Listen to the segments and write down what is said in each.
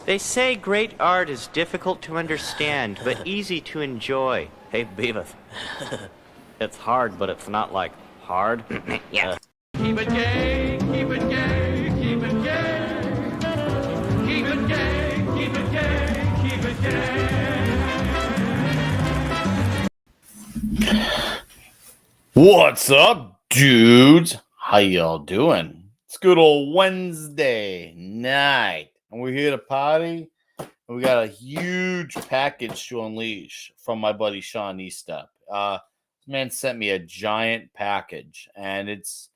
They say great art is difficult to understand, but easy to enjoy. Hey, Beavis. It's hard, but it's not like hard. Yeah. Keep it gay, keep it gay, keep it gay. Keep it gay, keep it gay, keep it gay. What's up, dudes? How y'all doing? It's good old Wednesday night, and we're here to party. And we got a huge package to unleash from my buddy Sean Eastep. This man sent me a giant package, and it's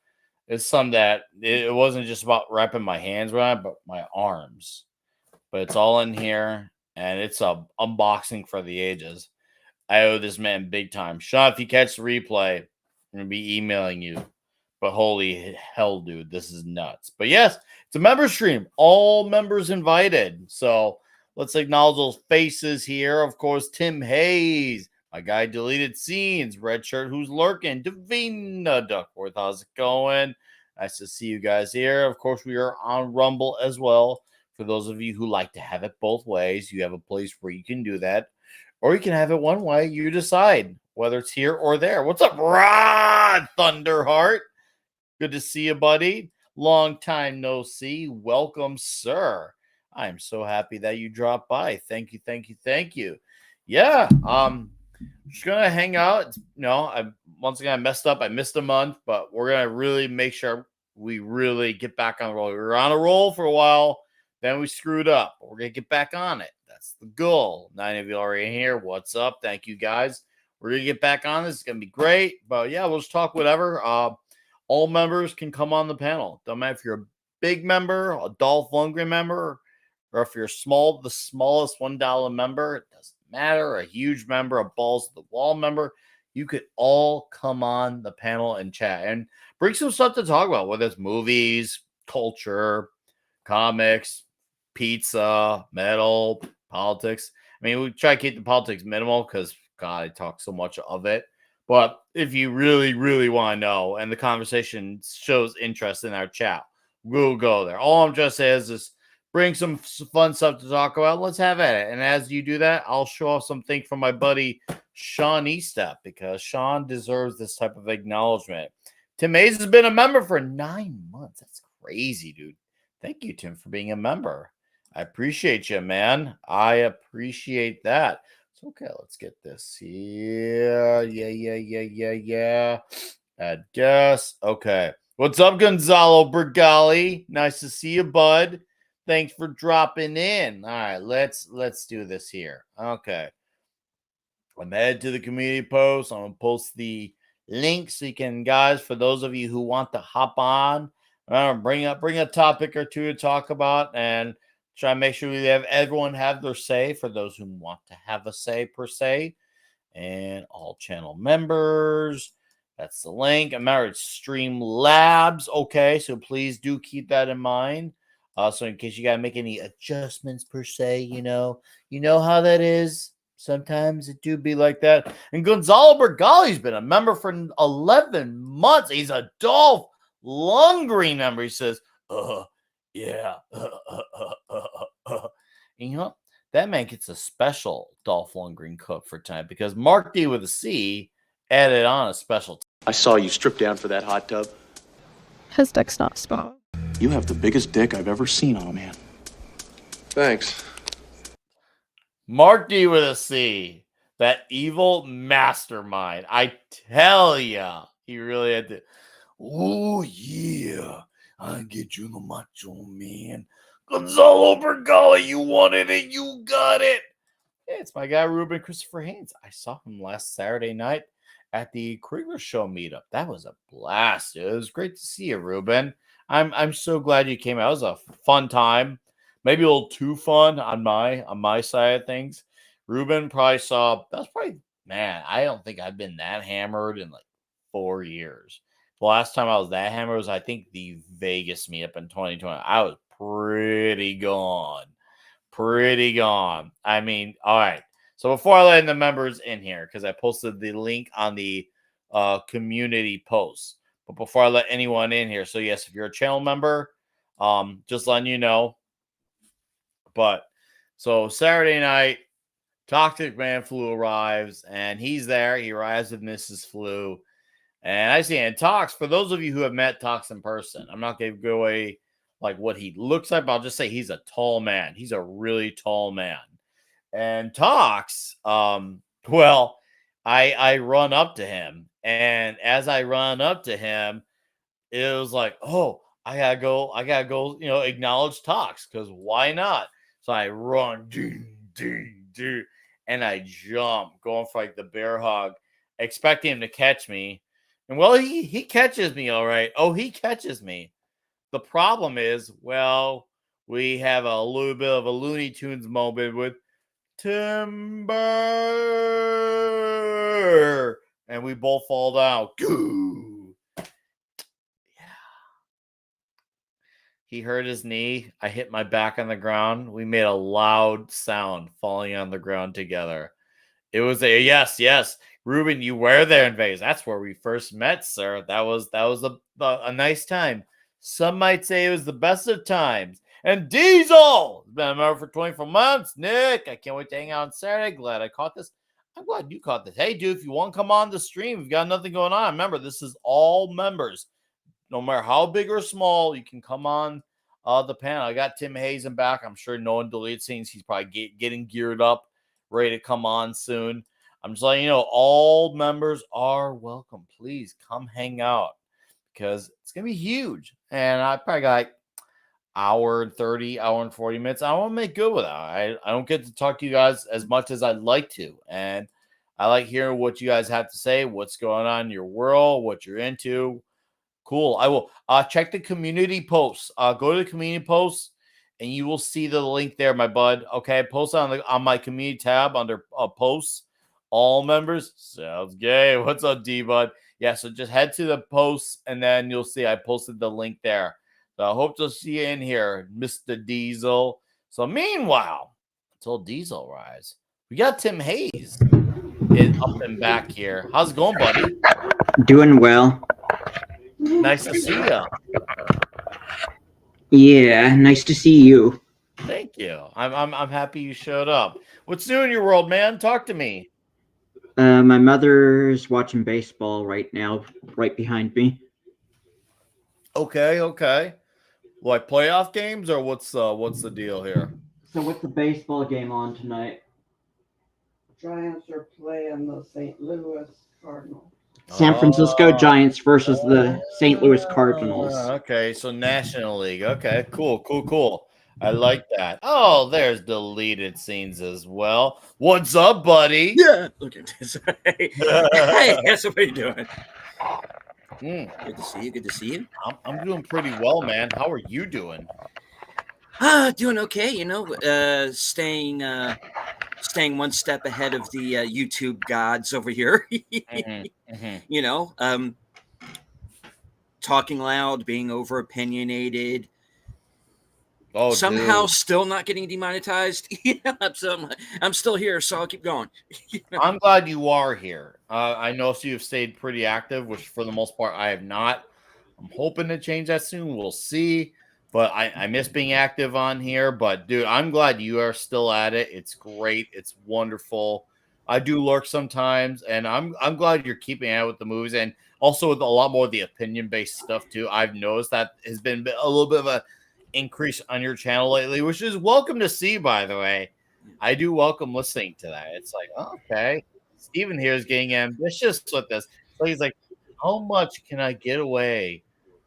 something that it wasn't just about wrapping my hands around, but my arms. But it's all in here, and it's a unboxing for the ages. I owe this man big time. Sean, if you catch the replay, I'm going to be emailing you. But holy hell, dude, this is nuts. But yes, it's a member stream. All members invited. So let's acknowledge those faces here. Of course, Tim Hayes, my guy Deleted Scenes, Red Shirt Who's Lurking, Davina Duckworth, how's it going? Nice to see you guys here. Of course, we are on Rumble as well. For those of you who like to have it both ways, you have a place where you can do that. Or you can have it one way. You decide whether it's here or there. What's up, Rod Thunderheart? Good to see you, buddy. Long time no see. Welcome, sir. I am so happy that you dropped by. Thank you, thank you, thank you. Yeah, just gonna hang out. Once again, I messed up. I missed a month, but we're gonna really make sure we really get back on the roll. We were on a roll for a while, then we screwed up. We're gonna get back on it. That's the goal. 9 of you already in here. What's up? Thank you, guys. We're gonna get back on this. It's gonna be great. But yeah, we'll just talk whatever. All members can come on the panel. Don't matter if you're a big member, a Dolph Lundgren member, or if you're the smallest $1 member. It doesn't matter. A huge member, a balls to the wall member. You could all come on the panel and chat and bring some stuff to talk about, whether it's movies, culture, comics, pizza, metal, politics. I mean, we try to keep the politics minimal because, God, I talk so much of it. But if you really, really want to know and the conversation shows interest in our chat, we'll go there. All I'm just saying is bring some fun stuff to talk about. Let's have at it. And as you do that, I'll show off something from my buddy Sean Eastep because Sean deserves this type of acknowledgement. Tim Hayes has been a member for 9 months. That's crazy, dude. Thank you, Tim, for being a member. I appreciate you, man. I appreciate that. So, okay, let's get this here. Yeah. Add guess. Okay. What's up, Gonzalo Bergali? Nice to see you, bud. Thanks for dropping in. All right, let's do this here. Okay. I'm headed to the community post. I'm going to post the link so you can, guys, for those of you who want to hop on, bring a topic or two to talk about and try to make sure we have everyone have their say for those who want to have a say per se. And all channel members. That's the link. Remember, it's Streamlabs. Okay, so please do keep that in mind. So in case you got to make any adjustments per se, you know how that is. Sometimes it do be like that. And Gonzalo Bergali's been a member for 11 months. He's a Dolph Lundgren member. He says, yeah. You know, that man gets a special Dolph Lundgren cook for tonight because Mark D with a C added on a special. I saw you strip down for that hot tub. His dick's not small. You have the biggest dick I've ever seen on a man. Thanks. Mark D with a C, that evil mastermind. I tell ya, he really had to. Oh yeah, I get you the macho man. Gonzalo Bergali, you wanted it, you got it. Yeah, it's my guy Ruben Christopher Haynes. I saw him last Saturday night at the Krieger Show meetup. That was a blast. It was great to see you, Ruben. I'm so glad you came out. It was a fun time. Maybe a little too fun on my side of things. Ruben probably saw. That's probably, man, I don't think I've been that hammered in like 4 years. The last time I was that hammered was, I think, the Vegas meetup in 2020. I was pretty gone. I mean, all right. So before I let in the members in here, because I posted the link on the community post. But before I let anyone in here, so yes, if you're a channel member, Just letting you know. But so Saturday night, Toxic Man Flu arrives, and he's there. He arrives with Mrs. Flu. And I see, and Tox, for those of you who have met Tox in person, I'm not going to go away like what he looks like, but I'll just say he's a tall man. He's a really tall man. And Tox, well, I run up to him. And as I run up to him, it was like, oh, I gotta go, acknowledge Tox, because why not? So I run, and I jump, going for like the bear hug, expecting him to catch me. And well, he catches me, all right. Oh, he catches me. The problem is, well, we have a little bit of a Looney Tunes moment with Timber, and we both fall down. Goo. He hurt his knee. I hit my back on the ground. We made a loud sound falling on the ground together. It was a yes. Ruben, you were there in Vegas. That's where we first met, sir. That was a nice time. Some might say it was the best of times. And Diesel has been a member for 24 months. Nick, I can't wait to hang out on Saturday. Glad I caught this. I'm glad you caught this. Hey, dude, if you want to come on the stream, we've got nothing going on. Remember, this is all members. No matter how big or small, you can come on the panel. I got Tim Hazen back. I'm sure no one deleted scenes. He's probably getting geared up, ready to come on soon. I'm just letting you know, all members are welcome. Please come hang out because it's going to be huge. And I probably got hour and 30, hour and 40 minutes. I want to make good with that. I don't get to talk to you guys as much as I'd like to. And I like hearing what you guys have to say, what's going on in your world, what you're into. Cool. I will check the community posts. Go to the community posts, and you will see the link there, my bud. Okay, post on my community tab under posts. All members. Sounds gay. What's up, D bud? Yeah. So just head to the posts, and then you'll see I posted the link there. So I hope to see you in here, Mr. Diesel. So meanwhile, until Diesel rise, we got Tim Hayes up and back here. How's it going, buddy? Doing well. Nice to see you. Yeah, nice to see you. Thank you. I'm happy you showed up. What's new in your world, man? Talk to me. My mother's watching baseball right now, right behind me. Okay. Like playoff games, or what's the deal here? So what's the baseball game on tonight? Giants are playing the St. Louis Cardinals. San Francisco Giants versus the St. Louis Cardinals. Okay, so National League. Okay, cool. I like that. Oh, there's deleted scenes as well. What's up, buddy? Yeah, look at this. Hey, that's what you doing? Good to see you. I'm doing pretty well, man. How are you doing? Doing okay. Staying one step ahead of the YouTube gods over here. Talking loud, being over opinionated. Oh, somehow dude. Still not getting demonetized. I'm still here, so I'll keep going. I'm glad you are here. I know you've stayed pretty active, which for the most part I have not. I'm hoping to change that soon. We'll see. But I miss being active on here. But, dude, I'm glad you are still at it. It's great. It's wonderful. I do lurk sometimes, and I'm glad you're keeping out with the movies and also with a lot more of the opinion-based stuff, too. I've noticed that has been a little bit of a increase on your channel lately, which is welcome to see, by the way. I do welcome listening to that. It's like, okay, Steven here is getting ambitious with this. So he's like, how much can I get away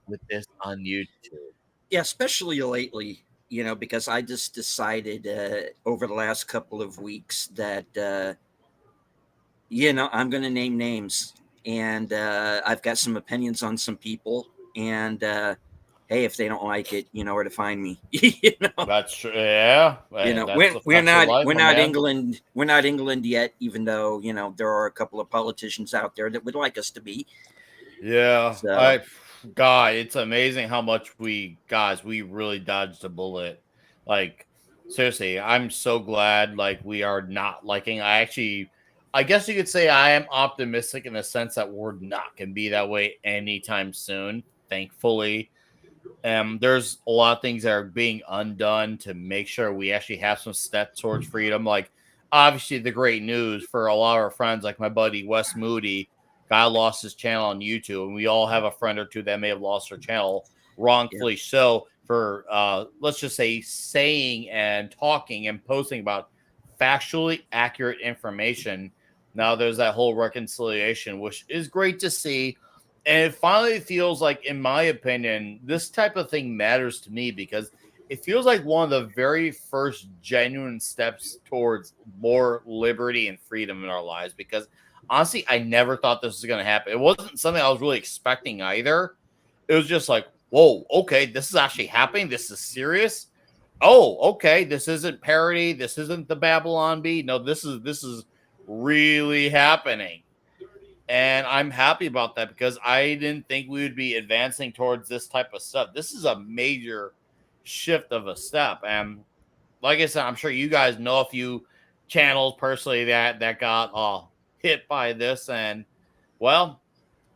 with this on YouTube? Yeah, especially lately, because I just decided over the last couple of weeks that, I'm going to name names, and I've got some opinions on some people, and hey, if they don't like it, you know where to find me. That's true. Yeah, we're not England. We're not England yet, even though there are a couple of politicians out there that would like us to be. Yeah, so. God, it's amazing how much we really dodged a bullet. Like, seriously, I'm so glad. Like, we are not liking. I guess you could say I am optimistic in the sense that we're not going to be that way anytime soon. Thankfully. There's a lot of things that are being undone to make sure we actually have some steps towards freedom. Like, obviously, the great news for a lot of our friends, like my buddy Wes Moody, guy lost his channel on YouTube, and we all have a friend or two that may have lost their channel wrongfully so for let's just say saying and talking and posting about factually accurate information. Now there's that whole reconciliation, which is great to see. And it finally feels like, in my opinion, this type of thing matters to me because it feels like one of the very first genuine steps towards more liberty and freedom in our lives. Because honestly, I never thought this was going to happen. It wasn't something I was really expecting either. It was just like, whoa, okay, this is actually happening. This is serious. Oh, okay, this isn't parody. This isn't the Babylon Bee. No, this is really happening. And I'm happy about that because I didn't think we would be advancing towards this type of stuff. This is a major shift of a step. And like I said, I'm sure you guys know a few channels personally that got hit by this. And, well,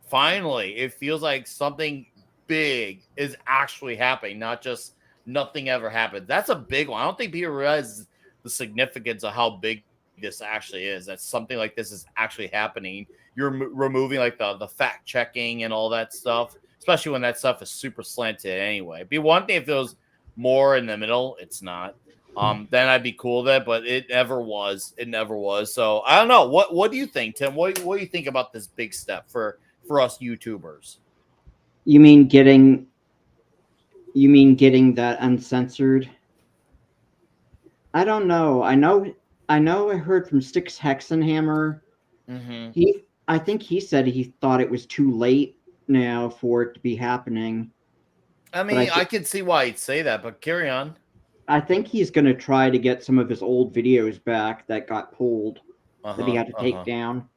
finally, it feels like something big is actually happening, not just nothing ever happened. That's a big one. I don't think people realize the significance of how big this actually is. That something like this is actually happening. You're removing like the fact checking and all that stuff, especially when that stuff is super slanted anyway. It'd be one thing if it was more in the middle. It's not. Then I'd be cool with it, but it never was. It never was. So I don't know. What do you think, Tim? What do you think about this big step for us YouTubers? You mean getting that uncensored? I don't know. I heard from Styx Hexenhammer. Mm-hmm. I think he said he thought it was too late now for it to be happening. I mean, I can see why he'd say that, but carry on. I think he's going to try to get some of his old videos back that got pulled, that he had to take down.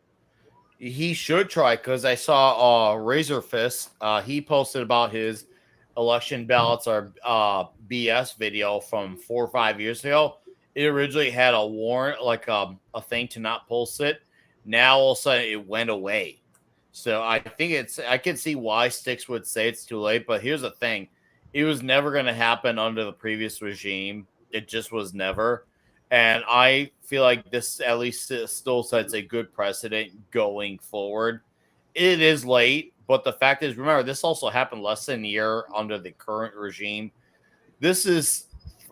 He should try, because I saw Razor Fist. He posted about his election ballots or BS video from 4 or 5 years ago. It originally had a warrant, like a thing to not post it. Now all of a sudden it went away. So I think I can see why Styx would say it's too late. But here's the thing. It was never going to happen under the previous regime. It just was never. And I feel like this at least still sets a good precedent going forward. It is late, but the fact is, remember, this also happened less than a year under the current regime. This is,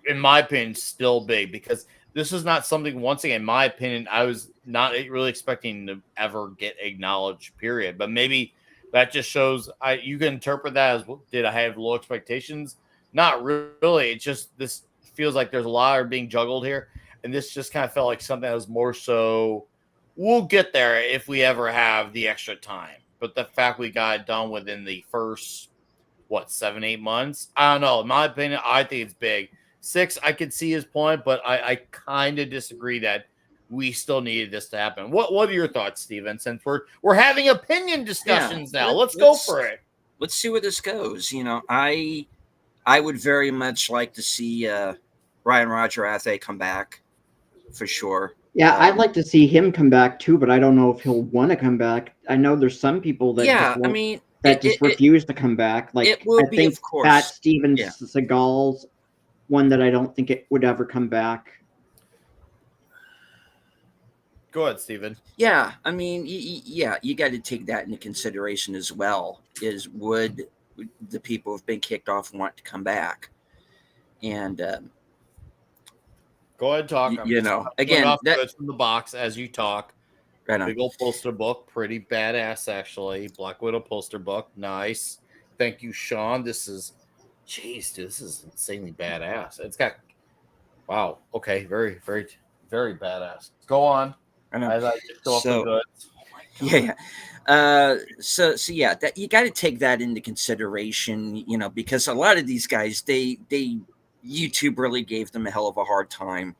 in my opinion, still big because this is not something, once again, in my opinion, I was not really expecting to ever get acknowledged, period. But maybe that just shows you can interpret that as, did I have low expectations? Not really. It's just this feels like there's a lot being juggled here. And this just kind of felt like something that was more so, we'll get there if we ever have the extra time. But the fact we got it done within the first, 7-8 months? I don't know. In my opinion, I think it's big. 6, I could see his point, but I kind of disagree that we still needed this to happen. What are your thoughts, Steven? Since we're having opinion discussions now, let's go for it. Let's see where this goes. I would very much like to see Ryan Roger Athe come back for sure. Yeah, I'd like to see him come back too, but I don't know if he'll want to come back. I know there's some people that just refuse to come back. Like it will be, of course. Pat Stevens Seagal's one that I don't think it would ever come back. Go ahead, Steven. Yeah, I mean, you got to take that into consideration as well. Is would the people who've been kicked off want to come back? And go ahead, talk. Again, that's from the box as you talk. Right on. Big old poster book, pretty badass actually. Black Widow poster book, nice. Thank you, Sean. This is insanely badass. It's got, wow, okay, very, very, very badass. Go on. I know. As I just go off the goods. So yeah, that you got to take that into consideration, because a lot of these guys, they YouTube really gave them a hell of a hard time,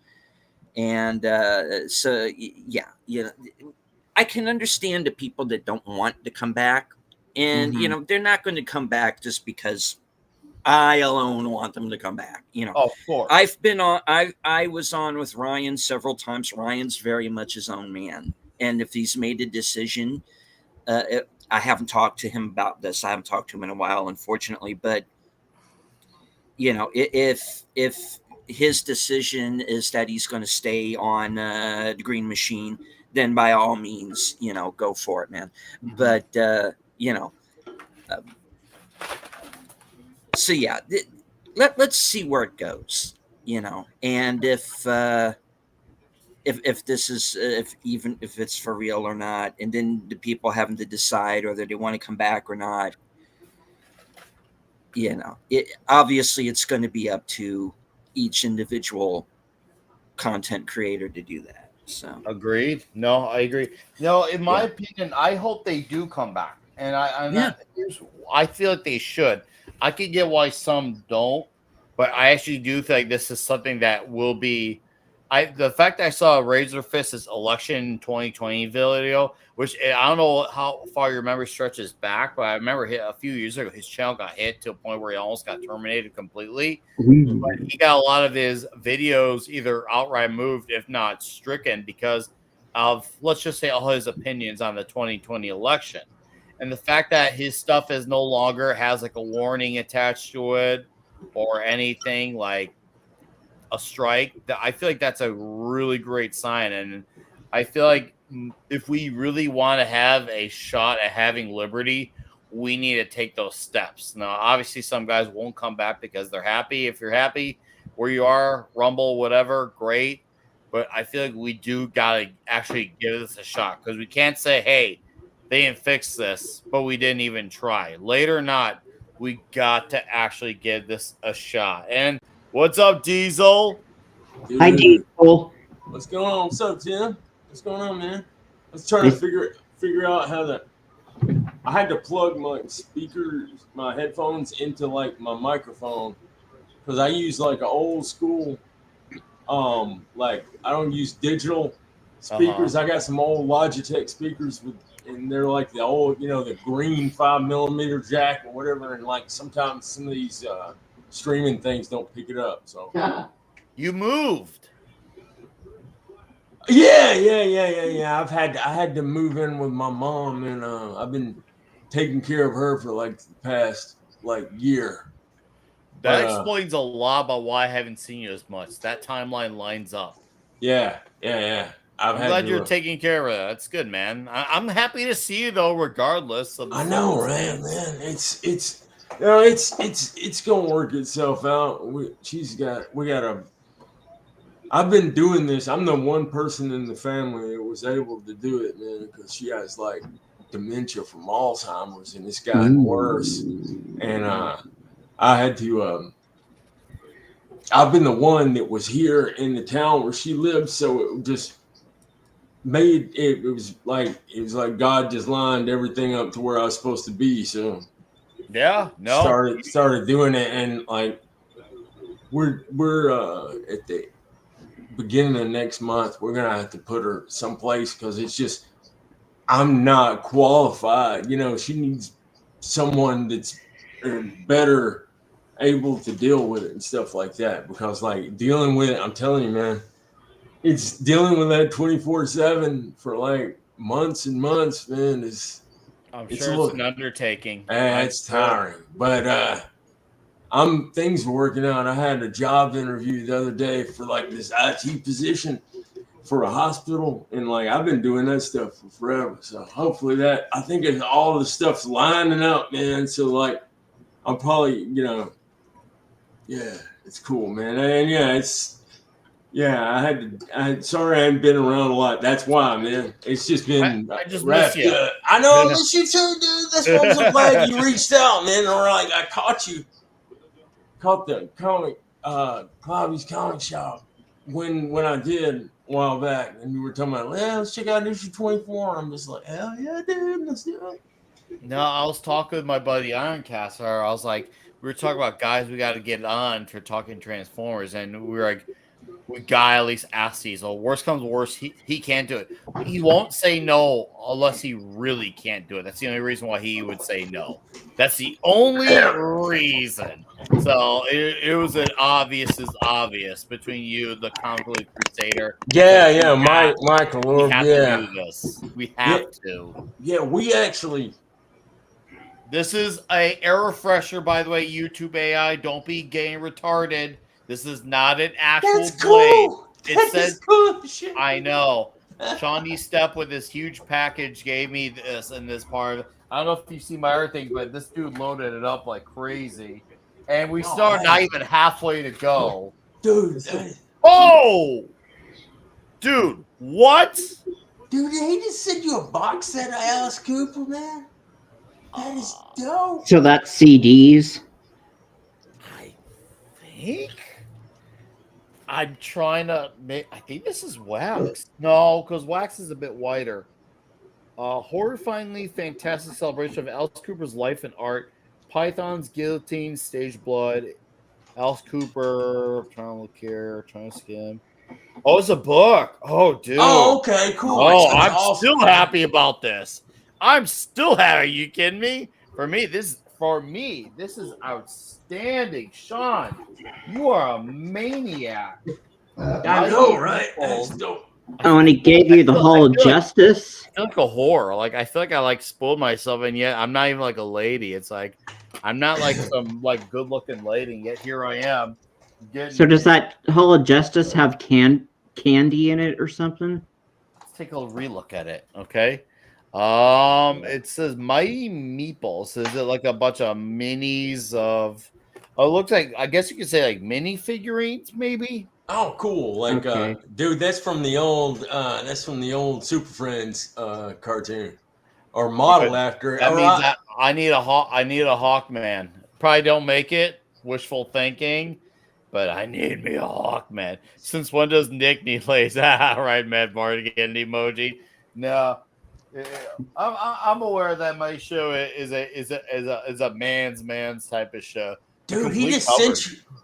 and I can understand the people that don't want to come back, and they're not going to come back just because I alone want them to come back. Oh, of course. I've been on. I was on with Ryan several times. Ryan's very much his own man, and if he's made a decision, I haven't talked to him about this. I haven't talked to him in a while, unfortunately. But if his decision is that he's going to stay on the Green Machine, then by all means, go for it, man. But so yeah, let's see where it goes, and if this is if it's for real or not, and then the people having to decide whether they want to come back or not. Obviously it's going to be up to each individual content creator to do that. So agreed. No, I agree. No, in my opinion, I hope they do come back, and I feel like they should. I could get why some don't, but I actually do think this is something that will be. The fact that I saw Razor Fist's election 2020 video, which I don't know how far your memory stretches back, but I remember a few years ago his channel got hit to a point where he almost got terminated completely. But he got a lot of his videos either outright moved, if not stricken, because of, let's just say, all his opinions on the 2020 election. And the fact that his stuff is no longer has like a warning attached to it or anything like a strike, that I feel like that's a really great sign. And I feel like if we really want to have a shot at having liberty, we need to take those steps. Now, obviously some guys won't come back because they're happy. If you're happy where you are, Rumble, whatever, great. But I feel like we do got to actually give this a shot, because we can't say, hey, they didn't fix this, but we didn't even try. Later or not, we got to actually give this a shot. And what's up, Diesel? Hi, Diesel. What's going on? What's up, Tim? What's going on, man? I was trying to figure out how to. I had to plug my speakers, my headphones into like my microphone, because I use like an old school. Like I don't use digital speakers. I got some old Logitech speakers and they're like the old, the green 5mm jack or whatever. And like sometimes some of these streaming things don't pick it up. So you moved. Yeah. I had to move in with my mom, and I've been taking care of her for like the past year. That explains a lot about why I haven't seen you as much. That timeline lines up. Yeah. I'm glad you're taking care of that. That's good, man. I'm happy to see you though, regardless of. I know, right, man. It's gonna work itself out. I've been doing this. I'm the one person in the family that was able to do it, man, because she has like dementia from Alzheimer's, and it's gotten worse. And I had to. I've been the one that was here in the town where she lived, so it just made it. It was like God just lined everything up to where I was supposed to be. So started doing it, and like we're at the beginning of next month, we're gonna have to put her someplace, because it's just I'm not qualified. She needs someone that's better able to deal with it and stuff like that, because like dealing with it, I'm telling you, man, it's dealing with that 24/7 for like months and months, man. I'm sure it's an undertaking. It's tiring, but things are working out. I had a job interview the other day for like this IT position for a hospital, and like I've been doing that stuff for forever. So hopefully I think all the stuff's lining up, man. So like I'm probably, it's cool, man. And sorry I haven't been around a lot. That's why, man. It's just been I just miss you. I know, I miss you too, dude. That's why I'm so glad you reached out, man. Or like I caught the comic Cloudy's Comic Shop when I did a while back, and you were talking about, let's check out issue 24. I'm just like, hell yeah, dude, let's do it. No, I was talking with my buddy Ironcaster. I was like, we were talking about guys we got to get on for talking Transformers, and we were like, we got at least ask these. Well, worst comes to worst, he can't do it. He won't say no unless he really can't do it. That's the only reason why he would say no. That's the only reason. So it was an obvious between you, the Comic Relief Crusader. Yeah, Michael. We have to do this. We have to. Yeah, we actually This is a air refresher, by the way, YouTube AI. Don't be gay and retarded. This is not an actual That's blade. cool. It says, cool shit. I know. Shawnee Step with this huge package gave me this and this part. I don't know if you see my other thing, but this dude loaded it up like crazy. And we start not even halfway to go. Dude. Oh! Dude, what? Dude, did he just send you a box set of Alice Cooper, man? That is dope. So that's CDs. I think I'm trying to make. I think this is wax. No, because wax is a bit whiter. Horrifyingly fantastic celebration of Alice Cooper's life and art. Pythons, guillotine, stage blood. Alice Cooper. Trying to look here. Trying to skim. Oh, it's a book. Oh, dude. Oh, okay, cool. Oh, That's I'm awesome. still happy about this. I'm still happy. Are you kidding me? For me, this is outstanding. Sean, you are a maniac. I know, right? That's dope. Oh, and he gave you the Hall of Justice. I feel like a whore. Like I feel like I like spoiled myself, and yet I'm not even like a lady. It's like I'm not like some like good looking lady, yet here I am. So does that Hall of Justice have candy in it or something? Let's take a relook at it, okay? It says Mighty Meeples. Is it like a bunch of minis of? Oh, it looks like, I guess you could say like mini figurines, maybe. Oh, cool! Like, Okay. dude, that's from the old Super Friends cartoon, or model after. That or means that I need a Hawkman. Probably don't make it. Wishful thinking. But I need me a Hawkman. Since when does Nick need plays? Right, Mad Martin again, emoji. No, I'm aware that my show is a man's type of show. dude,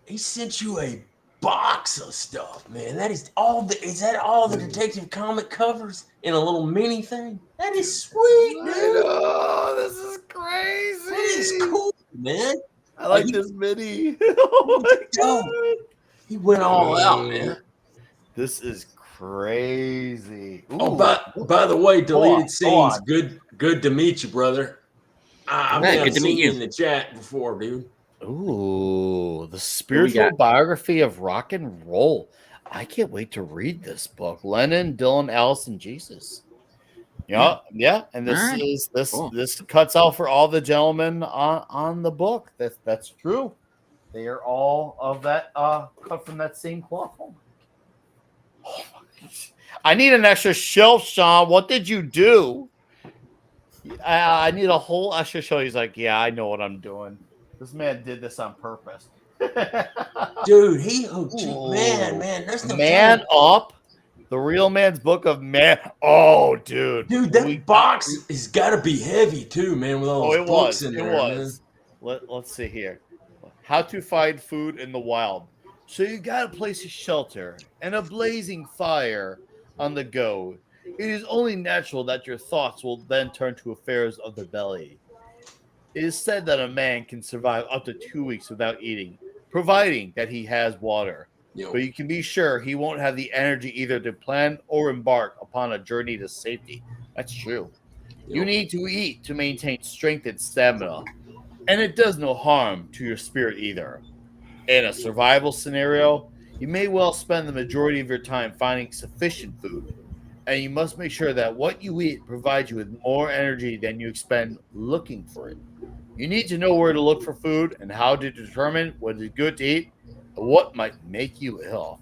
he sent you a box of stuff, man. That is all the. Is that all the Detective Comic covers in a little mini thing? That is sweet, dude. Oh, this is crazy. That is cool, man. I like this mini. He went all out, man. This is crazy. Ooh. Oh, by the way, deleted Go scenes. on. Good to meet you, brother. I've Hey, never good to seen meet you you. in the chat before, dude. Ooh, the spiritual biography of rock and roll. I can't wait to read this book. Lennon, Dylan, Allison, Jesus. Yeah. And this All right. is this Cool. this cuts out for all the gentlemen on the book. That's true. They are all of that cut from that same cloth. Oh my gosh. I need an extra shelf, Sean. What did you do? I need a whole extra shelf. He's like, yeah, I know what I'm doing. This man did this on purpose. Dude, he hooked you. Man, there's no Man telling. Up, the real man's book of man. Oh, dude. Dude, that box has got to be heavy too, man, with all those books in there. was. Let's see here. How to find food in the wild. So you got a place of shelter and a blazing fire on the go. It is only natural that your thoughts will then turn to affairs of the belly. It is said that a man can survive up to 2 weeks without eating, providing that he has water. Yo. But you can be sure he won't have the energy either to plan or embark upon a journey to safety. That's true. You need to eat to maintain strength and stamina. And it does no harm to your spirit either. In a survival scenario, you may well spend the majority of your time finding sufficient food. And you must make sure that what you eat provides you with more energy than you expend looking for it. You need to know where to look for food and how to determine what is good to eat and what might make you ill.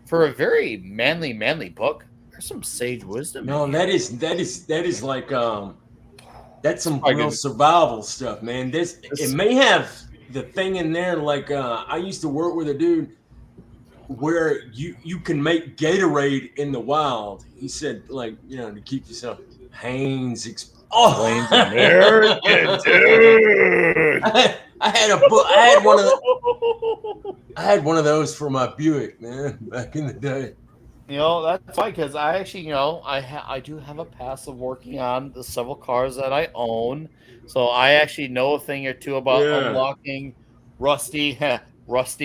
For a very manly book, there's some sage wisdom. No, that is like that's some probably real good. survival stuff, man. It may have the thing in there like I used to work with a dude where you can make Gatorade in the wild. He said, like, you know, to keep yourself Hanes. American, dude. I had one of I had one of those for my Buick, man, back in the day. You know, that's fine because I actually, you know, I do have a past of working on the several cars that I own, so I actually know a thing or two about unlocking rusty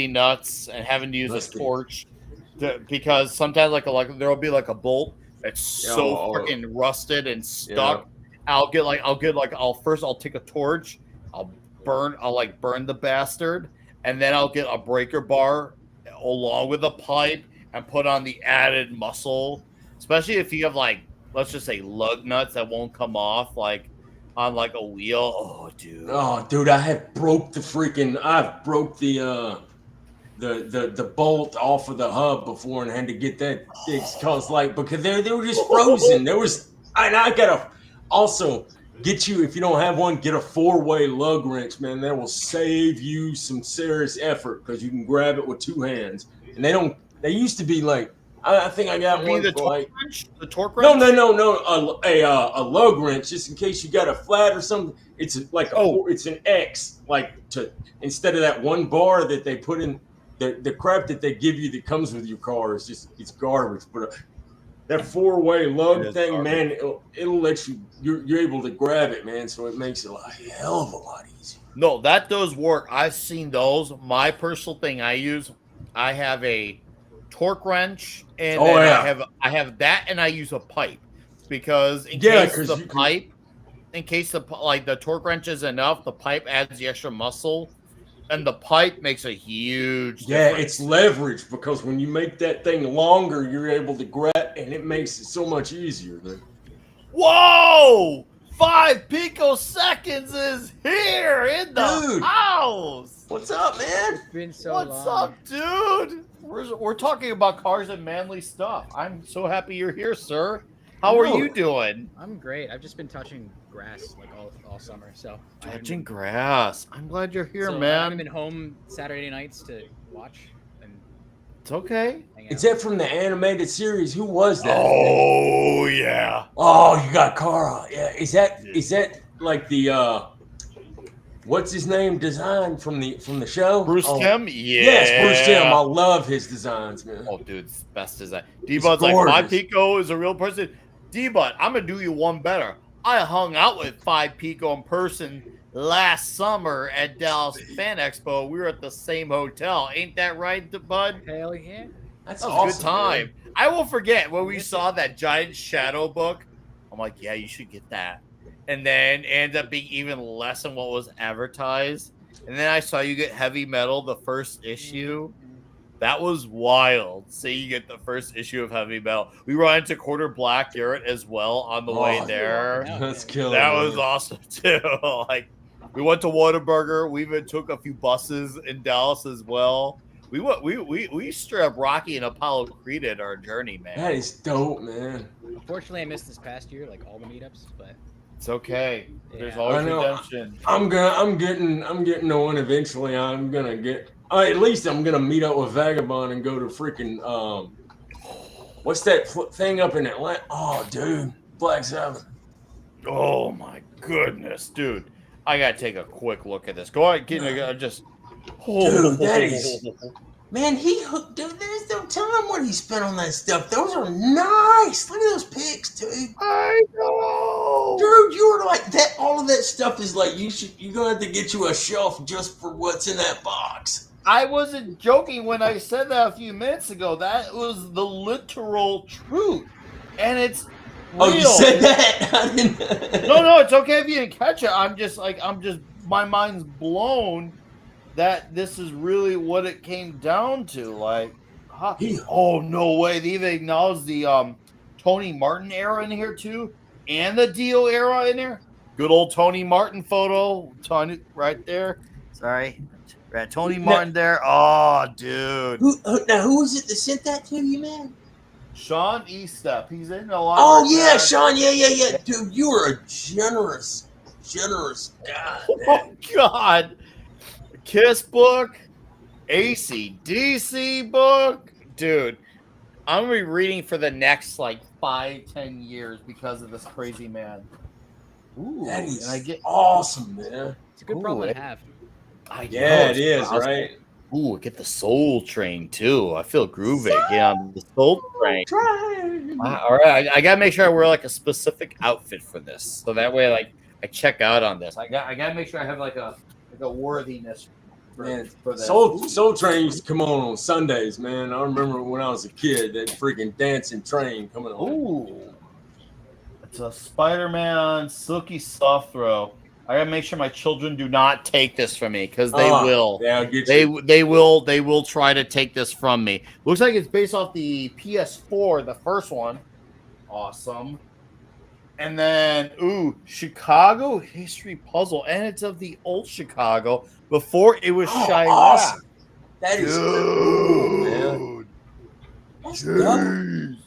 nuts and having to use a torch because sometimes like there will be like a bolt that's so freaking rusted and stuck. I'll take a torch I'll burn the bastard, and then I'll get a breaker bar along with a pipe and put on the added muscle, especially if you have like, let's just say lug nuts that won't come off like on like a wheel. Oh dude, I've broke the bolt off of the hub before and had to get that fixed because because they were just frozen. I gotta also get you, if you don't have one, get a 4-way lug wrench, man. That will save you some serious effort because you can grab it with 2 hands. And they used to be like, I think I got one. The torque wrench? The torque wrench? No. A lug wrench, just in case you got a flat or something. It's like it's an X, instead of that 1 bar that they put in the crap that they give you that comes with your car is it's garbage. But that 4-way lug thing, garbage. Man, it'll let you're able to grab it, man. So it makes it a hell of a lot easier. No, that does work. I've seen those. My personal thing I have a torque wrench, and I have that, and I use a pipe because in case the torque wrench is enough, the pipe adds the extra muscle, and the pipe makes a huge difference. It's leverage because when you make that thing longer, you're able to grab, and it makes it so much easier. Man. Whoa! 5 picoseconds is here in the house. What's up, man? It's been so long. What's up, dude? We're talking about cars and manly stuff. I'm so happy you're here, sir. How are you doing? I'm great. I've just been touching grass like all summer. So touching grass. I'm glad you're here, man. I haven't been home Saturday nights to watch. And it's okay. Is that from the animated series? Who was that? Oh yeah. Oh, you got Kara. Yeah. Is that like the what's his name design from the show? Bruce Timm? Yeah. Yes, Bruce Timm. I love his designs, man. Oh, dude, it's best design. D-Bud's like, 5 Pico is a real person. D-Bud, I'm going to do you one better. I hung out with 5 Pico in person last summer at Dallas Fan Expo. We were at the same hotel. Ain't that right, Bud? Hell yeah. That was awesome, a good time. Man. I won't forget when we saw that giant shadow book. I'm like, yeah, you should get that. And then ended up being even less than what was advertised. And then I saw you get Heavy Metal, the first issue. That was wild. So you get the first issue of Heavy Metal. We ran into Quarter Black Garrett as well on the way there. That's killer. That was awesome too. Like we went to Whataburger. We even took a few buses in Dallas as well. We straight up Rocky and Apollo Creed our journey, man. That is dope, man. Unfortunately, I missed this past year, like all the meetups, but it's okay. There's always redemption. I'm getting the one eventually. I'm gonna get. At least I'm gonna meet up with Vagabond and go to freaking what's that thing up in Atlanta? Oh, dude, Black Sabbath. Oh my goodness, dude! I gotta take a quick look at this. Go ahead, dude. That is. Man, dude, there's no telling what he spent on that stuff. Those are nice. Look at those pics, dude. I know. Dude, you were like that. All of that stuff is like you're gonna have to get you a shelf just for what's in that box. I wasn't joking when I said that a few minutes ago. That was the literal truth. And it's real. Oh, you said that? No, it's okay if you didn't catch it. I'm just my mind's blown that this is really what it came down to. Like, oh, no way. They even acknowledged the Tony Martin era in here, too, and the Dio era in there. Good old Tony Martin photo. Tony right there. Sorry. Right, Tony Martin there. Oh, dude. Who was it that sent that to you, man? Sean Estep. He's in a lot. Oh, yeah, Sean. Yeah. Dude, you are a generous guy. Oh, God. Kiss book, AC/DC book, dude. I'm gonna be reading for the next 5-10 years because of this crazy man. Ooh, that is awesome, man. It's a good problem to have. It is, right? Ooh, get the Soul Train too. I feel groovy. Get on the Soul Train. All right, I gotta make sure I wear a specific outfit for this, so that way I check out on this. I gotta make sure I have a worthiness. Man, Soul Train used to come on Sundays, man. I remember when I was a kid, that freaking dancing train coming on. Ooh, it's a Spider-Man Silky Soft Throw. I gotta make sure my children do not take this from me because they will. Yeah, I'll get they you. they will try to take this from me. Looks like it's based off the PS4, the first one. Awesome. And then Chicago history puzzle, and it's of the old Chicago before it was Chirac. Awesome. That is cool, man. That's dope.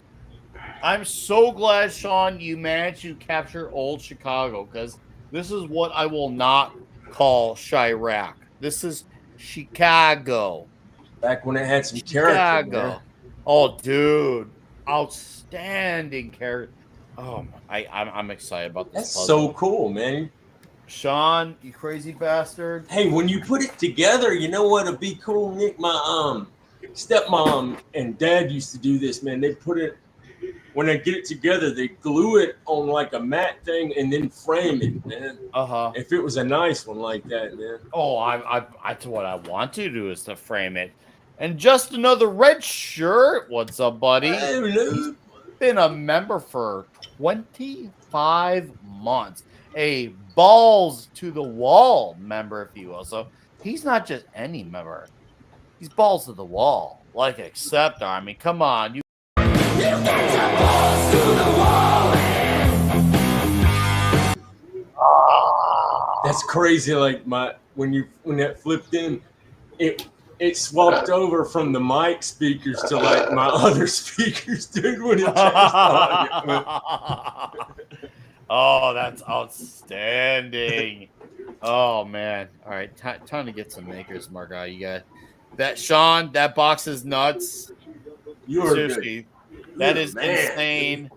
I'm so glad, Sean, you managed to capture old Chicago because this is what I will not call Chirac. This is Chicago. Back when it had some character. Man. Oh, dude. Outstanding character. Oh, I'm excited about this. That's puzzle. so cool, man. Sean, you crazy bastard. Hey, when you put it together, you know what would be cool, Nick? My stepmom and dad used to do this, man. They put it, when they get it together, they glue it on like a mat thing and then frame it, man. If it was a nice one like that, man. Oh, that's what I want to do is to frame it. And just another red shirt. What's up, buddy? He's been a member for 25 months. A balls to the wall member, if you will. So he's not just any member. He's balls to the wall. Like Acceptor. I mean, come on. You get your balls to the wall. That's crazy. Like when that flipped in, it swapped over from the mic speakers to like my other speakers, dude, when it changed audio. Oh, that's outstanding. Oh, man. All right. Time to get some Maker's Mark out. You got that, Sean. That box is nuts. Seriously. That is insane.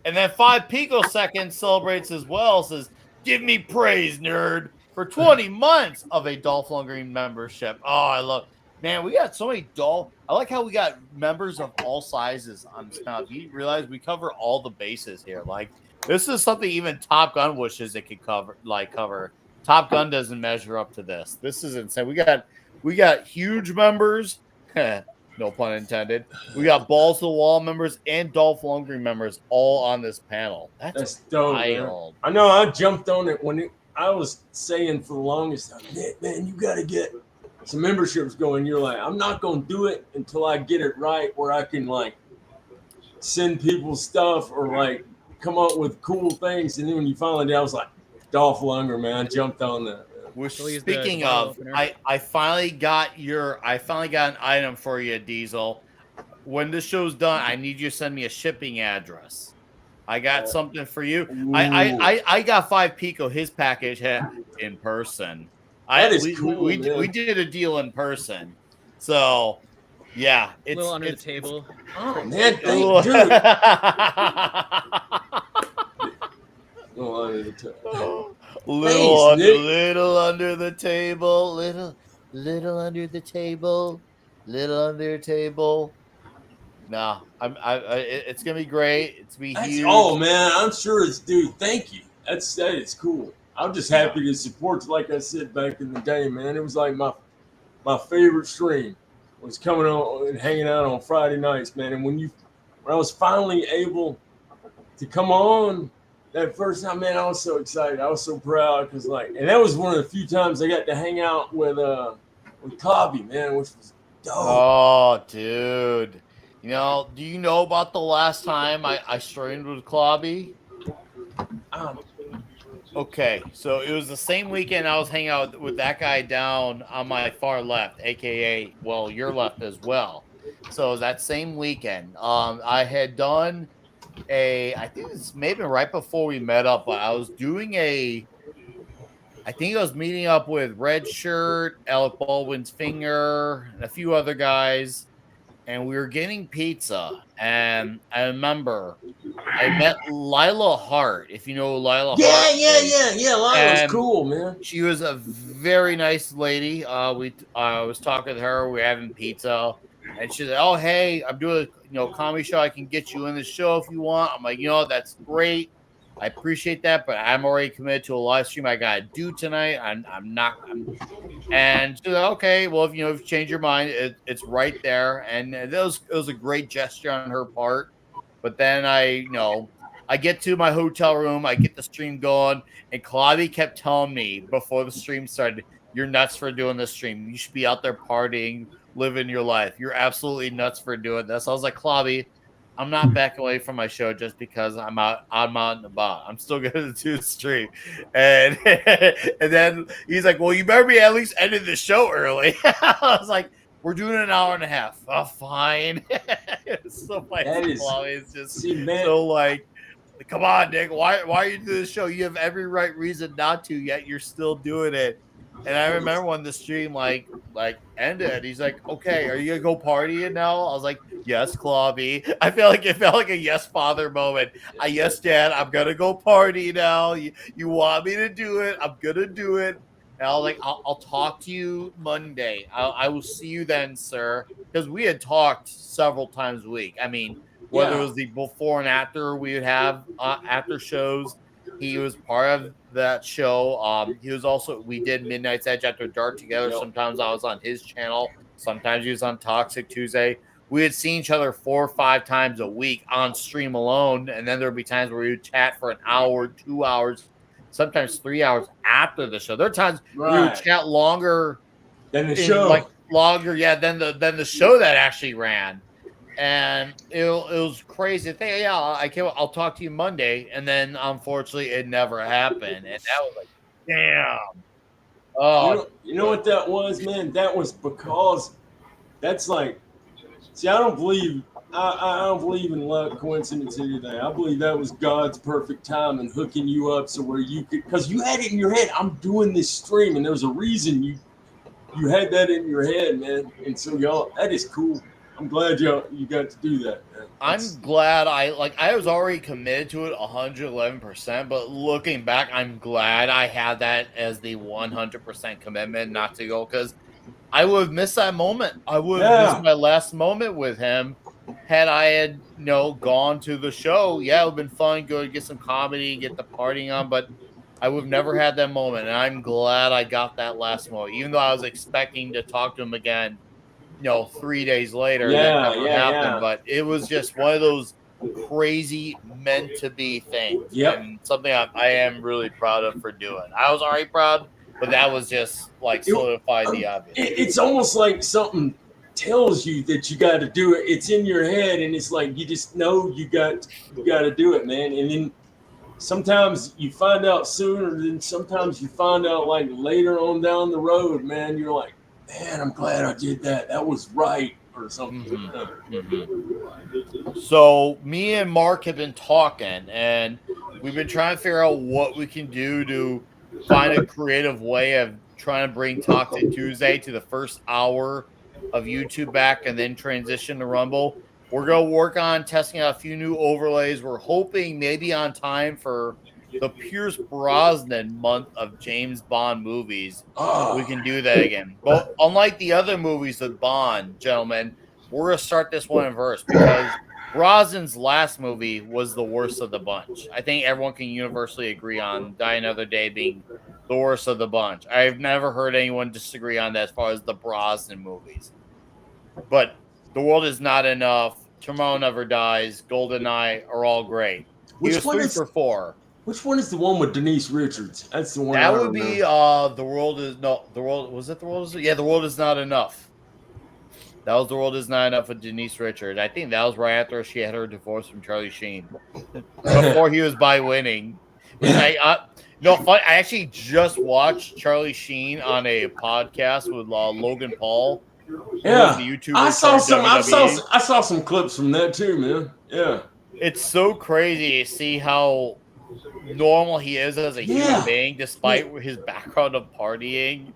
And then 5 picoseconds celebrates as well. Says, give me praise, nerd, for 20 months of a Dolph Lundgren membership. Oh, I love. Man, we got so many I like how we got members of all sizes on this panel. You realize we cover all the bases here. Like, this is something even Top Gun wishes it could cover. Top Gun doesn't measure up to this. This is insane. We got huge members. No pun intended. We got balls to the wall members and Dolph Lundgren members all on this panel. That's dope. wild. I know. I jumped on it when I was saying for the longest time, man, you got to get some memberships going. You're like, I'm not going to do it until I get it right where I can like send people stuff or like come up with cool things. And then when you finally did, I was like, Dolph Lundgren, man, I jumped on that. We're speaking of, I finally got an item for you, Diesel. When this show's done, I need you to send me a shipping address. I got something for you. I got 5 Pico, his package in person. That is cool. We did a deal in person. So yeah, it's a little under the table. Oh man, dude. Little under the table. Little under the table. No, it's gonna be great. It's gonna be huge. Oh man, I'm sure it's dude. Thank you. That is cool. I'm just happy to support. Like I said back in the day, man, it was like my favorite stream was coming on and hanging out on Friday nights, man. And when I was finally able to come on that first time, man, I was so excited. I was so proud because and that was one of the few times I got to hang out with Cobby, man, which was dope. Oh, dude. Do you know about the last time I streamed with Clobby? Okay, so it was the same weekend I was hanging out with that guy down on my far left, aka, well, your left as well. So that same weekend, I had done I think it's maybe right before we met up, but I was doing I think I was meeting up with Red Shirt, Alec Baldwin's Finger, and a few other guys. And we were getting pizza, and I remember I met Lila Hart. If you know who Lila Hart is. Yeah. Lila's cool, man. She was a very nice lady. I was talking to her. We were having pizza, and she said, "Oh, hey, I'm doing a comedy show. I can get you in the show if you want." I'm like, that's great. I appreciate that, but I'm already committed to a live stream I gotta do tonight. And she's like, okay, well, if you change your mind, it's right there. And it was a great gesture on her part. But then I I get to my hotel room, I get the stream going, and Claudia kept telling me before the stream started, "You're nuts for doing this stream. You should be out there partying, living your life. You're absolutely nuts for doing this." I was like, Claudia, I'm not backing away from my show just because I'm out and about. I'm still going to do the stream. And and then he's like, well, you better be at least ending the show early. I was like, we're doing an hour and a half. Oh, fine. It's so funny. It's just so like, come on, Nick. Why are you doing this show? You have every right reason not to, yet you're still doing it. And I remember when the stream like ended, he's like, okay, are you gonna go partying now? I was like, yes, Clawby. I feel like it felt like a yes, father moment. Yes, Dad, I'm gonna go party now. You want me to do it? I'm gonna do it. And I was like, I'll talk to you Monday. I will see you then, sir. Because we had talked several times a week. I mean, whether it was the before and after we would have after shows. He was part of that show. He was also, we did Midnight's Edge After Dark together. Sometimes I was on his channel. Sometimes he was on Toxic Tuesday. We had seen each other 4 or 5 times a week on stream alone. And then there would be times where we would chat for an hour, 2 hours, sometimes 3 hours after the show. There are times we would chat longer than the show. Like longer, than the show that actually ran. And it was crazy to think, I'll talk to you Monday. And then, unfortunately, it never happened. And that was like, damn. Oh, you know what that was, man? That was because that's like, see, I don't believe in luck, coincidence, anything. I believe that was God's perfect time and hooking you up so where you could, because you had it in your head, I'm doing this stream, and there's a reason you had that in your head, man. And so y'all, that is cool. I'm glad you got to do that, man. I'm glad I was already committed to it 111%, but looking back, I'm glad I had that as the 100% commitment not to go, because I would have missed that moment. I would have missed my last moment with him had I had gone to the show. Yeah, it would have been fun, go get some comedy, get the partying on, but I would have never had that moment, and I'm glad I got that last moment, even though I was expecting to talk to him again 3 days later. That never happened. But it was just one of those crazy meant to be things. And something I am really proud of for doing. I was already proud, but that was just like solidified the obvious. It's almost like something tells you that you got to do it. It's in your head, and it's like you just know you got to do it, man. And then sometimes you find out sooner, than sometimes you find out like later on down the road, man. You're like, man, I'm glad I did that. That was right, or something. So me and Mark have been talking, and we've been trying to figure out what we can do to find a creative way of trying to bring Toxic Tuesday to the first hour of YouTube back and then transition to Rumble. We're going to work on testing out a few new overlays. We're hoping maybe on time for the Pierce Brosnan month of James Bond movies. We can do that again. But unlike the other movies with Bond, gentlemen, we're going to start this one in verse because Brosnan's last movie was the worst of the bunch. I think everyone can universally agree on Die Another Day being the worst of the bunch. I've never heard anyone disagree on that as far as the Brosnan movies. But The World Is Not Enough, Tomorrow Never Dies, GoldenEye are all great. Which one is 3 for 4? Which one is the one with Denise Richards? That's the one. That would be The World Is The World Is Not Enough. That was The World Is Not Enough with Denise Richards. I think that was right after she had her divorce from Charlie Sheen. Before he was by winning. I actually just watched Charlie Sheen on a podcast with Logan Paul. Yeah, I saw some clips from that too, man. Yeah, it's so crazy to see how normal he is as a human being, despite his background of partying.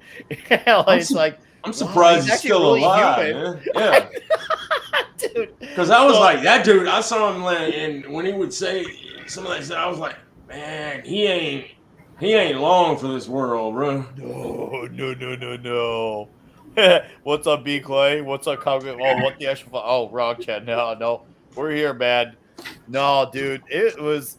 I'm surprised he's still really alive, man. Yeah, dude. Because I was like that dude. I saw him, and when he would say some of that stuff, I was like, man, he ain't long for this world, bro. No. What's up, B Clay? What's up, Congress? Oh, what the actual? Oh, wrong chat. No, we're here, man. No, dude, it was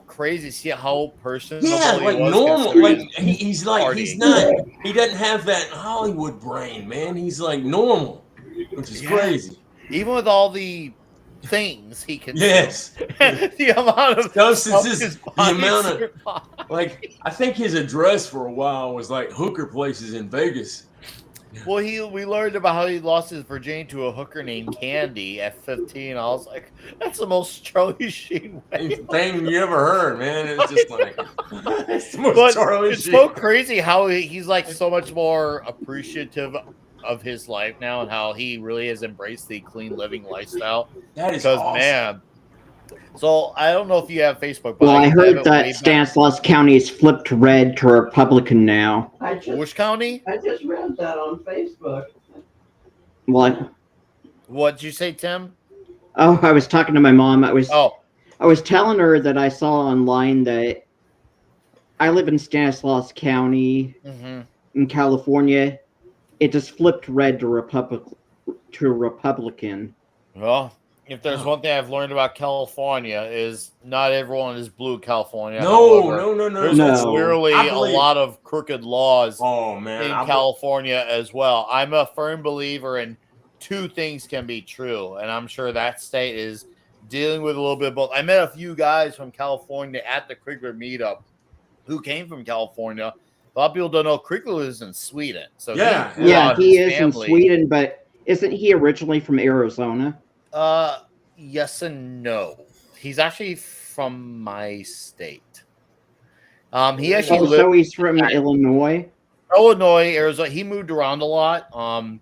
crazy to see how personal. Yeah, like normal. Like he's like he's not. He doesn't have that Hollywood brain, man. He's like normal, which is crazy. Even with all the things he can. Yes. The amount of substances, the amount of, like, I think his address for a while was like hooker places in Vegas. Well, we learned about how he lost his virginity to a hooker named Candy at 15. I was like, that's the most Charlie Sheen thing you ever heard, man. It's just like, it's the most Charlie it's Sheen. so crazy how he's like so much more appreciative of his life now and how he really has embraced the clean living lifestyle. That is because awesome. Man. So I don't know if you have Facebook. But Well, I heard that Stanislaus County is flipped red to Republican now. Which county? I just read that on Facebook. What? What'd you say, Tim? Oh, I was talking to my mom. I was telling her that I saw online that I live in Stanislaus County in California. It just flipped red to Republican. Well, if there's one thing I've learned about California is not everyone is blue California. No. There's clearly a lot of crooked laws in California as well. I'm a firm believer in two things can be true, and I'm sure that state is dealing with a little bit of both. I met a few guys from California at the Krigler meetup who came from California. A lot of people don't know Krigler is in Sweden. So he is in Sweden, but isn't he originally from Arizona? Yes and no. He's actually from my state. He actually lived. So he's from Illinois. Illinois, Arizona. He moved around a lot.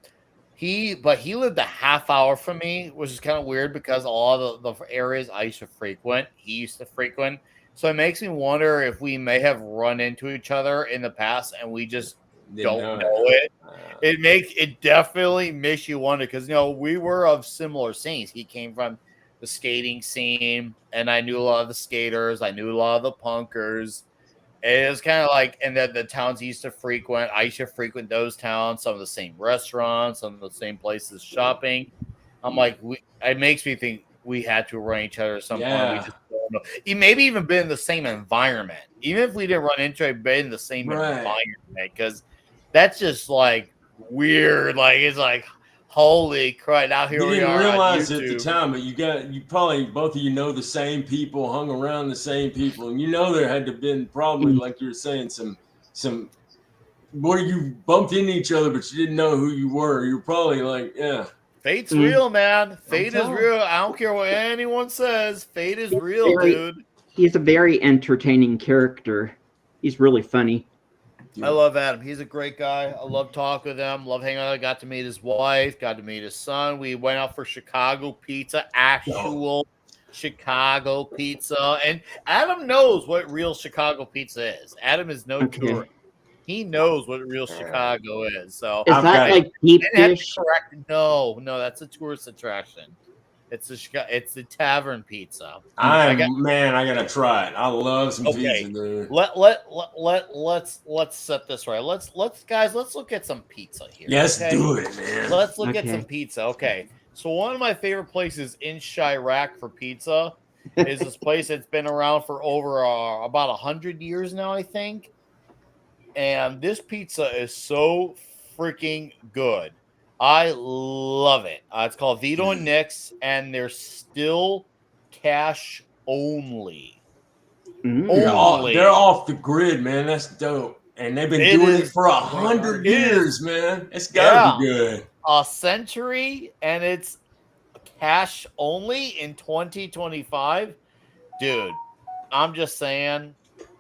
He lived a half hour from me, which is kind of weird because a lot of the areas I used to frequent, he used to frequent. So it makes me wonder if we may have run into each other in the past and we just don't know it. It definitely makes you wonder because we were of similar scenes. He came from the skating scene, and I knew a lot of the skaters. I knew a lot of the punkers. It was kind of like, and then the towns he used to frequent, I used to frequent those towns, some of the same restaurants, some of the same places shopping. I'm like, it makes me think we had to run each other at some point. We just don't know. Maybe even been in the same environment. Even if we didn't run into it, been in the same environment, because that's just like weird. Like, it's like, holy crap! Now here we are. You didn't realize at the time, but you probably both of you know the same people, hung around the same people, and there had to have been probably, like you were saying, some where you bumped into each other, but you didn't know who you were. You're probably like, fate's real, man. Fate is real. I don't care what anyone says. Fate is real, dude. He's a very entertaining character. He's really funny. I love Adam. He's a great guy. I love talking with him. Love hanging out. I got to meet his wife. Got to meet his son. We went out for Chicago pizza. Actual Chicago pizza. And Adam knows what real Chicago pizza is. Adam is no tourist. He knows what real Chicago is. So is that like deep dish? No, that's a tourist attraction. It's the tavern pizza. I gotta try it. I love some pizza, dude. Let's set this right. Let's look at some pizza here. Yes, do it, man. Let's look at some pizza. Okay. So one of my favorite places in Chirac for pizza is this place that's been around for over about 100 years now, I think. And this pizza is so freaking good. I love it. It's called Vito and Nick's, and they're still cash only. They're off the grid, man. That's dope. And they've been doing it for 100 years, man. It's gotta be good. A century, and it's cash only in 2025. Dude, I'm just saying,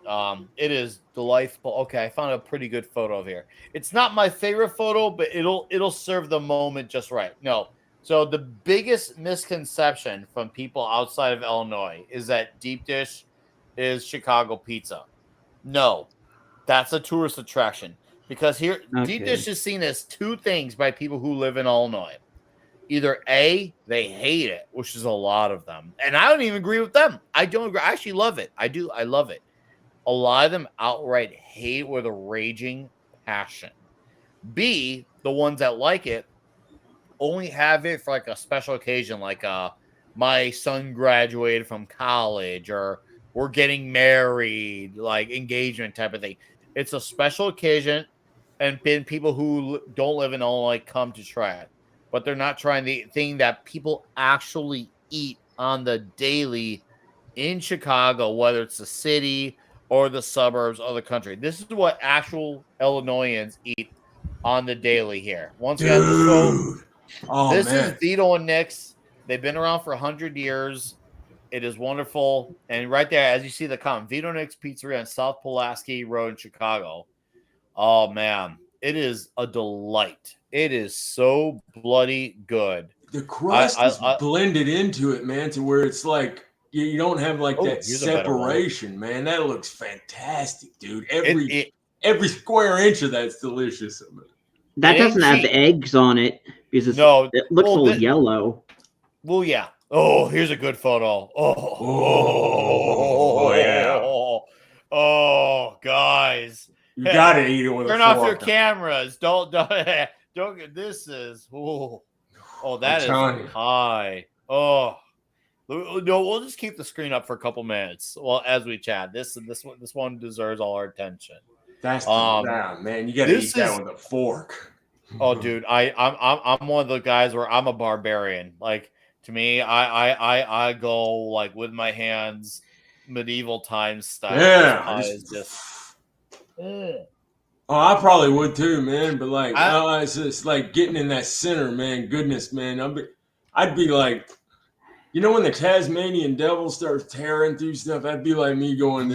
it is delightful. Okay, I found a pretty good photo of here. It's not my favorite photo, but it'll serve the moment just right. No. So the biggest misconception from people outside of Illinois is that deep dish is Chicago pizza. No. That's a tourist attraction. Because here deep dish is seen as two things by people who live in Illinois. Either A, they hate it, which is a lot of them. And I don't even agree with them. I don't agree. I actually love it. I do. I love it. A lot of them outright hate it with a raging passion. B, the ones that like it only have it for like a special occasion, like my son graduated from college, or we're getting married, like engagement type of thing. It's a special occasion, and people who don't live in Illinois come to try it. But they're not trying the thing that people actually eat on the daily in Chicago, whether it's the city or the suburbs or the country. This is what actual Illinoisans eat on the daily here. Once again, this is Vito and Nick's. They've been around for 100 years. It is wonderful. And right there, as you see the comment, Vito and Nick's Pizzeria on South Pulaski Road in Chicago. Oh, man. It is a delight. It is so bloody good. The crust is blended into it, man, to where it's like you don't have like that separation, man. That looks fantastic, dude. Every square inch of that's delicious. That doesn't have eggs on it because it looks a little yellow. Well, yeah. Oh, here's a good photo. Oh, yeah. Oh, guys. You gotta eat it with a fork. Turn off your cameras. Don't. This is. Oh, that is high. Oh. No, we'll just keep the screen up for a couple minutes. Well, as we chat, this one deserves all our attention. That's the man. You gotta eat that with a fork. Oh, dude, I'm one of the guys where I'm a barbarian. Like to me, I go like with my hands, medieval times style. Yeah, I probably would too, man. But like, it's just like getting in that center, man. Goodness, man. I'd be like. You know when the Tasmanian devil starts tearing through stuff, that'd be like me going to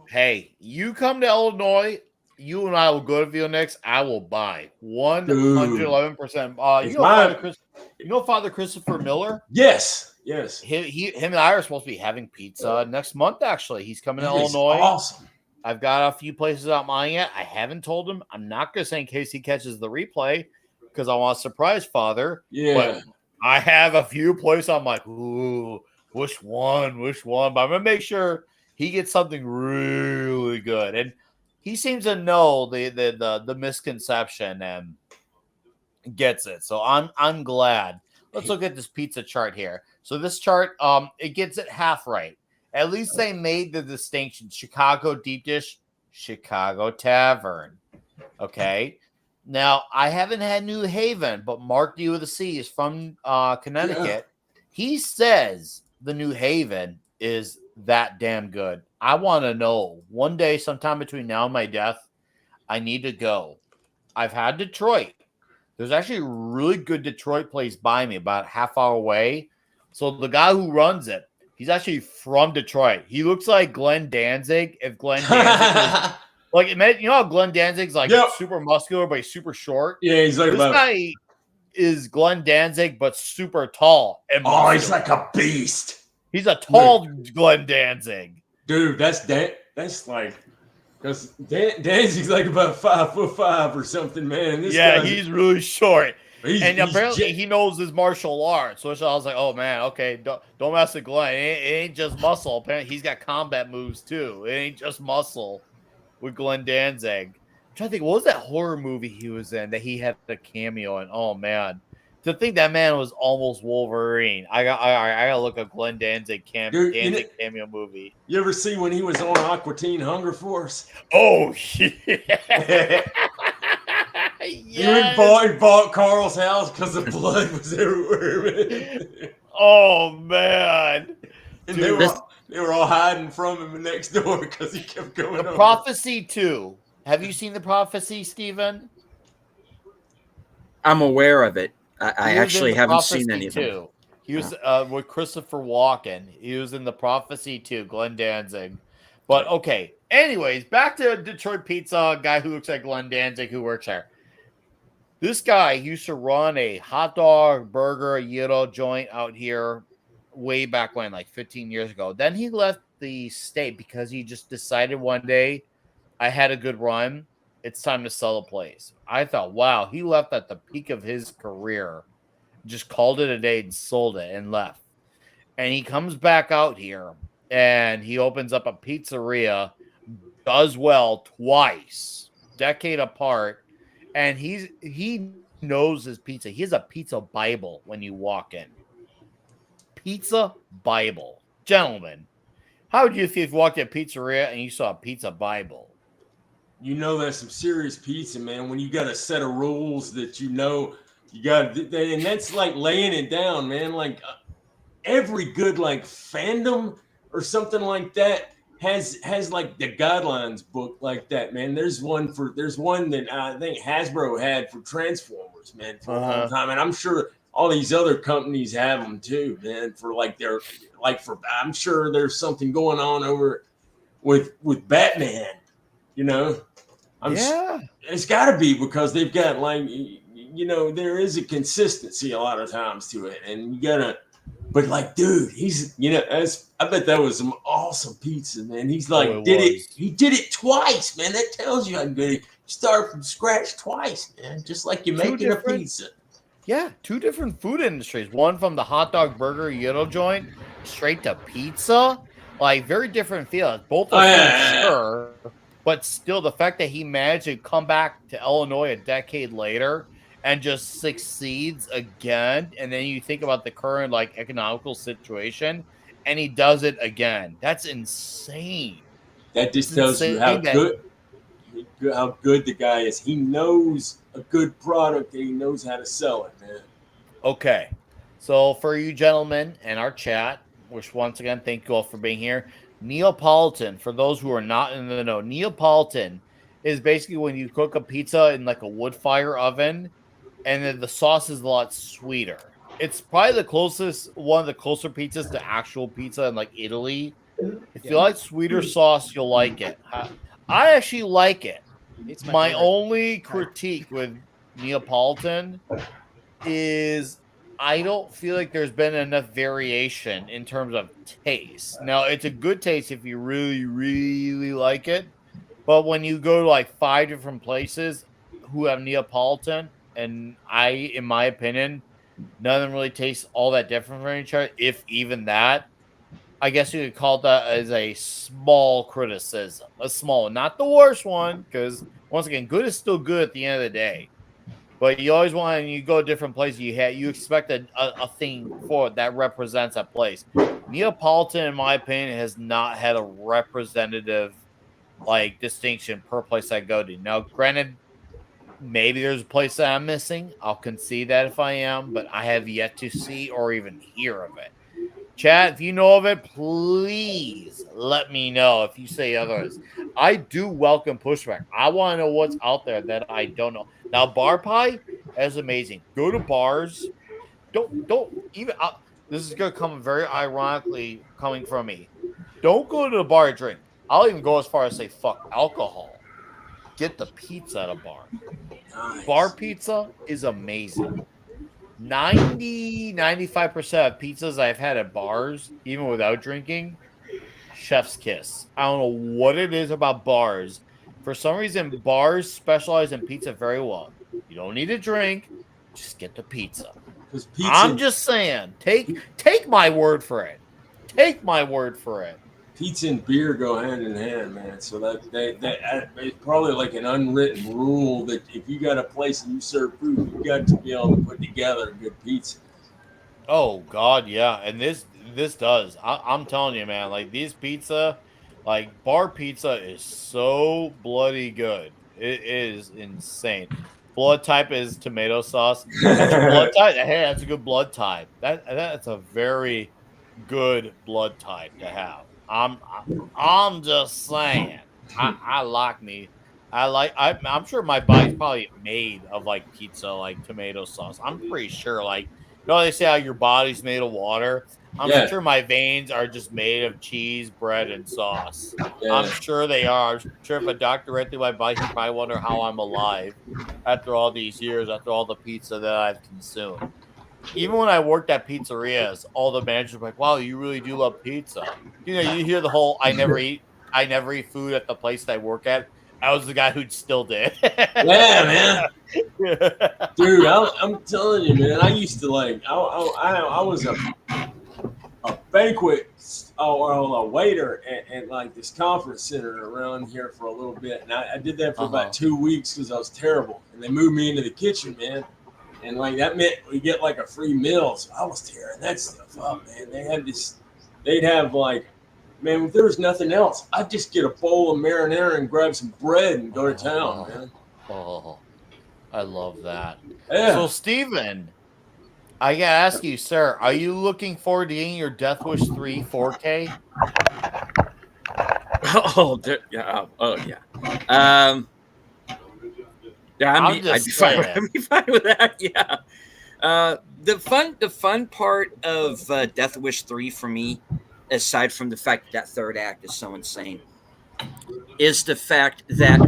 Hey, you come to Illinois, you and I will go to Vito Nick's. I will buy 111%. You know Father Christopher Miller? Yes. Him and I are supposed to be having pizza next month. Actually, he's coming to Illinois. Awesome. I've got a few places out mine yet. I haven't told him. I'm not gonna say in case he catches the replay because I want to surprise Father. Yeah. But I have a few places I'm like, ooh, which one? But I'm going to make sure he gets something really good. And he seems to know the misconception and gets it. So I'm glad. Let's look at this pizza chart here. So this chart, it gets it half right. At least they made the distinction. Chicago deep dish, Chicago tavern. Okay. Now, I haven't had New Haven, but Mark D with a C is from Connecticut. Yeah. He says the New Haven is that damn good. I want to know one day, sometime between now and my death, I need to go. I've had Detroit. There's actually a really good Detroit place by me, about a half hour away. So the guy who runs it, he's actually from Detroit. He looks like Glenn Danzig. If Glenn Danzig was... Like, you know how Glenn Danzig's like super muscular, but he's super short? Yeah, he's like this guy is Glenn Danzig, but super tall. And muscular. He's like a beast. He's a tall Glenn Danzig. Dude, that's like, because Danzig's like about 5'5" or something, man. He's really short. And apparently he knows his martial arts, which I was like, oh, man, okay, don't mess with Glenn. It ain't just muscle. Apparently he's got combat moves, too. It ain't just muscle. With Glenn Danzig. I'm trying to think, what was that horror movie he was in that he had a cameo in? Oh man, to think that man was almost Wolverine. I gotta look at Glenn Danzig cameo movie. You ever see when he was on Aqua Teen Hunger Force? Oh yeah. He bought Carl's house because the blood was everywhere. Oh man. And they were all hiding from him next door because he kept going over. Prophecy 2. Have you seen The Prophecy, Steven? I'm aware of it. I actually haven't seen any of them. He was with Christopher Walken. He was in The Prophecy 2, Glenn Danzig. But okay. Anyways, back to Detroit Pizza, guy who looks like Glenn Danzig who works there. This guy used to run a hot dog, burger, gyro joint out here way back when, like 15 years ago. Then he left the state because he just decided one day, I had a good run. It's time to sell the place. I thought, wow, he left at the peak of his career, just called it a day and sold it and left. And he comes back out here and he opens up a pizzeria, does well twice, decade apart. And he knows his pizza. He has a pizza Bible when you walk in. Pizza Bible. Gentlemen, how would you feel if you walked in a pizzeria and you saw a pizza Bible? You know that's some serious pizza, man. When you got a set of rules that you know You got, and that's like laying it down, man. Like every good like fandom or something like that has like the guidelines book like that, man. There's one that I think Hasbro had for Transformers, man, for a long time, and I'm sure all these other companies have them too, man. For like I'm sure there's something going on over with Batman, you know. It's got to be because they've got like, you know, there is a consistency a lot of times to it, and you gotta. But like, dude, he's, you know, I bet that was some awesome pizza, man. He's like, he did it twice, man. That tells you how good he started from scratch twice, man. Just like you're making a pizza. Yeah, two different food industries. One from the hot dog burger Yodel joint straight to pizza. Like, very different feelings. Both are sure, but still the fact that he managed to come back to Illinois a decade later and just succeeds again, and then you think about the current like economical situation, and he does it again. That's insane. That just tells you how good the guy is. He knows a good product and he knows how to sell it, man. Okay, so for you gentlemen and our chat, which once again, thank you all for being here. Neapolitan, for those who are not in the know, Neapolitan is basically when you cook a pizza in like a wood fire oven, and then the sauce is a lot sweeter. It's probably one of the closer pizzas to actual pizza in like Italy. If you like sweeter sauce, you'll like it. I actually like it. It's my only critique with Neapolitan is I don't feel like there's been enough variation in terms of taste. Now, it's a good taste if you really, really like it. But when you go to like 5 different places who have Neapolitan, and in my opinion, none of them really taste all that different from each other, if even that. I guess you could call that as a small criticism. A small, not the worst one, because once again, good is still good at the end of the day. But you always want, when you go to different places, you expect a thing for it that represents that place. Neapolitan, in my opinion, has not had a representative like distinction per place I go to. Now, granted, maybe there's a place that I'm missing. I'll concede that if I am, but I have yet to see or even hear of it. Chat, if you know of it, please let me know if you say otherwise. I do welcome pushback. I want to know what's out there that I don't know. Now, bar pie is amazing. Go to bars. Don't even. This is going to come very ironically coming from me. Don't go to the bar and drink. I'll even go as far as say fuck alcohol. Get the pizza at a bar. Nice. Bar pizza is amazing. 95% of pizzas I've had at bars, even without drinking, chef's kiss. I don't know what it is about bars. For some reason, bars specialize in pizza very well. You don't need a drink, just get the pizza. I'm just saying, take my word for it. Take my word for it. Pizza and beer go hand in hand, man. So that it's probably like an unwritten rule that if you got a place and you serve food, you got to be able to put together a good pizza. Oh God, yeah, and this does. I'm telling you, man. Like these pizza, like bar pizza, is so bloody good. It is insane. Blood type is tomato sauce. That's a blood type. Hey, that's a good blood type. That's a very good blood type to have. I'm just saying. I'm sure my body's probably made of like pizza, like tomato sauce. I'm pretty sure. Like, you know, they say how your body's made of water. I'm sure my veins are just made of cheese, bread, and sauce. Yeah. I'm sure they are. I'm sure if a doctor read through my body, he'd probably wonder how I'm alive after all these years, after all the pizza that I've consumed. Even when I worked at pizzerias, all the managers were like, wow, you really do love pizza. You know, you hear the whole I never eat food at the place that I work at. I was the guy who still did. Yeah, man. Dude, I'm telling you, man, I used to like I was a banquet or a waiter at like this conference center around here for a little bit. And I did that for about 2 weeks because I was terrible. And they moved me into the kitchen, man. And like that meant we get like a free meal. So I was tearing that stuff up, man. They'd have like, man, if there was nothing else, I'd just get a bowl of marinara and grab some bread and go to town, man. I love that. Yeah. So, Steven, I gotta ask you, sir, are you looking forward to getting your Death Wish 3 4K? Yeah. Oh, yeah. Yeah, I'd be fine with that. Yeah. The fun part of Death Wish 3 for me, aside from the fact that third act is so insane, is the fact that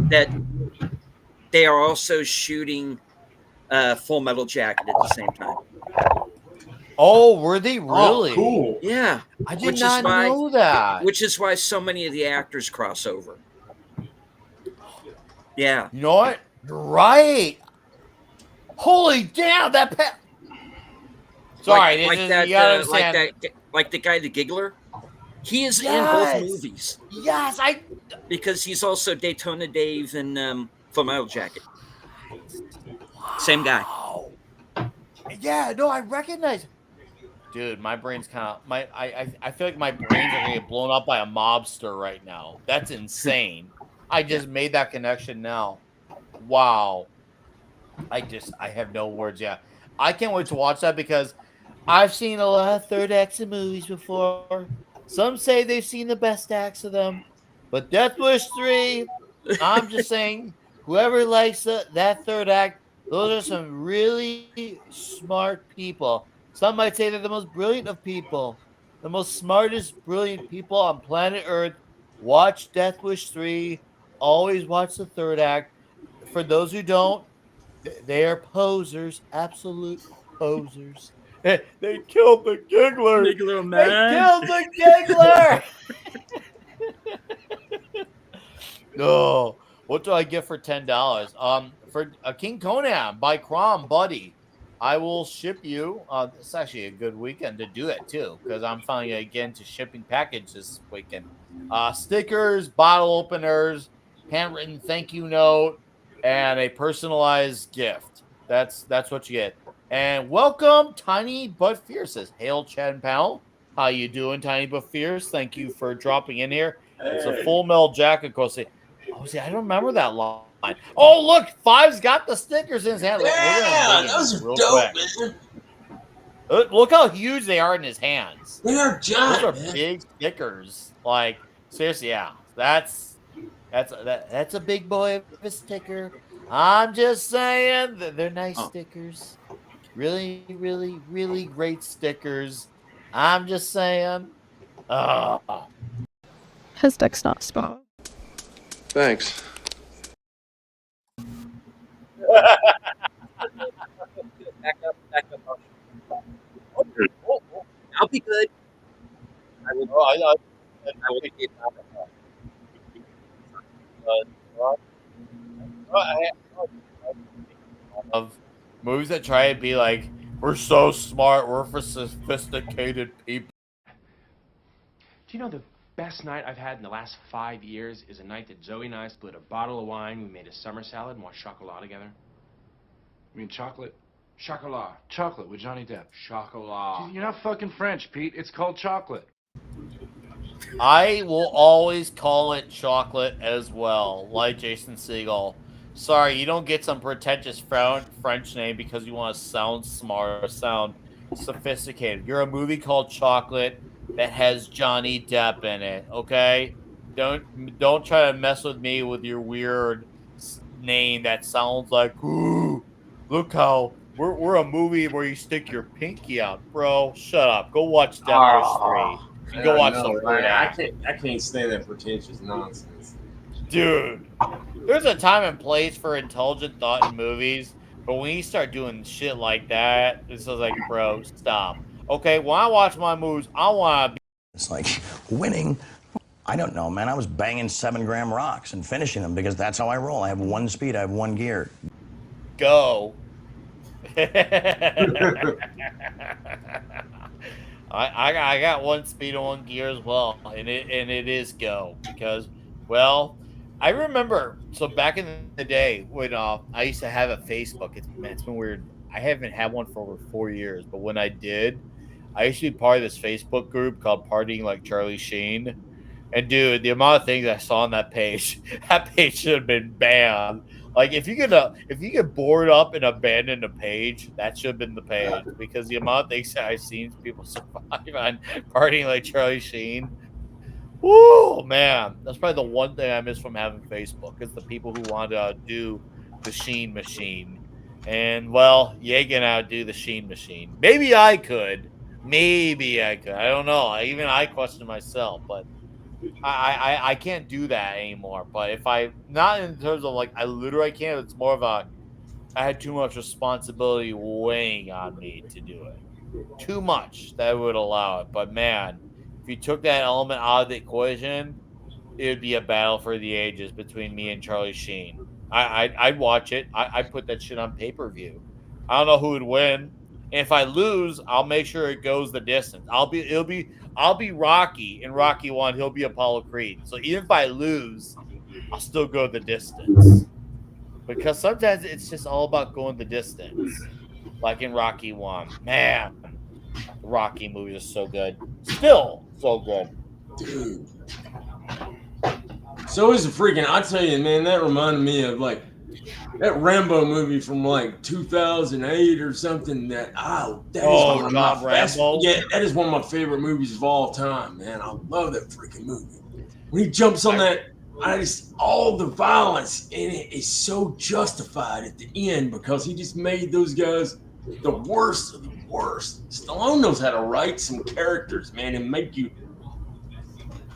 that they are also shooting Full Metal Jacket at the same time. Oh, were they really? Oh, cool. Yeah. I did not know that. Which is why so many of the actors cross over. Yeah. You know what? You're right. Holy damn, that Sorry, like the guy, the Giggler. He is in both movies. Yes, because he's also Daytona Dave and Full Metal Jacket. Same guy. Yeah, no, I recognize. Dude, my brain's kind of I feel like my brains are gonna get blown up by a mobster right now. That's insane. I just made that connection now. Wow. I have no words. Yeah, I can't wait to watch that because I've seen a lot of third acts of movies before. Some say they've seen the best acts of them, but Death Wish 3, I'm just saying, whoever likes that third act, those are some really smart people. Some might say they're the most brilliant of people, the most smartest, brilliant people on planet Earth. Watch Death Wish 3. Always watch the third act. For those who don't, they are posers, absolute posers. They killed the Giggler. Giggler, man. They killed the Giggler. No. What do I get for $10? For King Conan by Crom, buddy. I will ship you. It's actually a good weekend to do it too, because I'm finally again to shipping package this weekend. Stickers, bottle openers, handwritten thank you note, and a personalized gift. That's what you get. And welcome, Tiny But Fierce. Says, hail, Chad and Powell. How you doing, Tiny But Fierce? Thank you for dropping in here. It's a Full Metal Jacket. Of course, I don't remember that line. Oh, look, Five's got the stickers in his hand. Yeah, those are dope, man. Look how huge they are in his hands. They are giant. Those are big stickers. Like, seriously, yeah. That's a big boy of a sticker. I'm just saying that they're nice stickers. Really, really, really great stickers. I'm just saying. His deck's not spot. Thanks. Back up. I'll be good. I will. I will be of movies that try to be like, we're so smart, we're for sophisticated people. Do you know the best night I've had in the last 5 years is a night that Zoe and I split a bottle of wine, we made a summer salad, and watched Chocolat together? You mean chocolate? Chocolat. Chocolate with Johnny Depp. Chocolat. You're not fucking French, Pete. It's called chocolate. I will always call it chocolate as well, like Jason Segel. Sorry, you don't get some pretentious French name because you want to sound smart or sound sophisticated. You're a movie called Chocolate that has Johnny Depp in it, okay? Don't try to mess with me with your weird name that sounds like, ooh, look how we're a movie where you stick your pinky out, bro. Shut up. Go watch Death Wish 3. And go watch the third act. I can't stand that pretentious nonsense. Dude, there's a time and place for intelligent thought in movies, but when you start doing shit like that, it's just like, bro, stop. Okay, when I watch my movies, I want to be... It's like winning. I don't know, man. I was banging 7-gram rocks and finishing them because that's how I roll. I have one speed. I have one gear. Go. I got one speed and one gear as well, and it is go because, well, I remember. So back in the day when I used to have a Facebook, it's been weird. I haven't had one for over 4 years, but when I did, I used to be part of this Facebook group called Partying Like Charlie Sheen. And dude, the amount of things I saw on that page should have been banned. Like if you get bored up and abandon a page, that should have been the page because the amount of things that I've seen people survive on partying like Charlie Sheen. Woo, man, that's probably the one thing I miss from having Facebook is the people who want to do the Sheen machine. And well, you ain't gonna outdo the Sheen machine. Maybe I could. I don't know. Even I question myself, but I can't do that anymore. But if I not in terms of like I literally can't. It's more of a I had too much responsibility weighing on me to do it. Too much that would allow it. But man, if you took that element out of the equation, it would be a battle for the ages between me and Charlie Sheen. I'd watch it. I'd put that shit on pay-per-view. I don't know who would win. And if I lose, I'll make sure it goes the distance. I'll be Rocky in Rocky 1. He'll be Apollo Creed. So even if I lose, I'll still go the distance. Because sometimes it's just all about going the distance. Like in Rocky 1. Man, the Rocky movies are so good. Still so good. Dude. So is the freaking, I tell you, man, that reminded me of like that Rambo movie from like 2008 or something. That is one of my best. Yeah, that is one of my favorite movies of all time, man. I love that freaking movie. When he jumps on that, all the violence in it is so justified at the end because he just made those guys the worst of the worst. Stallone knows how to write some characters, man, and make you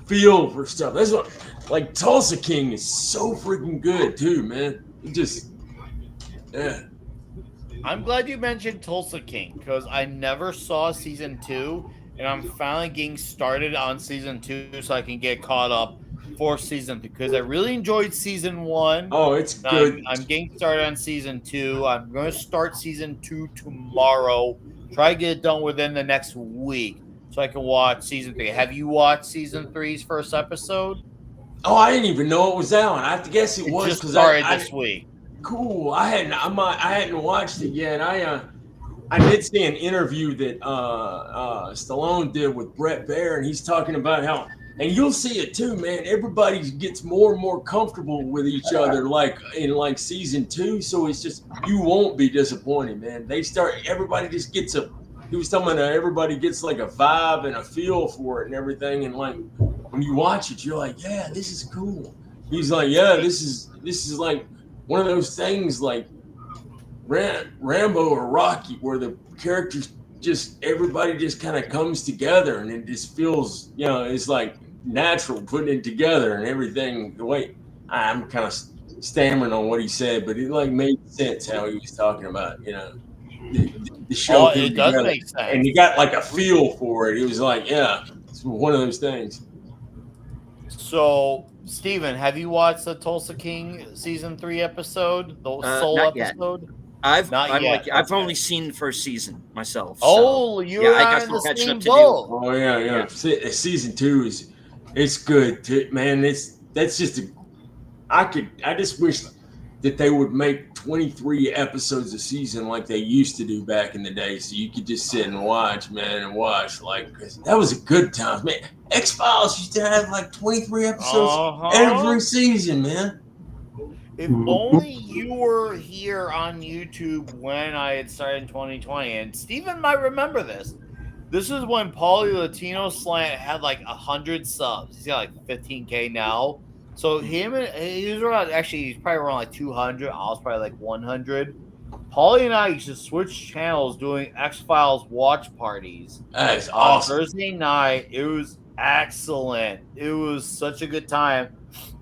feel for stuff. That's what, like Tulsa King is so freaking good too, man. It just, yeah. I'm glad you mentioned Tulsa King because I never saw season 2, and I'm finally getting started on season 2 so I can get caught up for season 2 because I really enjoyed season 1. Oh, it's good. I'm getting started on season 2. I'm going to start season 2 tomorrow. Try to get it done within the next week so I can watch season 3. Have you watched season 3's first episode? Oh, I didn't even know it was out. I have to guess it was just because started this week. Cool. I hadn't watched it yet. I did see an interview that Stallone did with Brett Baer, and he's talking about how, and you'll see it too, man. Everybody gets more and more comfortable with each other, like in like season 2. So it's just you won't be disappointed, man. Everybody just gets a. He was talking about everybody gets like a vibe and a feel for it and everything, and like when you watch it, you're like, yeah, this is cool. He's like, yeah, this is like one of those things like Rambo or Rocky where the characters just everybody just kind of comes together and it just feels, it's like natural putting it together and everything. The way I'm kind of stammering on what he said, but it like made sense how he was talking about, the show. It does make sense. And you got like a feel for it. It was like, yeah, it's one of those things. So, Steven, have you watched the Tulsa King season 3 episode, the Soul not episode? Yet. I've only seen the first season myself. So, I got the same boat. Oh yeah. Season 2 it's good too, man. I just wish that they would make 23 episodes a season like they used to do back in the day, so you could just sit and watch, man, like that was a good time, man. X-Files used to have like 23 episodes every season, man. If only you were here on YouTube when I had started in 2020, and Steven might remember this. This is when Paulie Latino Slant had like 100 subs. He's got like 15K now. So he was around, actually, he's probably around like 200. I was probably like 100. Paulie and I used to switch channels doing X-Files watch parties. That is awesome. Thursday night, it was excellent. It was such a good time.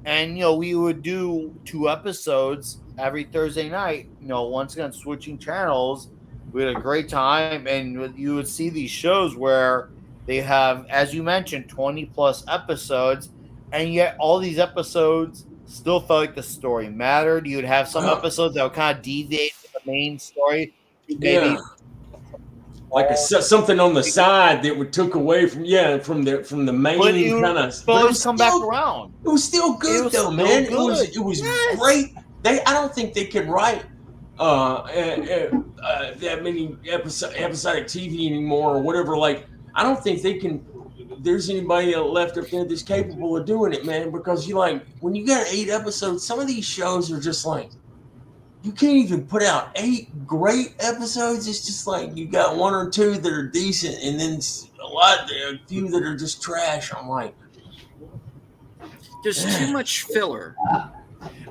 And, we would do 2 episodes every Thursday night, once again, switching channels. We had a great time. And you would see these shows where they have, as you mentioned, 20 plus episodes. And yet all these episodes still felt like the story mattered. You would have some episodes that would kind of deviate from the main story. Maybe like something on the side that would took away from the main kind of. But it was come back around. It was still good though, man. It was great. I don't think they could write that many episodic TV anymore or whatever. Like I don't think they can. There's anybody left up there that's capable of doing it, man. Because when you got 8 episodes, some of these shows are just like you can't even put out 8 great episodes. It's just like you got 1 or 2 that are decent, and then a few that are just trash. I'm like, there's too much filler,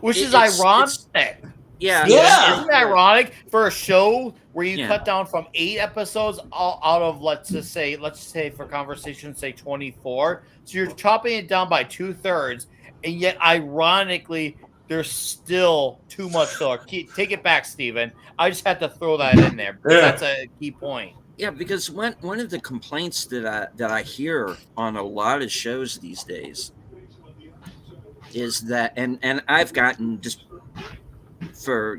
which is ironic. Yeah. Isn't it ironic for a show where you cut down from 8 episodes out of let's say for conversation, say 24. So you're chopping it down by 2/3, and yet ironically, there's still too much filler. Take it back, Steven. I just had to throw that in there. That's a key point. Yeah, because one of the complaints that I hear on a lot of shows these days is that, and I've gotten, just for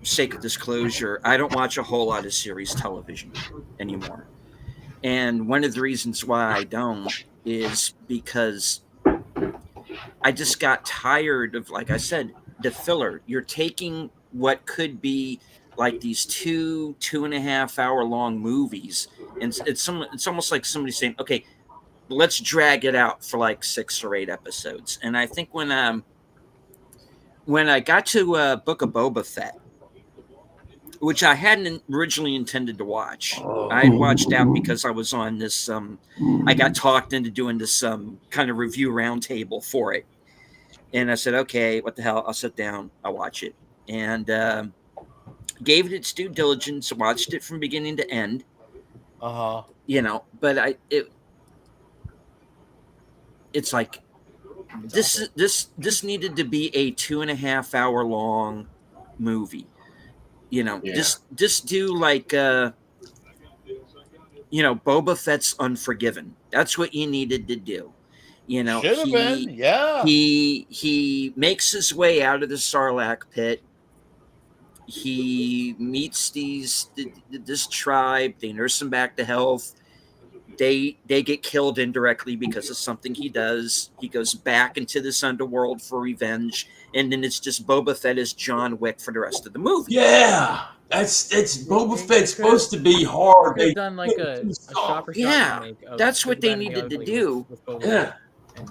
sake of disclosure, I don't watch a whole lot of series television anymore, and one of the reasons why I don't is because I just got tired of, like I said, the filler. You're taking what could be like these 2.5 hour long movies, and it's almost like somebody saying, okay, let's drag it out for like 6 or 8 episodes. And I think when I got to Book of Boba Fett, which I hadn't originally intended to watch, I had watched that because I was on this. I got talked into doing this kind of review roundtable for it, and I said, "Okay, what the hell? I'll sit down. I'll watch it." And gave it its due diligence. Watched it from beginning to end. But it's like this needed to be a 2.5 hour long movie. Just do like Boba Fett's Unforgiven. That's what you needed to do. Should have been. Yeah. He makes his way out of the Sarlacc pit. He meets this tribe. They nurse him back to health. They get killed indirectly because of something he does. He goes back into this underworld for revenge, and then it's just Boba Fett as John Wick for the rest of the movie. Yeah, that's Boba Fett's supposed to be hard. They've done like a shot for shot remake of that's what they needed to do. Yeah.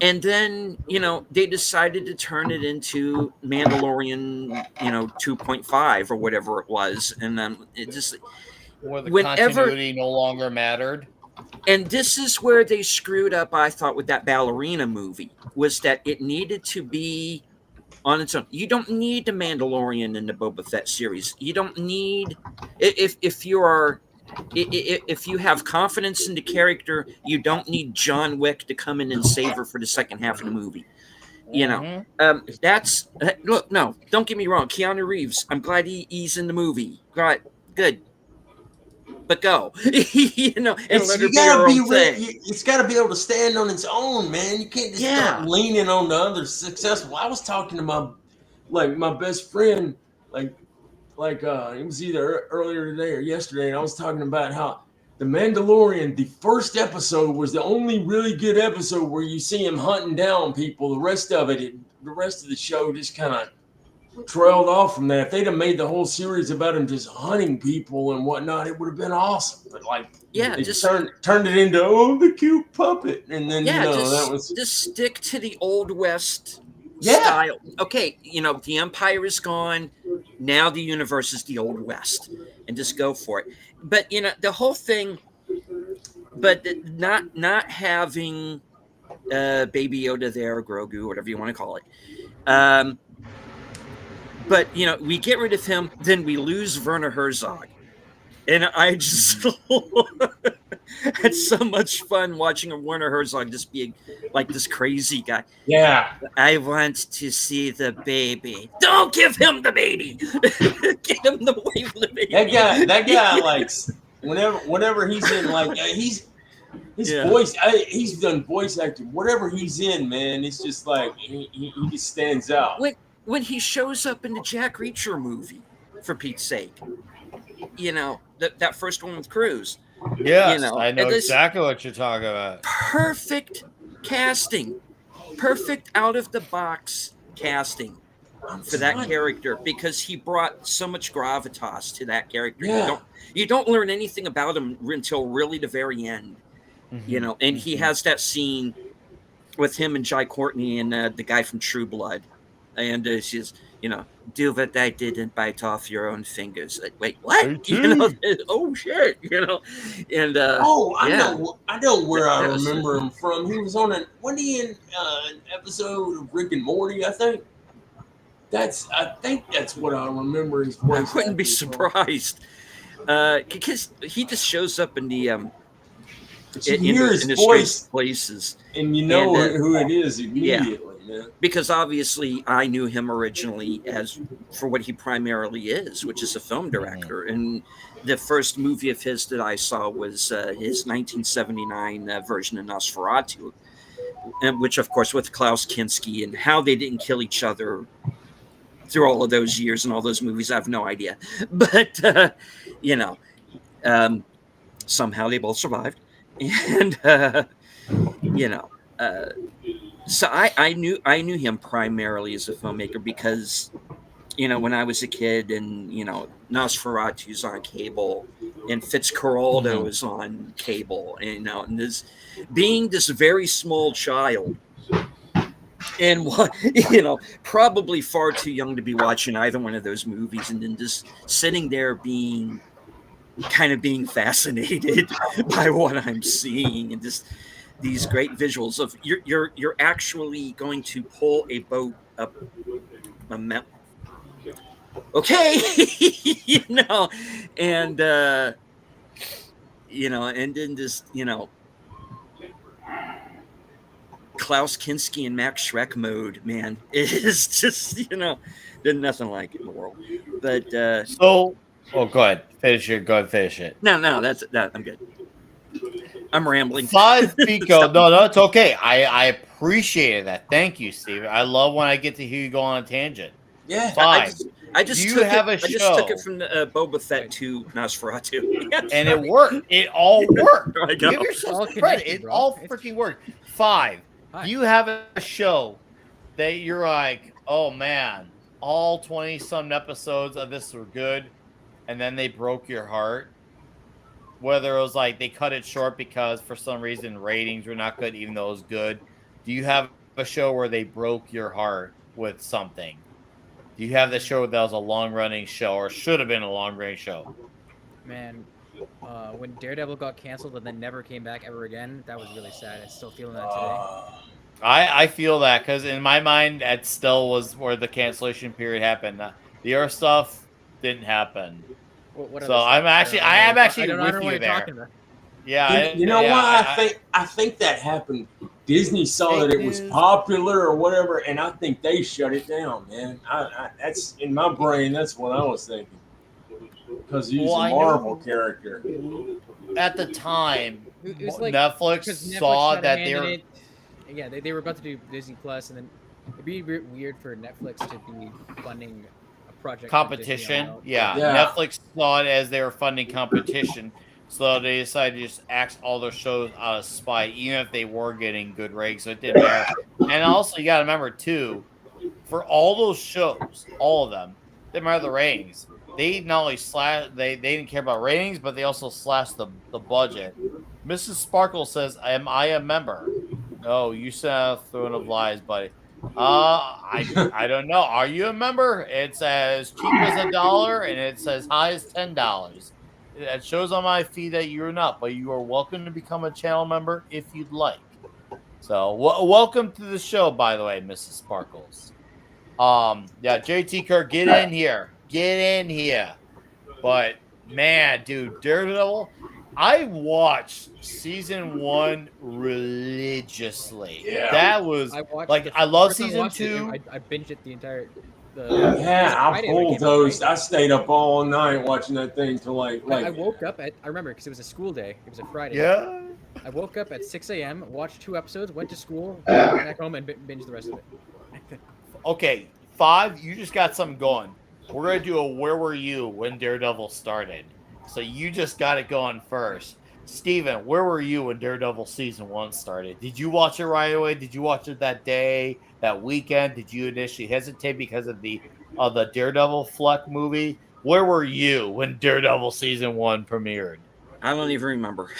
And then, they decided to turn it into Mandalorian, 2.5 or whatever it was. And then it just, where the continuity no longer mattered. And this is where they screwed up, I thought, with that ballerina movie, was that it needed to be on its own. You don't need the Mandalorian in the Boba Fett series. You don't need, if you have confidence in the character, you don't need John Wick to come in and save her for the second half of the movie. That's look. No, don't get me wrong. Keanu Reeves, I'm glad he's in the movie. Right, good. But go, it's got to be able to stand on its own, man. You can't just start leaning on the other successful. I was talking to my best friend, it was either earlier today or yesterday, and I was talking about how The Mandalorian, the first episode was the only really good episode where you see him hunting down people. The rest of the show just kind of trailed off from that. If they'd have made the whole series about him just hunting people and whatnot, it would have been awesome. But just turned it into the cute puppet, and then just stick to the Old West style. Okay, the Empire is gone. Now the universe is the Old West, and just go for it. But the whole thing, but not having Baby Yoda there, Grogu, whatever you want to call it. But we get rid of him, then we lose Werner Herzog, and I just had so much fun watching Werner Herzog just be like this crazy guy. Yeah, I want to see the baby. Don't give him the baby. Get him away from the baby. That guy likes whenever he's in his voice. He's done voice acting. Whatever he's in, man, it's just like he just stands out. When he shows up in the Jack Reacher movie, for Pete's sake, that first one with Cruise. Yes, I know exactly what you're talking about. Perfect casting, perfect out of the box casting for that character, because he brought so much gravitas to that character. Yeah. You don't learn anything about him until really the very end, and he has that scene with him and Jai Courtney and the guy from True Blood. And she's, do what I did and bite off your own fingers. Like, wait, what? Oh shit, and I know where I remember him from. He was on an an episode of Rick and Morty, I think. I think that's what I remember his voice. I wouldn't be surprised. Because he just shows up in the in the voice places, and who it is immediately. Yeah. Because obviously I knew him originally as for what he primarily is, which is a film director. And the first movie of his that I saw was his 1979 version of Nosferatu, and which, of course, with Klaus Kinski, and how they didn't kill each other through all of those years and all those movies, I have no idea. But somehow they both survived, and so I knew him primarily as a filmmaker because, when I was a kid and, Nosferatu's on cable and Fitzcarraldo is on cable, and this being this very small child and probably far too young to be watching either one of those movies, and then just sitting there being fascinated by what I'm seeing, and just these great visuals of you're actually going to pull a boat up a mountain. Okay, and and then just Klaus Kinski and Max Schreck mode, man, is just there's nothing like it in the world. But go ahead, finish it. Go ahead, finish it. No, that's I'm good. I'm rambling. 5 Pico. No, it's okay. I appreciate that. Thank you, Steve. I love when I get to hear you go on a tangent. Yeah. 5. I just took it from the Boba Fett to Nosferatu. And it worked. It all worked. I know. Give yourself credit. It all freaking worked. 5. Do you have a show that you're like, oh man, all 20-some episodes of this were good, and then they broke your heart? Whether it was like they cut it short because for some reason ratings were not good, even though it was good. Do you have a show where they broke your heart with something? Do you have the show that was a long-running show or should have been a long-running show? Man, when Daredevil got canceled and then never came back ever again, that was really sad. I'm still feeling that today. I feel that because in my mind, that still was where the cancellation period happened. The other stuff didn't happen. So I am actually with you there. Yeah, I think that happened. Disney saw that it was popular or whatever, and I think they shut it down, man. That's in my brain. That's what I was thinking because he's a Marvel character. At the time, it was like, Netflix saw that they were. They were about to do Disney Plus, and then it'd be weird for Netflix to be funding a project competition. Yeah, Netflix saw it as they were funding competition. So they decided to just axe all their shows out of spite, even if they were getting good ratings. So it didn't matter. And also, you got to remember, too, for all those shows, all of them, didn't matter the ratings. They not only they didn't care about ratings, but they also slashed the budget. Mrs. Sparkle says, am I a member? No, you sent out a throne of lies, buddy. I don't know. Are you a member? It's as cheap as $1, and it's as high as $10. It shows on my feed that you're not, but you are welcome to become a channel member if you'd like. So, welcome to the show, by the way, Mrs. Sparkles. JT Kirk, get in here. Get in here. But, man, dude, Daredevil, I watched season 1 religiously. Yeah. That was, I love season 2. I binged it the entire... I bulldozed. I stayed up all night watching that thing till I woke up I remember because it was a school day. It was a Friday. Yeah. I woke up at 6 a.m., watched 2 episodes, went to school, went back home, and binged the rest of it. Okay, 5, you just got something going. We're going to do a Where Were You when Daredevil started. So you just got it going first. Steven, where were you when Daredevil season 1 started? Did you watch it right away? Did you watch it that day, that weekend? Did you initially hesitate because of the Daredevil Fleck movie? Where were you when Daredevil season 1 premiered? I don't even remember.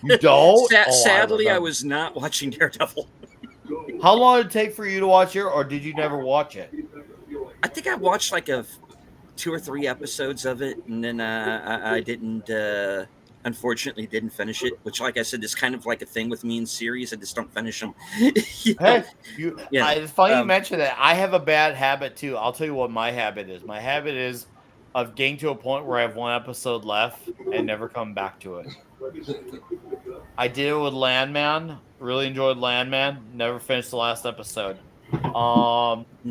You don't? Sadly, I was not watching Daredevil. How long did it take for you to watch it, or did you never watch it? I think I watched like 2 or 3 episodes of it, and then I didn't. Unfortunately, didn't finish it. Which, like I said, is kind of like a thing with me in series. I just don't finish them. Hey, it's funny you mention that. I have a bad habit too. I'll tell you what my habit is. My habit is of getting to a point where I have 1 episode left and never come back to it. I did it with Landman. Really enjoyed Landman. Never finished the last episode.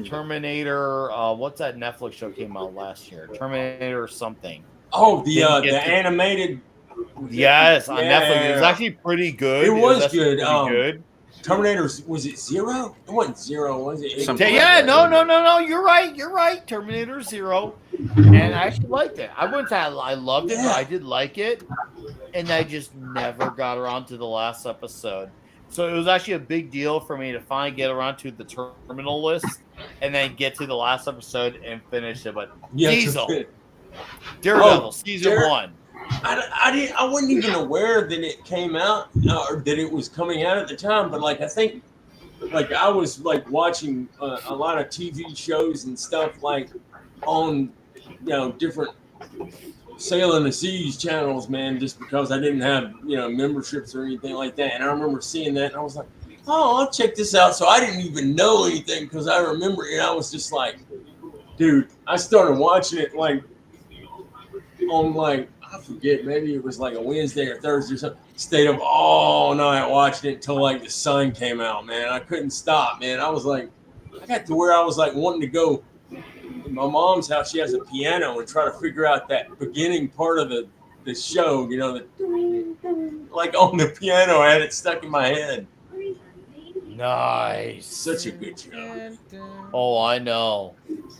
Terminator. What's that Netflix show came out last year? Terminator something. Oh, the animated. Yes, on Netflix. It was actually pretty good. It was good. Good. Terminator, was it 0? It wasn't 0, was it? No. You're right. Terminator 0. And I actually liked it. I wouldn't say I loved it, but I did like it. And I just never got around to the last episode. So it was actually a big deal for me to finally get around to the terminal list and then get to the last episode and finish it. But Diesel, Daredevil, season 1. I wasn't even aware that it came out or that it was coming out at the time. But like I think, like I was like watching a lot of TV shows and stuff like on different Sailing the Seas channels, man, just because I didn't have memberships or anything like that. And I remember seeing that, and I was like, oh, I'll check this out. So I didn't even know anything because I remember it. And I was just like, dude, I started watching it like on like, I forget, maybe it was like a Wednesday or Thursday or something. Stayed up all night watching it until like the sun came out, man. I couldn't stop, man. I was like, I got to where I was like wanting to go in my mom's house. She has a piano and try to figure out that beginning part of the show, like on the piano. I had it stuck in my head. Nice. Such a good show. Oh, I know.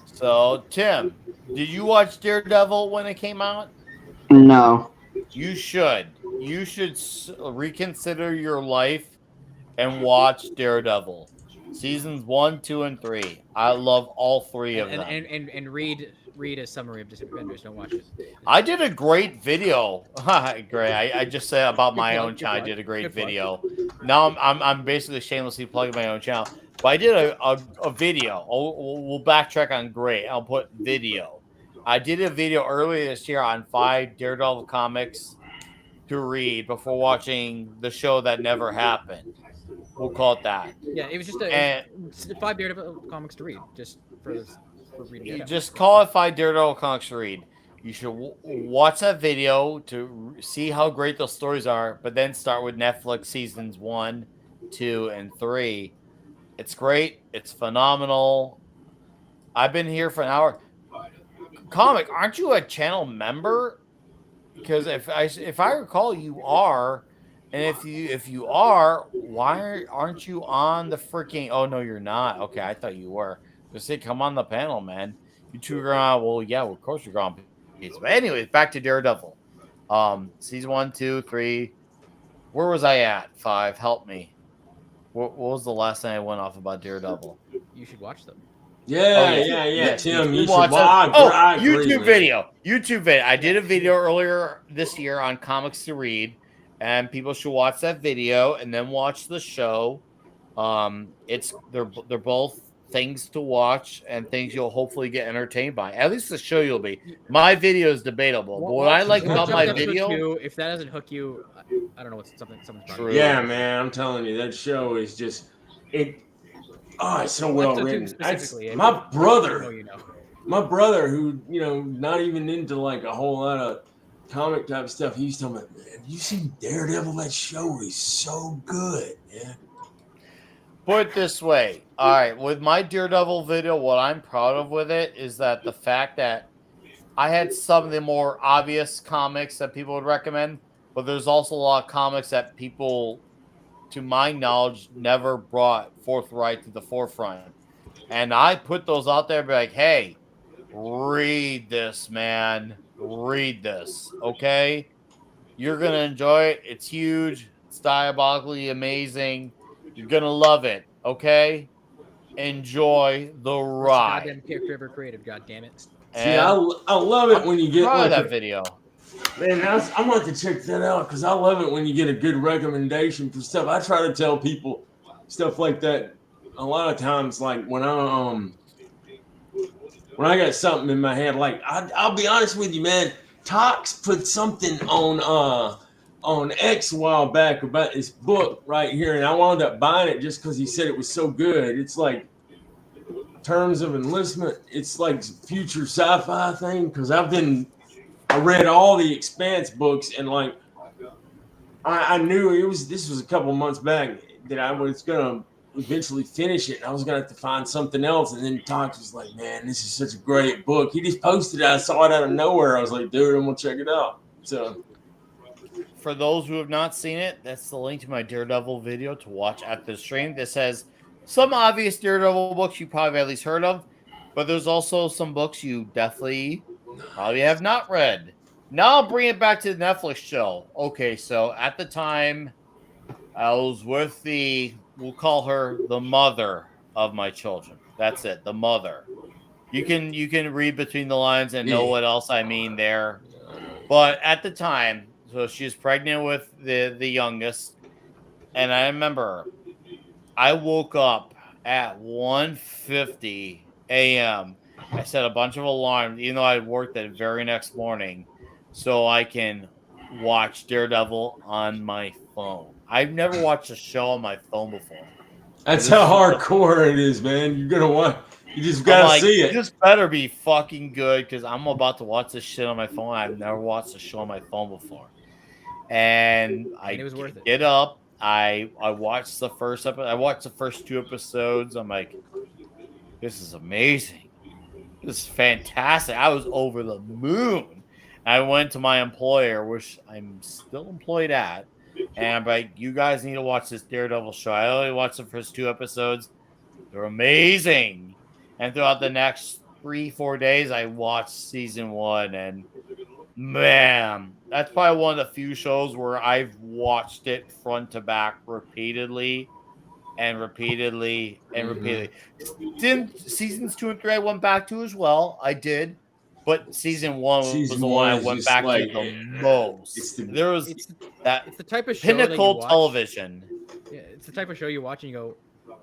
So, Tim, did you watch Daredevil when it came out? No. You should. You should reconsider your life and watch Daredevil. Seasons 1, 2, and 3. I love all 3 of them. And read a summary of Defenders. Don't watch it. I did a great video. Great. I just said about my own channel. I did a great video. Now I'm basically shamelessly plugging my own channel. But I did a video. We'll backtrack on great. I'll put video. I did a video earlier this year on 5 Daredevil comics to read before watching the show that never happened. We'll call it that. Yeah, it was just 5 Daredevil comics to read, just for reading. You just call it 5 Daredevil comics to read. You should watch that video to see how great those stories are, but then start with Netflix seasons 1, 2, and 3. It's great. It's phenomenal. I've been here for an hour. Comic, aren't you a channel member? Because if I recall, you are. And if you are, why aren't you on the freaking? Oh no, you're not. Okay, I thought you were. Just say, come on the panel, man. You two are on. Well, yeah, of course you're on. But anyways, back to Daredevil. Season 1, 2, 3. Where was I at? 5. Help me. What was the last thing I went off about Daredevil? You should watch them. Yeah. Tim, you should watch. YouTube video. I did a video earlier this year on comics to read. And people should watch that video and then watch the show. They're both things to watch and things you'll hopefully get entertained by. At least the show you'll be. My video is debatable. But what I like about my video, if that doesn't hook you, I don't know what something's wrong. Yeah, man, I'm telling you, that show is just it. Oh, it's so well written. My brother, who not even into like a whole lot of comic type stuff, he's talking about, man, you seen Daredevil? That show is so good, man. Put it this way. All right, with my Daredevil video, what I'm proud of with it is that the fact that I had some of the more obvious comics that people would recommend, but there's also a lot of comics that people, to my knowledge, never brought forthright to the forefront. And I put those out there and be like, hey, read this, man. Read this, okay? You're going to enjoy it. It's huge. It's diabolically amazing. You're going to love it, okay? Enjoy the ride. Goddamn character ever created, goddammit. See, I love it when you get like that video. Man, I'm going to check that out because I love it when you get a good recommendation for stuff. I try to tell people stuff like that a lot of times, like when I got something in my head, like I'll be honest with you, man. Tox put something on X a while back about this book right here, and I wound up buying it just because he said it was so good. It's like Terms of Enlistment. It's like future sci-fi thing because I read all the Expanse books, and like I knew this was a couple months back that I was gonna eventually finish it. I was gonna have to find something else, and then Tox was like, "Man, this is such a great book." He just posted it. I saw it out of nowhere. I was like, "Dude, I'm gonna check it out." So, for those who have not seen it, that's the link to my Daredevil video to watch after the stream. This has some obvious Daredevil books you probably at least heard of, but there's also some books you definitely probably have not read. Now I'll bring it back to the Netflix show. Okay, so at the time, I was with we'll call her the mother of my children. That's it, the mother. You can read between the lines and know what else I mean there. But at the time, so she was pregnant with the youngest, and I remember I woke up at 1:50 a.m. I set a bunch of alarms, even though I worked that very next morning, so I can watch Daredevil on my phone. I've never watched a show on my phone before. That's how hardcore it is, man. You're gonna want. You just gotta see it. This better be fucking good because I'm about to watch this shit on my phone. I've never watched a show on my phone before, and it was worth it. Get up. I watched the first episode. I watched the first 2 episodes. I'm like, this is amazing. This is fantastic. I was over the moon. I went to my employer, which I'm still employed at, and I'm like, you guys need to watch this Daredevil show. I only watched the first 2 episodes. They're amazing. And throughout the next 3-4 days, I watched season 1, and man, that's probably one of the few shows where I've watched it front to back repeatedly and repeatedly and repeatedly. Seasons 2 and 3 I went back to as well. I did. But season 1 was the one I went back to the most. It's the type of show pinnacle television. Yeah, it's the type of show you watch and you go,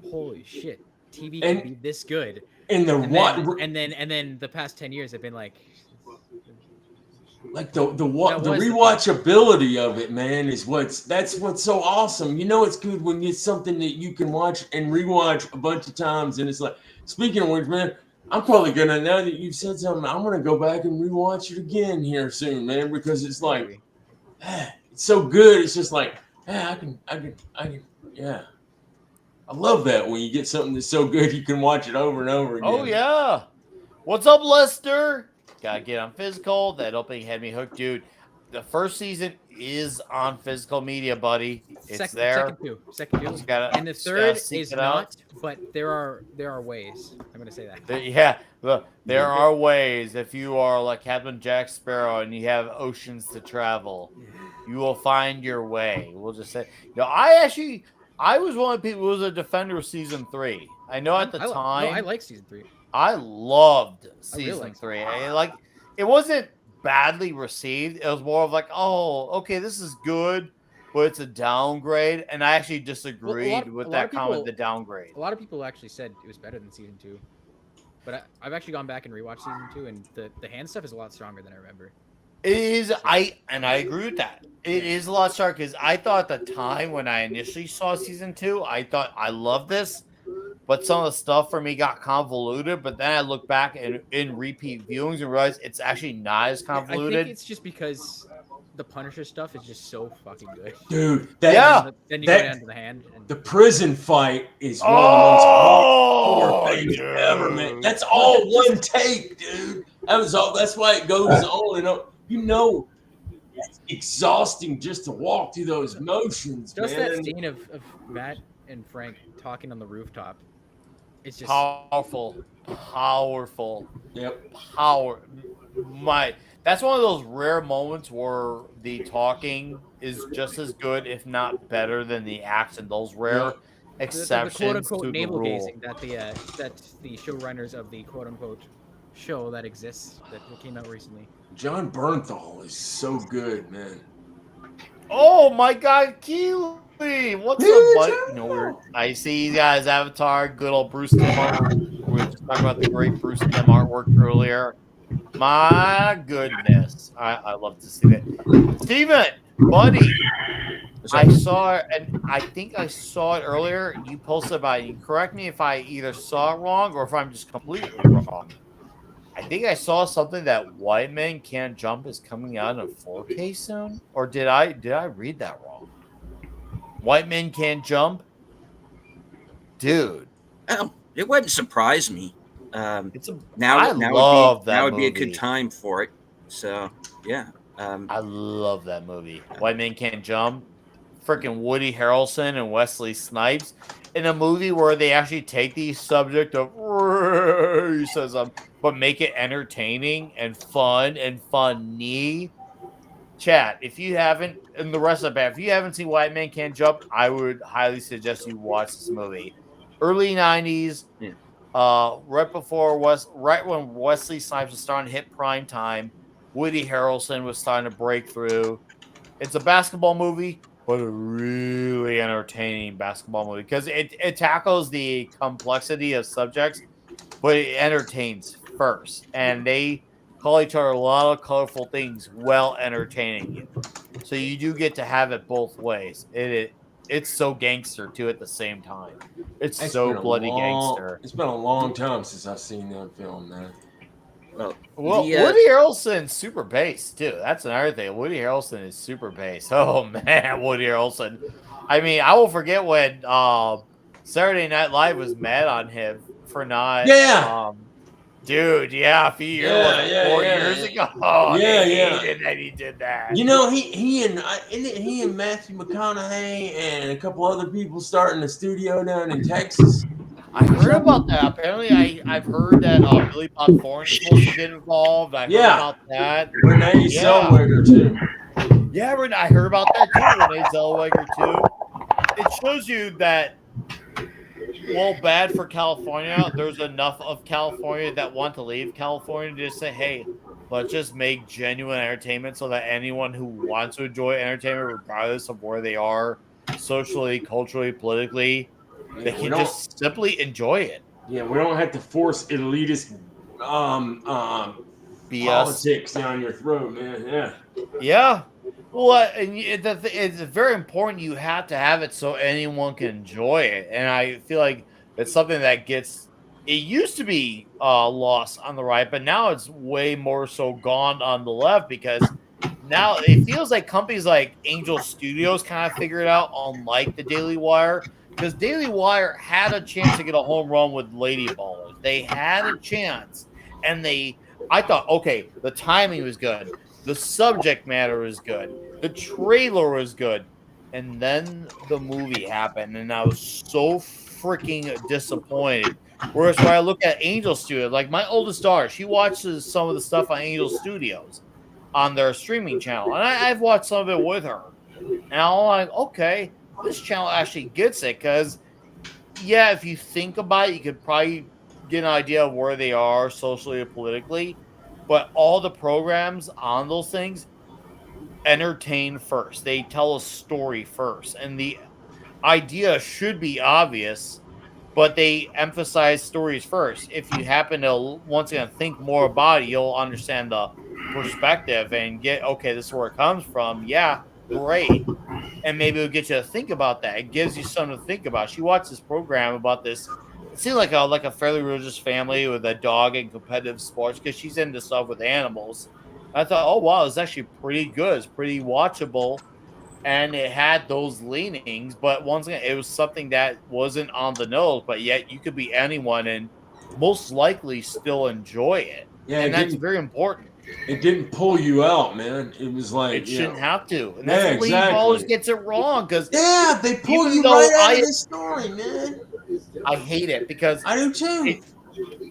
holy shit, TV can be this good. And then the past 10 years have been like the rewatchability of it, man, is what's so awesome. You know, it's good when it's something that you can watch and rewatch a bunch of times, and it's like, speaking of which, man, I'm probably gonna, now that you've said something, I'm gonna go back and rewatch it again here soon, man, because it's like, it's so good. It's just like, I can, yeah. I love that when you get something that's so good you can watch it over and over again. Oh yeah. What's up, Lester? Gotta get on physical. That opening had me hooked, dude. The first season is on physical media, buddy. It's there. Second two. And the third is not, but there are ways. I'm gonna say that. There are ways. If you are like Captain Jack Sparrow and you have oceans to travel, you will find your way. We'll just say, I was one of the people who was a defender of season 3. I know at the time. I like season 3. I loved season 3. It wasn't badly received. It was more of like, oh, okay, this is good, but it's a downgrade. And I actually disagreed with that comment, the downgrade. A lot of people actually said it was better than season 2. But I've actually gone back and rewatched season 2, and the hand stuff is a lot stronger than I remember. It is, I agree with that. It is a lot stronger because I thought at the time when I initially saw season 2, I thought I loved this, but some of the stuff for me got convoluted. But then I look back in repeat viewings and realize it's actually not as convoluted. I think it's just because the Punisher stuff is just so fucking good, dude. Then you go down to the hand. The prison fight is one of the most hardcore things ever, man. That's all one take, dude. That's why it goes on and on. You know, it's exhausting just to walk through those motions, just man. That scene of Matt and Frank talking on the rooftop. It's just powerful. Yep. That's one of those rare moments where the talking is just as good, if not better, than the action. Those rare exceptions the quote-unquote to navel the rule. gazing that the showrunners of the quote-unquote show that exists that came out recently. John Bernthal is so good, man. Oh my God, Keely! What's up, buddy? You know, I see you guys, Avatar, good old Bruce Timm artwork. We were just talking about the great Bruce Timm artwork earlier. My goodness, I love to see that. Steven, buddy, I saw it, and I think I saw it earlier. You posted about it. You correct me if I either saw it wrong or if I'm just completely wrong. I think I saw something that White Men Can't Jump is coming out in 4K soon, or did I read that wrong? White Men Can't Jump, dude. Well, it wouldn't surprise me. I now love that would be a movie. good time for it. So yeah, I love that movie. White Men Can't Jump. Freaking Woody Harrelson and Wesley Snipes in a movie where they actually take the subject of racism, but make it entertaining and fun and funny. Chat, if you haven't, and the rest of the band, if you haven't seen White Men Can't Jump, I would highly suggest you watch this movie. Early 90s, right when Wesley Snipes was starting to hit prime time, Woody Harrelson was starting to break through. It's a basketball movie, but a really entertaining basketball movie because it tackles the complexity of subjects, but it entertains first. And they call each other a lot of colorful things while entertaining you. So you do get to have it both ways. It's so gangster, too, at the same time. It's so bloody gangster. It's been a long time since I've seen that film, man. Well, Woody Harrelson's super bass too. That's another thing. Woody Harrelson is super bass. Oh man, Woody Harrelson. I mean, I will forget when Saturday Night Live was mad on him for not. Yeah. Dude, a few years, 4 years ago. Oh, hated that he did that. You know, he and Matthew McConaughey and a couple other people starting a studio down in Texas. I heard about that. Apparently, I've heard that Billy Bob Thornton is supposed to get involved. I heard about that. Renee Zellweger, too. Yeah, I heard about that, too. Renee Zellweger, too. It shows you that, well, bad for California, there's enough of California that want to leave California to just say, hey, let's just make genuine entertainment so that anyone who wants to enjoy entertainment, regardless of where they are, socially, culturally, politically, they can just simply enjoy it. Yeah, we don't have to force elitist BS politics down your throat, man. Yeah. Yeah. Well, and it's very important you have to have it so anyone can enjoy it. And I feel like it's something that it used to be lost on the right, but now it's way more so gone on the left because now it feels like companies like Angel Studios kind of figured it out, unlike the Daily Wire. Because Daily Wire had a chance to get a home run with Lady Ballers. They had a chance. And I thought, okay, the timing was good. The subject matter was good. The trailer was good. And then the movie happened. And I was so freaking disappointed. Whereas when I look at Angel Studios, like my oldest daughter, she watches some of the stuff on Angel Studios on their streaming channel. And I've watched some of it with her. And I'm like, okay, this channel actually gets it because, yeah, if you think about it, you could probably get an idea of where they are socially or politically, but all the programs on those things entertain first. They tell a story first, and the idea should be obvious, but they emphasize stories first. If you happen to, once again, think more about it, you'll understand the perspective and get, okay, this is where it comes from. Yeah, great. And maybe it'll get you to think about that. It gives you something to think about. She watched this program about this. It seemed like a fairly religious family with a dog and competitive sports because she's into stuff with animals. I thought, oh, wow, it's actually pretty good. It's pretty watchable. And it had those leanings. But once again, it was something that wasn't on the nose, but yet you could be anyone and most likely still enjoy it. Yeah, and that's very important. It didn't pull you out, man. It was like it shouldn't have to, and yeah, that's what exactly. always gets it wrong because they pull you right out of the story, man. I hate it because I do too.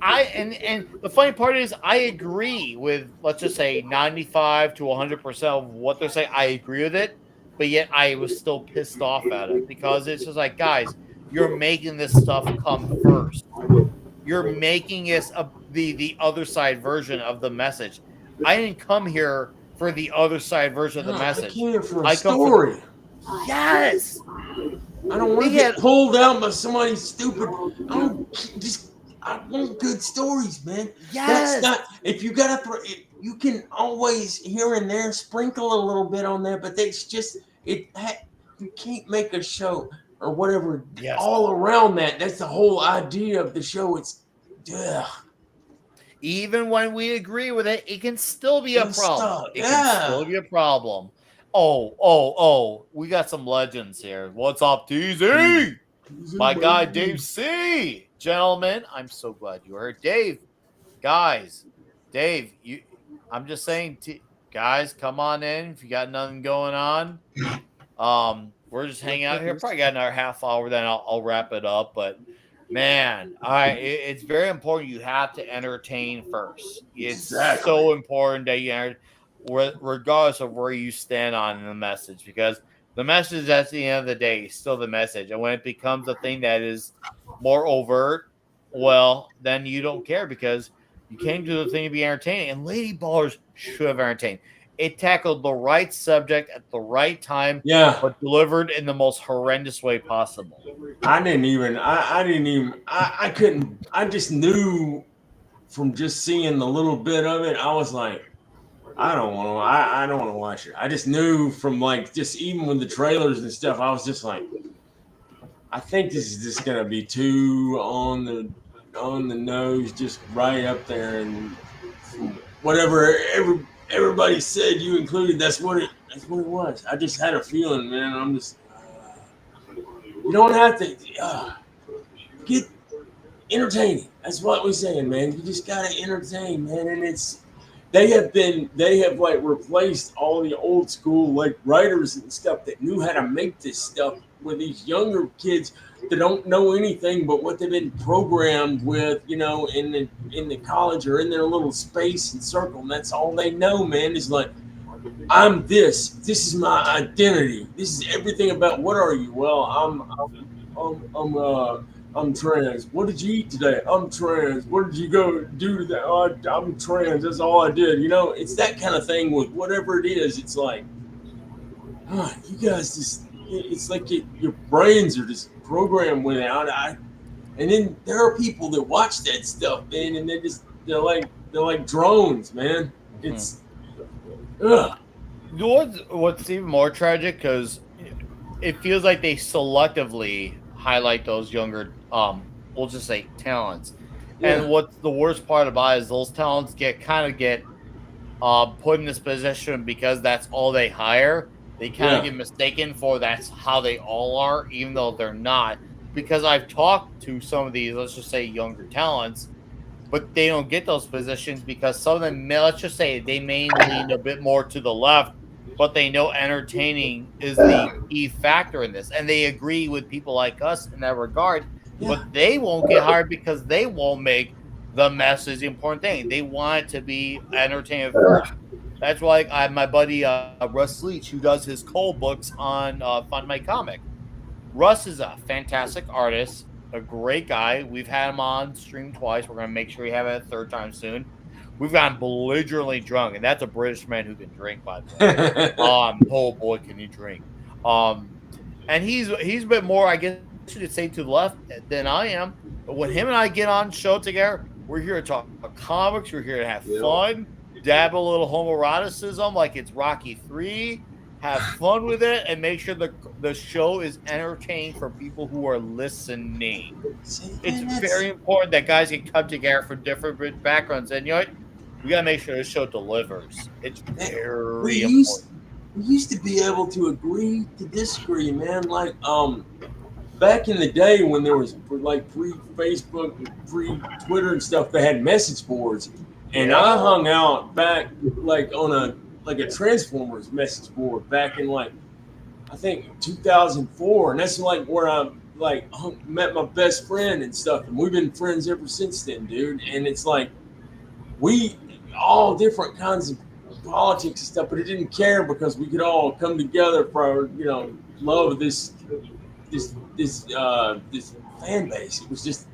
And the funny part is I agree with, let's just say 95 to 100% of what they're saying. I agree with it, but yet I was still pissed off at it because it's just like, guys, you're making this stuff come first. You're making it the other side version of the message. I didn't come here for the other side version of the No, message. I came for a I come story. Yes. I don't want to get pulled out by somebody stupid. I want good stories, man. Yes. That's not, if you gotta throw it, you can always here and there sprinkle a little bit on there, but it's just you can't make a show or whatever all around that. That's the whole idea of the show. It's even when we agree with it, it can still be a It's problem. stuff, It can still be a problem. Oh, we got some legends here. What's up, TZ? My guy, Dave C. Gentlemen, I'm so glad you are here. Dave, guys, Dave, I'm just saying, guys, come on in if you got nothing going on. We're just hanging out here. Probably got another half hour, then I'll wrap it up. But man, it's very important. You have to entertain first. It's so important that you regardless of where you stand on the message, because the message at the end of the day is still the message. And when it becomes a thing that is more overt, well, then you don't care because you came to the thing to be entertaining. And Lady Ballers should have entertained. It tackled the right subject at the right time, but delivered in the most horrendous way possible. I couldn't. I just knew from just seeing the little bit of it. I was like, I don't want to watch it. I just knew from just even with the trailers and stuff. I was just like, I think this is just gonna be too on the nose, just right up there, and whatever everybody said, you included. That's what it was. I just had a feeling, man. I'm just. You don't have to get entertaining. That's what we're saying, man. You just gotta entertain, man. And they have replaced all the old school writers and stuff that knew how to make this stuff with these younger kids that don't know anything but what they've been programmed with, in the college or in their little space and circle. And that's all they know, man, is like, I'm this. This is my identity. This is everything about what are you? Well, I'm trans. What did you eat today? I'm trans. What did you go do today? Oh, I'm trans. That's all I did. It's that kind of thing with whatever it is. It's like, you guys just, it's like your brains are just programmed with it. And then there are people that watch that stuff, man, and they're like drones, man. It's, What's even more tragic, because it feels like they selectively highlight those younger, we'll just say talents. Yeah. And what's the worst part about it is those talents get put in this position because that's all they hire. They kind of get mistaken for that's how they all are, even though they're not. Because I've talked to some of these, let's just say, younger talents, but they don't get those positions because some of them, let's just say, they may lean a bit more to the left, but they know entertaining is the key factor in this. And they agree with people like us in that regard, but they won't get hired because they won't make the message the important thing. They want it to be entertaining first. That's why my buddy Russ Leach, who does his Cole books on Find My Comic. Russ is a fantastic artist, a great guy. We've had him on stream twice. We're going to make sure we have it a third time soon. We've gotten belligerently drunk, and that's a British man who can drink, by the way. Oh boy, can he drink? And he's a bit more, I guess you could say, to the left than I am. But when him and I get on show together, we're here to talk about comics. We're here to have fun, dab a little homoeroticism like it's Rocky 3. Have fun with it, and make sure the show is entertaining for people who are listening. It's very important that guys can come together from different backgrounds, and you know what? We gotta make sure the show delivers. It's very important. We used to be able to agree to disagree, man. Like back in the day when there was pre-Facebook, pre-Twitter and stuff, they had message boards, and I hung out back on a Transformers message board back in I think 2004, and that's where I met my best friend and stuff, and we've been friends ever since then, dude. And it's we all different kinds of politics and stuff, but it didn't care because we could all come together for love of this fan base. It was just,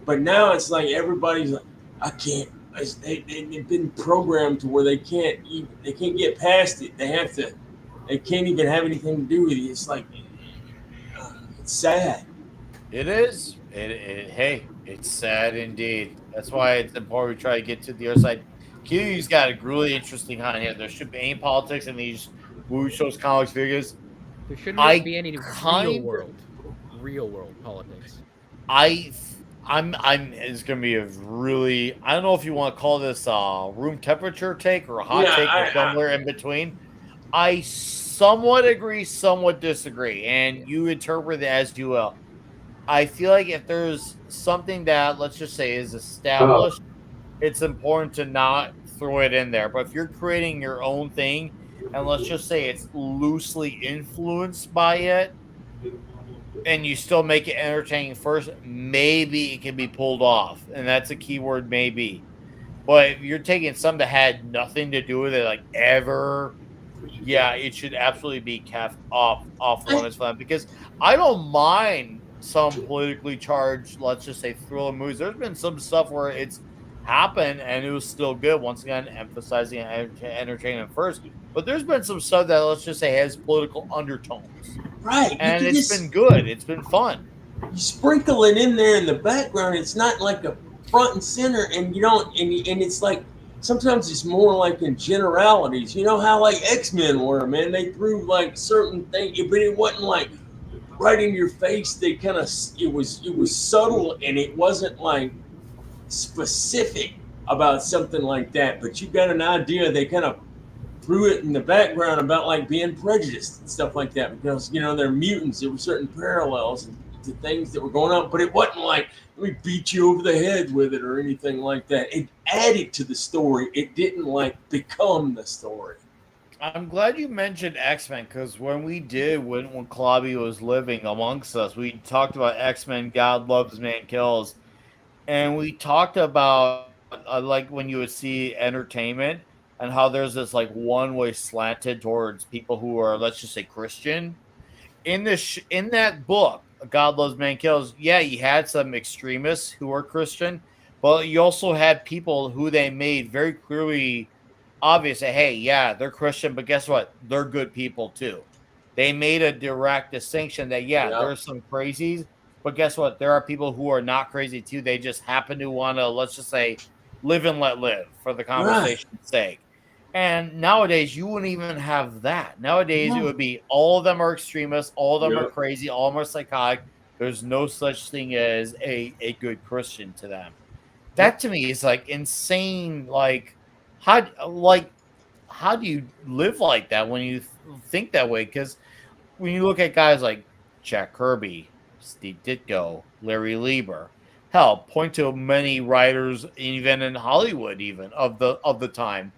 but now it's everybody's I can't they've been programmed to where they can't get past it. They can't even have anything to do with it. It's like it's sad. It is. Hey, it's sad indeed. That's why it's important we try to get to the other side. Kiwi's got a really interesting hunt here. There should be any politics in these movie shows, comics, figures. There shouldn't be any real world politics. I'm it's gonna be a really, I don't know if you want to call this room temperature take or a hot take or somewhere in between. I somewhat agree, somewhat disagree, and you interpret it as you will. I feel like if there's something that, let's just say, is established, it's important to not throw it in there. But if you're creating your own thing, and let's just say it's loosely influenced by it, and you still make it entertaining first, maybe it can be pulled off. And that's a key word, maybe. But if you're taking something that had nothing to do with it, like ever, yeah, it should absolutely be kept off limits for them. Because I don't mind some politically charged, let's just say, thriller movies. There's been some stuff where it's happened and it was still good. Once again, emphasizing entertainment first. But there's been some stuff that, let's just say, has political undertones. Right. And it's been good. It's been fun. You sprinkle it in there in the background. It's not like a front and center, and you don't, and it's like, sometimes it's more like in generalities. You know how like X-Men were, man? They threw like certain things, but it wasn't like right in your face. They kind of, it was subtle, and it wasn't like specific about something like that. But you got an idea. They kind of threw it in the background about like being prejudiced and stuff like that, because they're mutants. There were certain parallels to things that were going on, but it wasn't like, let me beat you over the head with it or anything like that. It added to the story. It didn't like become the story. I'm glad you mentioned X-Men, because when Klobby was living amongst us, we talked about X-Men, God Loves, Man Kills, and we talked about like when you would see entertainment and how there's this like one-way slanted towards people who are, let's just say, Christian. In that book, God Loves, Man Kills, yeah, you had some extremists who were Christian, but you also had people who they made very clearly obvious that, hey, yeah, they're Christian, but guess what? They're good people too. They made a direct distinction that, there's some crazies, but guess what? There are people who are not crazy too. They just happen to want to, let's just say, live and let live for the conversation's sake. And nowadays, you wouldn't even have that. Nowadays, it would be all of them are extremists, all of them are crazy, all of them are psychotic. There's no such thing as a good Christian to them. That to me is like insane. Like, how do you live like that when you think that way? Because when you look at guys like Jack Kirby, Steve Ditko, Larry Lieber, hell, point to many writers, even in Hollywood, even of the time.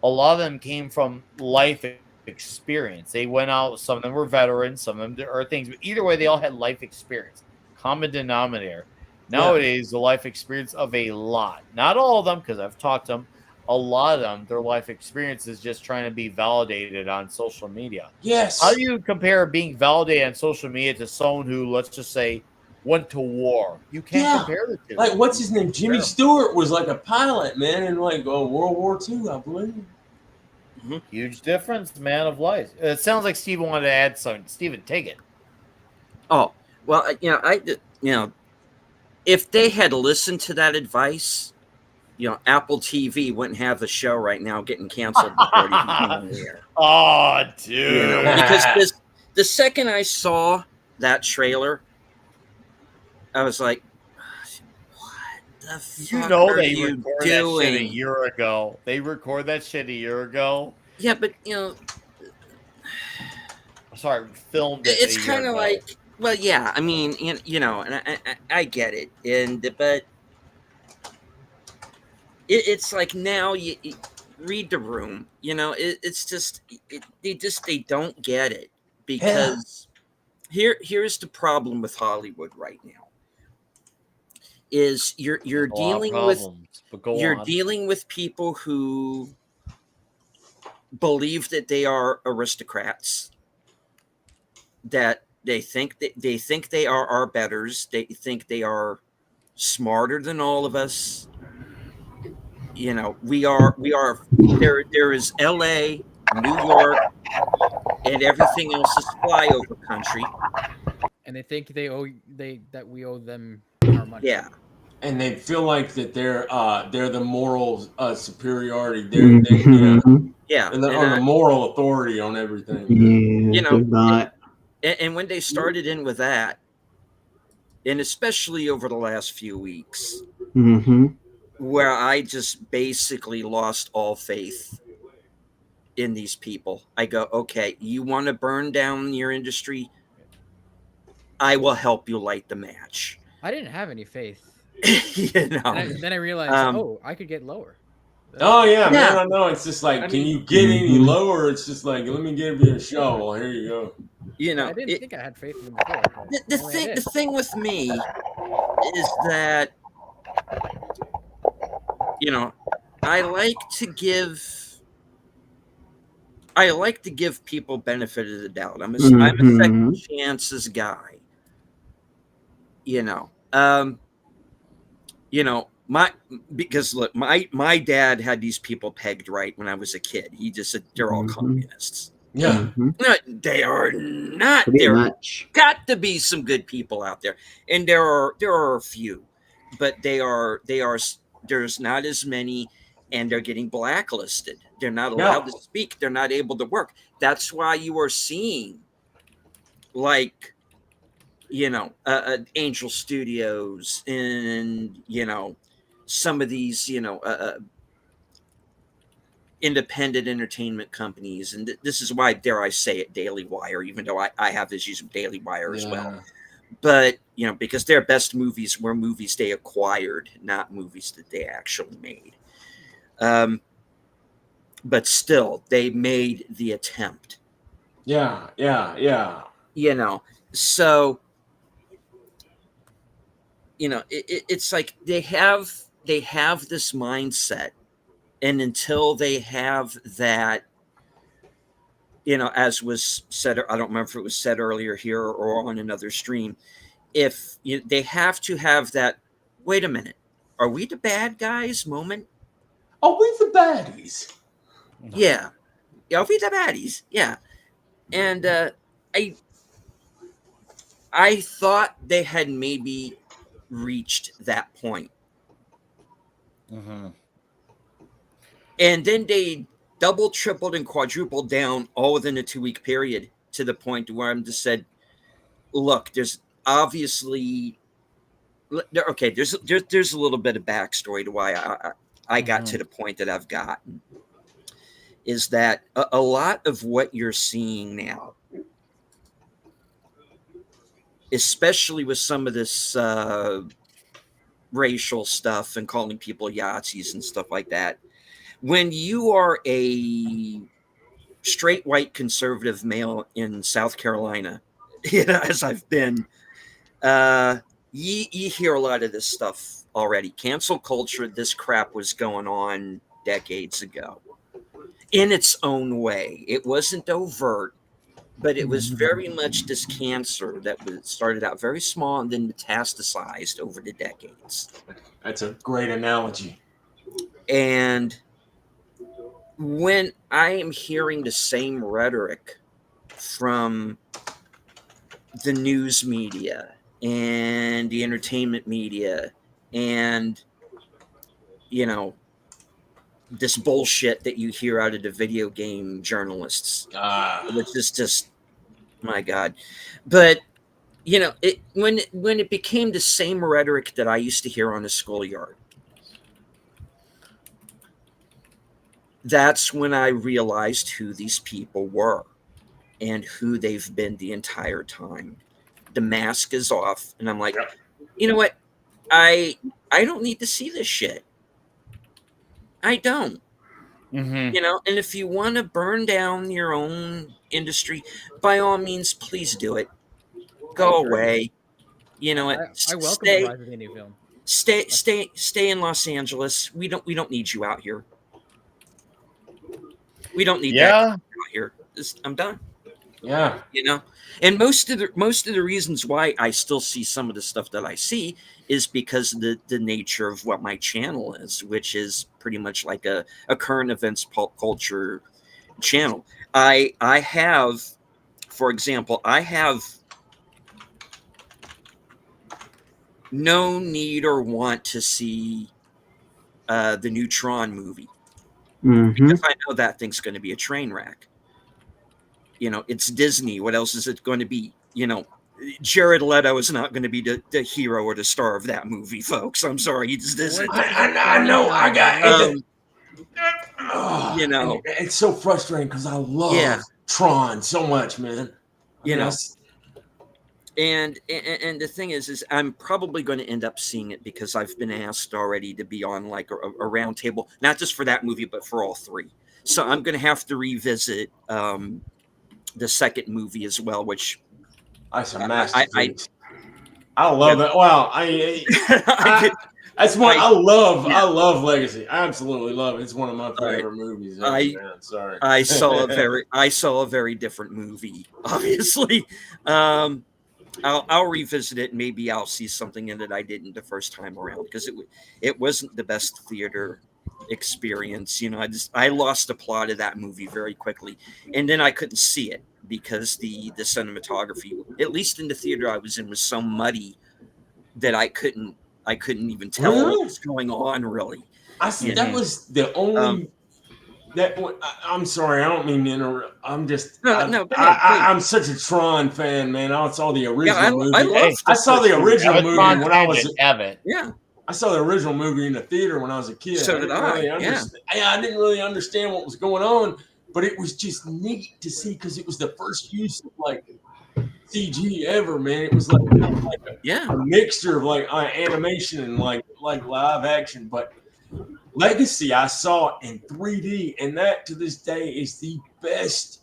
A lot of them came from life experience. They went out. Some of them were veterans. Some of them are things. But either way, they all had life experience. Common denominator. Nowadays, the life experience of a lot. Not all of them, because I've talked to them. A lot of them, their life experience is just trying to be validated on social media. Yes. How do you compare being validated on social media to someone who, let's just say, went to war? You can't compare the two. Like, what's his name? Jimmy Stewart was like a pilot, man, in like World War II, I believe. Mm-hmm. Huge difference, man of life. It sounds like Steven wanted to add something. Steven, take it. Oh, well, if they had listened to that advice, Apple TV wouldn't have the show right now getting canceled before it even came on the air. Oh, dude. Because the second I saw that trailer, I was like, what the fuck are they you recorded doing? that shit a year ago. They recorded that shit a year ago. Yeah, but, sorry, filmed it. It's kind of like, well, yeah, I mean, and I get it. But it's like now you read the room, it's just, they don't get it. Because here's the problem with Hollywood right now. Is you're dealing with people who believe that they are aristocrats, that they think they are our betters, they think they are smarter than all of us. You know, we are there is LA, New York, and everything else is flyover country. And they think that we owe them our money. Yeah. And they feel like that they're the moral superiority. Yeah, and they're on the moral authority on everything. You know, not. And when they started in with that, and especially over the last few weeks, where I just basically lost all faith in these people. I go, okay, you want to burn down your industry? I will help you light the match. I didn't have any faith. You know. And then I realized, I could get lower. Oh yeah, man! I know. It's just like, can you get any lower? It's just like, let me give you a shovel. Here you go. You know, I didn't think I had faith in them before. The thing with me is that, you know, I like to give people benefit of the doubt. I'm a second chances guy. You know, because look, my dad had these people pegged right when I was a kid. He just said they're all communists. Yeah, no, they are not. Pretty There much. got to be some good people out there, and there are a few, but there's not as many, and they're getting blacklisted. They're not allowed to speak. They're not able to work. That's why you are seeing, like, you know, Angel Studios and, you know, some of these, you know, independent entertainment companies. And this is why, dare I say it, Daily Wire, even though I have issues with Daily Wire as well. But, you know, because their best movies were movies they acquired, not movies that they actually made. But still, they made the attempt. Yeah. You know, so, you know, it's like they have this mindset, and until they have that, you know, as was said, I don't remember if it was said earlier here or on another stream, they have to have that, wait a minute, are we the bad guys moment? Are we the baddies? Yeah. Are we the baddies? Yeah. And I thought they had maybe reached that point. And then they double, tripled, and quadrupled down all within a 2-week period, to the point where I'm just said, look, there's obviously, okay, there's a little bit of backstory to why I got to the point that I've gotten, is that a lot of what you're seeing now, especially with some of this racial stuff and calling people Yahtzees and stuff like that, when you are a straight white conservative male in South Carolina, you know, as I've been, you hear a lot of this stuff already. Cancel culture, this crap was going on decades ago in its own way. It wasn't overt, but it was very much this cancer that started out very small and then metastasized over the decades. That's a great analogy. And when I am hearing the same rhetoric from the news media and the entertainment media and, you know, this bullshit that you hear out of the video game journalists, which is just, my God. But, you know, when it became the same rhetoric that I used to hear on the schoolyard, that's when I realized who these people were and who they've been the entire time. The mask is off, and I'm like, you know what? I don't need to see this shit. I don't. You know, and if you want to burn down your own industry, by all means, please do it. Go away. You know what? I welcome the rise of the indie film. Stay in Los Angeles. We don't need you out here. We don't need that out here. I'm done. Yeah. You know, and most of the reasons why I still see some of the stuff that I see is because of the nature of what my channel is, which is pretty much like a current events pulp culture channel. I have, for example, I have no need or want to see the new Tron movie because I know that thing's going to be a train wreck. You know, it's Disney. What else is it going to be? You know, Jared Leto is not going to be the hero or the star of that movie, folks. I'm sorry, he's Disney. I know. I got. You know, and it's so frustrating because I love Tron so much, man. You know, and the thing is I'm probably going to end up seeing it because I've been asked already to be on like a round table, not just for that movie, but for all three. So I'm going to have to revisit the second movie as well, which I love it. Well, that's one I love Legacy. I absolutely love it. It's one of my favorite movies. Sorry. I saw a very different movie, obviously. I'll revisit it. Maybe I'll see something in it I didn't the first time around because it wasn't the best theater experience. You know, I lost the plot of that movie very quickly, and then I couldn't see it because the cinematography, at least in the theater I was in, was so muddy that I couldn't even tell what was going on. Really, I see. That was the only. I'm sorry, I don't mean to interrupt. I'm just I'm such a Tron fan, man. I saw the original movie. I saw the original movie when I was I saw the original movie in the theater when I was a kid. So did I. I didn't really understand what was going on, but it was just neat to see because it was the first use of like CG ever, man. It was like a mixture of like animation and like live action, but Legacy I saw in 3D, and that to this day is the best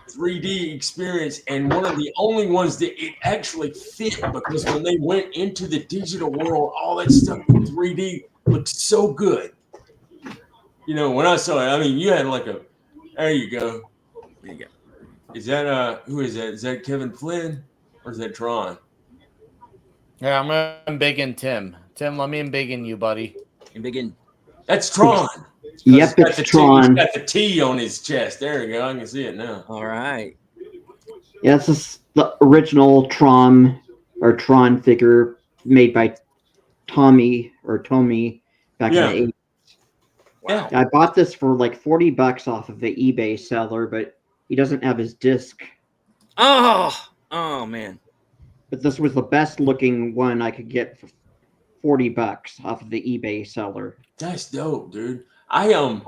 3D experience and one of the only ones that it actually fit, because when they went into the digital world, all that stuff in 3D looked so good. You know, when I saw it, I mean, you had like there you go. There you go. Is that who is that? Is that Kevin Flynn or is that Tron? Yeah, I'm gonna embiggen Tim. Tim, let me embiggen you, buddy. Embiggen. That's Tron. Yep, it's Tron. He's got the T on his chest. There you go. I can see it now. All right. Yeah, this is the original Tron figure made by Tommy back in the 80s. Wow. I bought this for like $40 off of the eBay seller, but he doesn't have his disc. Oh man. But this was the best looking one I could get for $40 off of the eBay seller. That's dope, dude. Have you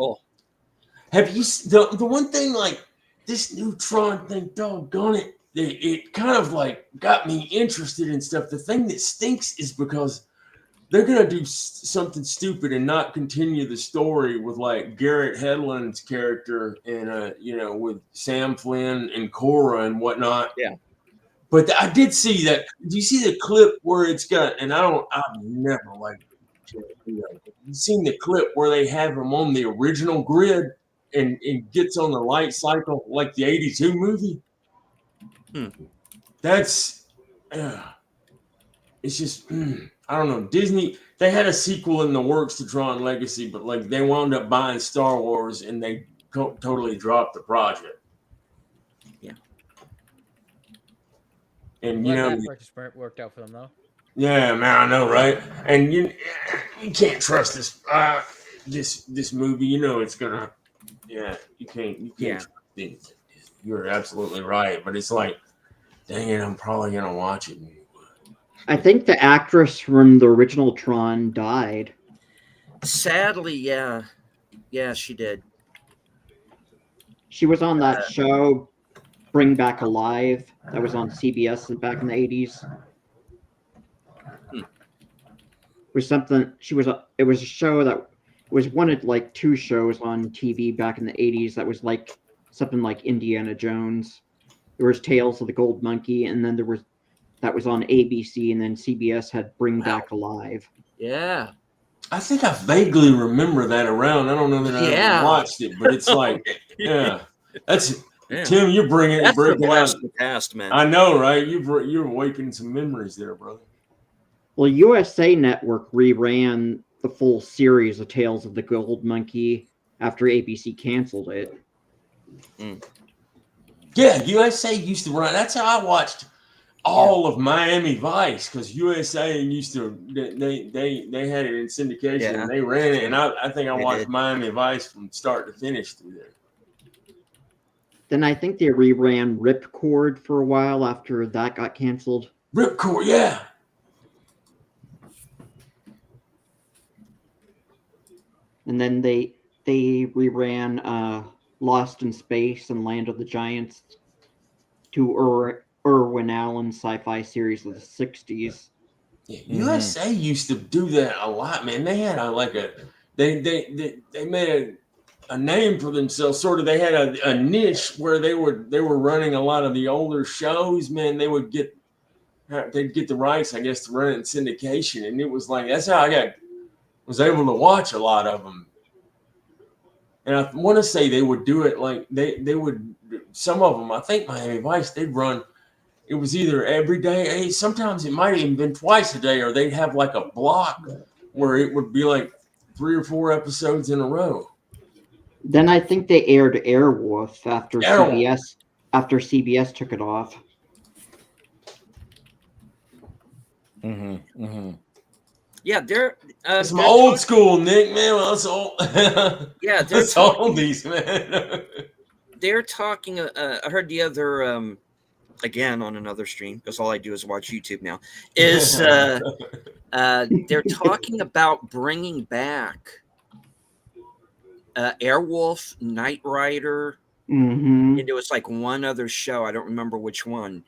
the one thing, like this new Tron thing, doggone it, it kind of like got me interested in stuff. The thing that stinks is because they're gonna do something stupid and not continue the story with like Garrett Hedlund's character and with Sam Flynn and Cora and whatnot. Yeah. But I did see that. Do you see the clip where it's got? And I've never like. You've seen the clip where they have him on the original grid and gets on the light cycle like the '82 movie. That's it's just I don't know. Disney, they had a sequel in the works to Tron Legacy, but like they wound up buying Star Wars and they totally dropped the project. Yeah. And that purchase worked out for them though. Yeah, man, I know, right? And you can't trust this movie. You know it's gonna. Yeah, you can't trust it. You're absolutely right, but it's like, dang it, I'm probably gonna watch it. I think the actress from the original Tron died. Sadly, yeah, she did. She was on that show, Bring Back Alive, that was on CBS back in the 80s. It was a show that was one of like two shows on TV back in the 80s that was like something like Indiana Jones. There was Tales of the Gold Monkey, and then that was on ABC, and then CBS had Bring Back Alive. Yeah. I think I vaguely remember that around. I don't know that I ever watched it, but it's like, yeah. Yeah. Tim, you're breaking That's a out. blast from the past, man. I know, right? You're awakening some memories there, brother. Well, USA Network reran the full series of Tales of the Gold Monkey after ABC canceled it. Yeah, USA used to run. That's how I watched all of Miami Vice, because USA used to they had it in syndication and they ran it, and I think I watched Miami Vice from start to finish through there. Then I think they reran Ripcord for a while after that got canceled. Ripcord, yeah. And then they reran Lost in Space and Land of the Giants, to Irwin Allen's sci-fi series of the 60s. Yeah, USA used to do that a lot, man. They had they made a name for themselves. Sort of, they had a niche where they were running a lot of the older shows. Man, they'd get the rights, I guess, to run it in syndication, and it was like that's how I was able to watch a lot of them. And I want to say they would do it like they would. Some of them, I think Miami Vice, they'd run. It was either every day. Sometimes it might have even been twice a day, or they'd have like a block where it would be like 3 or 4 episodes in a row. Then I think they aired Airwolf after CBS took it off. Yeah, they're some old school, Nick, man. Well, that's old. Yeah, that's oldies, man. They're talking. I heard the other again on another stream, because all I do is watch YouTube now. Is they're talking about bringing back Airwolf, Knight Rider, and there was like one other show. I don't remember which one.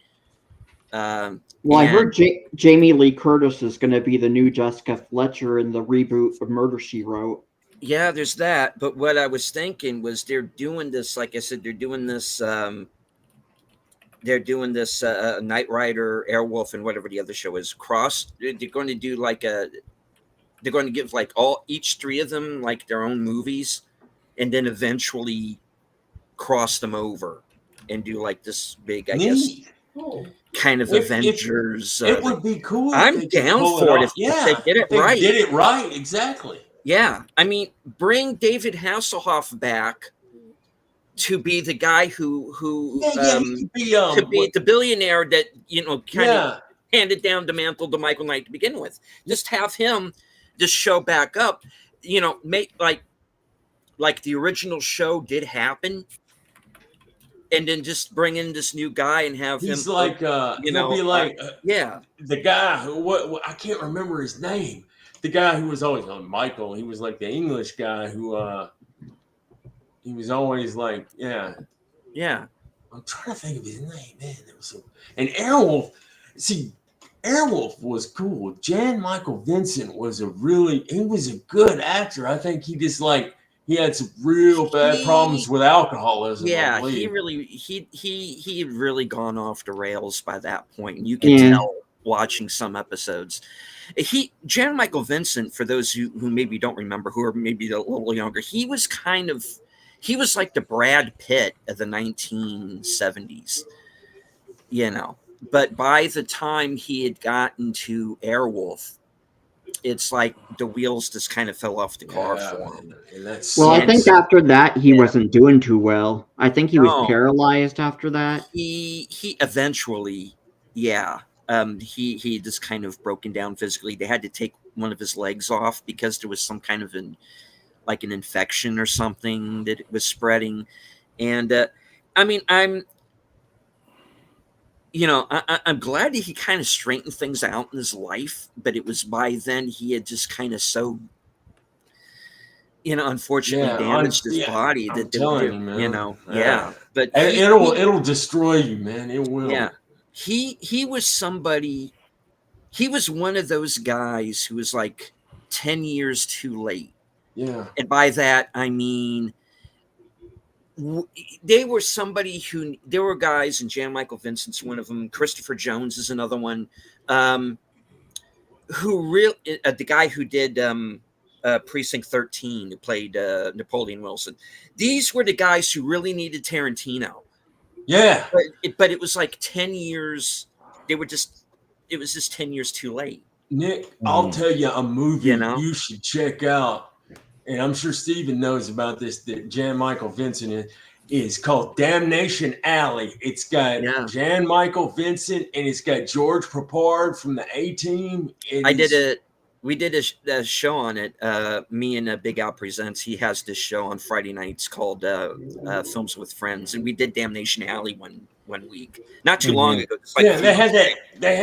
I heard Jamie Lee Curtis is going to be the new Jessica Fletcher in the reboot of Murder, She Wrote. Yeah, there's that. But what I was thinking was they're doing this, like I said, they're doing this Knight Rider, Airwolf, and whatever the other show is. They're going to do they're going to give like each 3 of them like their own movies, and then eventually cross them over and do like this big, I guess, kind of Avengers. It would be cool. I'm down for it if they get it right. Did it right, exactly. Yeah, I mean, bring David Hasselhoff back to be the guy who to be the billionaire that kind of handed down the mantle to Michael Knight to begin with. Just have him just show back up. Make like the original show did happen. And then just bring in this new guy and have him. He's like, the guy who I can't remember his name. The guy who was always on Michael. He was like the English guy who he was always like, yeah. I'm trying to think of his name, man. And Airwolf. See, Airwolf was cool. Jan Michael Vincent was a good actor. I think he just he had some real bad problems with alcoholism. Yeah, he had really gone off the rails by that point. You can tell watching some episodes. Jan Michael Vincent, for those who maybe don't remember, who are maybe a little younger, he was like the Brad Pitt of the 1970s, But by the time he had gotten to Airwolf, it's like the wheels just kind of fell off the car for him. I think after that he wasn't doing too well. I think he was paralyzed after that. He eventually, he just kind of broken down physically. They had to take one of his legs off because there was some kind of an infection or something that was spreading. And I'm glad that he kind of straightened things out in his life, but it was by then he had just kind of unfortunately damaged his body. But it'll destroy you, man. It will. Yeah, he was somebody. He was one of those guys who was like 10 years too late. Yeah, and by that I mean, they were somebody who there were guys, and Jan Michael Vincent's one of them. Christopher Jones is another one. The guy who did Precinct 13, who played Napoleon Wilson. These were the guys who really needed Tarantino Yeah. But it was like 10 years. It was just 10 years too late. Nick, I'll tell you a movie You should check out, and I'm sure Steven knows about this, that Jan Michael Vincent is called Damnation Alley. It's got Jan Michael Vincent, and it's got George Papard from the A-Team. We did a show on it. Me and Big Al Presents. He has this show on Friday nights called Films with Friends, and we did Damnation Alley one week, not too long ago. Like they had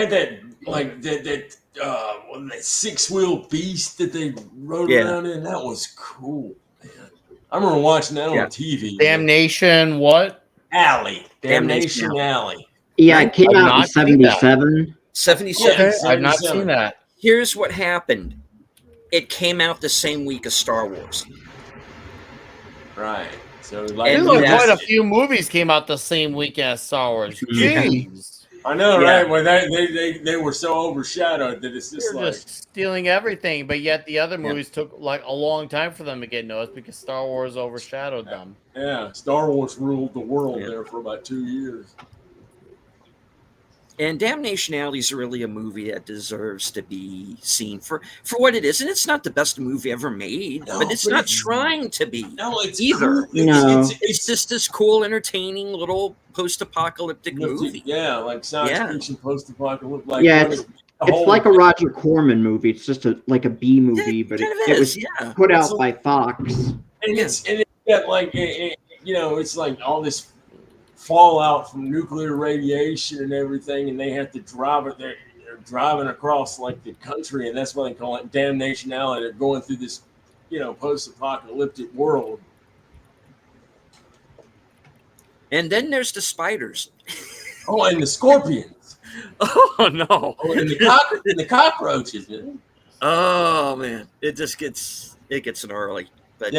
that like that 6-wheel beast that they rode around in. That was cool, man. I remember watching that on TV. Damnation what? Alley. Damnation Alley. Yeah, it came out in 77. 77. Okay, I've not seen that. Here's what happened. It came out the same week as Star Wars. Right. So quite a few movies came out the same week as Star Wars. Jeez. I know, right? Well, they were so overshadowed that it's just just stealing everything, but yet the other movies took like a long time for them to get noticed because Star Wars overshadowed them. Yeah, Star Wars ruled the world there for about 2 years. And Damnation Alley is really a movie that deserves to be seen for what it is. And it's not the best movie ever made, but it's not trying to be either. Cool. It's just this cool, entertaining little post-apocalyptic movie. Yeah, like science fiction post-apocalyptic. Like it's like a Roger Corman movie. It's just like a B movie, but it was put out by Fox. And it's got like it's like all this fallout from nuclear radiation and everything, and they have to drive it. They're driving across like the country, and that's why they call it Damnation Alley. They're going through this, post-apocalyptic world. And then there's the spiders. Oh, and the scorpions. Oh no! Oh, and the cockroaches. Man. Oh man, it gets gnarly. But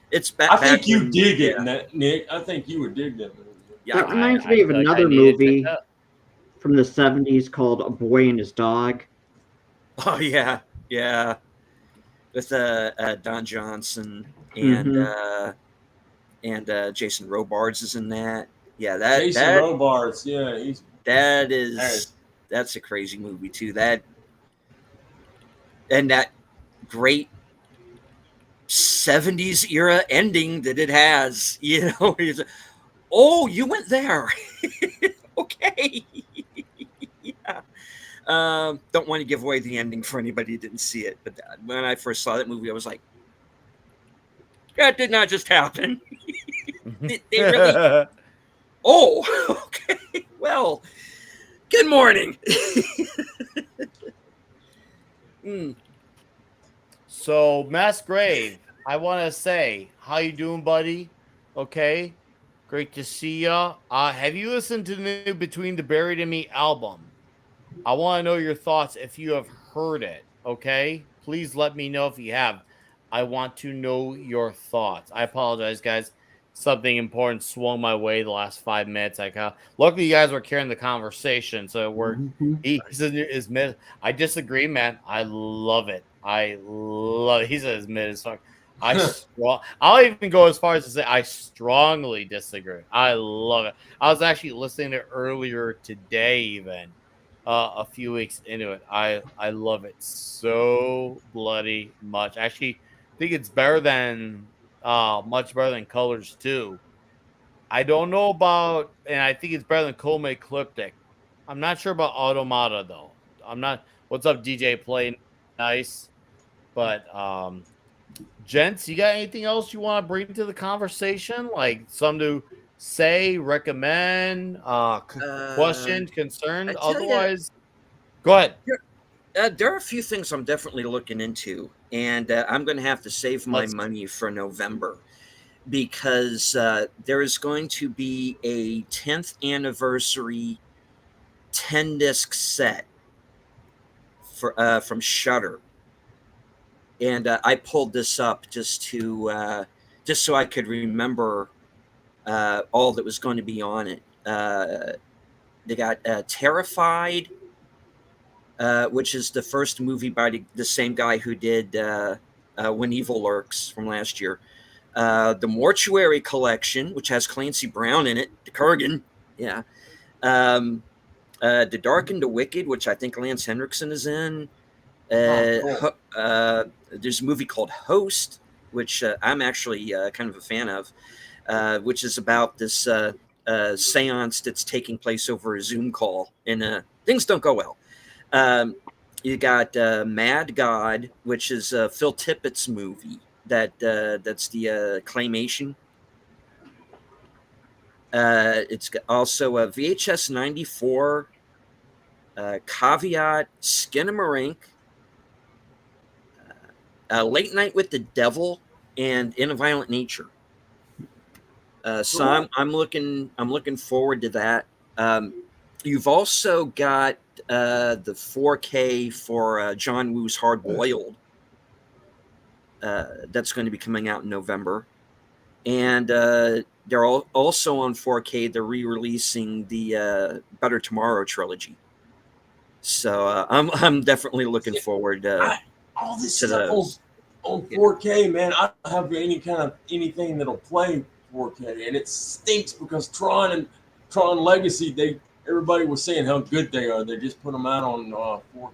it's bad. I think you dig it, Nick. I think you would dig that movie. Yeah, that reminds me of another movie from the 70s called A Boy and His Dog. Oh yeah, with Don Johnson and Jason Robards is in that. Yeah, Jason Robards. Yeah, that's a crazy movie too. That great 70s era ending that it has. Oh, you went there. Okay. Yeah. Don't want to give away the ending for anybody who didn't see it, but when I first saw that movie, I was like, that did not just happen. they really... Oh, okay. Well, good morning. So, Mass Grave, I want to say, how you doing, buddy? Okay. Great to see ya. Have you listened to the new Between the Buried and Me album? I want to know your thoughts if you have heard it, okay? Please let me know if you have. I want to know your thoughts. I apologize, guys. Something important swung my way the last 5 minutes. Luckily, you guys were carrying the conversation, so I disagree, man. I love it. He's as mid as fuck. I'll even go as far as to say I strongly disagree. I love it. I was actually listening to it earlier today, even a few weeks into it. I love it so bloody much. Actually, I think it's better than much better than Colors 2. I don't know about, and I think it's better than Coma Ecliptic. I'm not sure about Automata though. I'm not. What's up, DJ Play? Nice, but gents, you got anything else you want to bring to the conversation? Like some to say, recommend, question, concern? Otherwise, go ahead. There are a few things I'm definitely looking into, and I'm going to have to save my money for November because there is going to be a 10th anniversary 10-disc set from Shudder. And I pulled this up just so I could remember all that was going to be on it. They got Terrified, which is the first movie by the same guy who did When Evil Lurks from last year. The Mortuary Collection, which has Clancy Brown in it, Kurgan, yeah. The Dark and the Wicked, which I think Lance Henriksen is in. There's a movie called Host, which I'm actually kind of a fan of, which is about this seance that's taking place over a Zoom call, and things don't go well. You got Mad God, which is Phil Tippett's movie. That's the claymation. It's also a VHS 94, Caveat, Skinamarink, Late Night with the Devil, and In a Violent Nature. So I'm looking forward to that. You've also got the 4K for John Woo's Hard Boiled. That's going to be coming out in November, and they're also on 4K. They're re-releasing the Better Tomorrow trilogy. So I'm definitely looking forward all this to stuff those. on 4K, man. I don't have anything that'll play 4K, and it stinks because Tron and Tron Legacy, everybody was saying how good they are. They just put them out on 4K.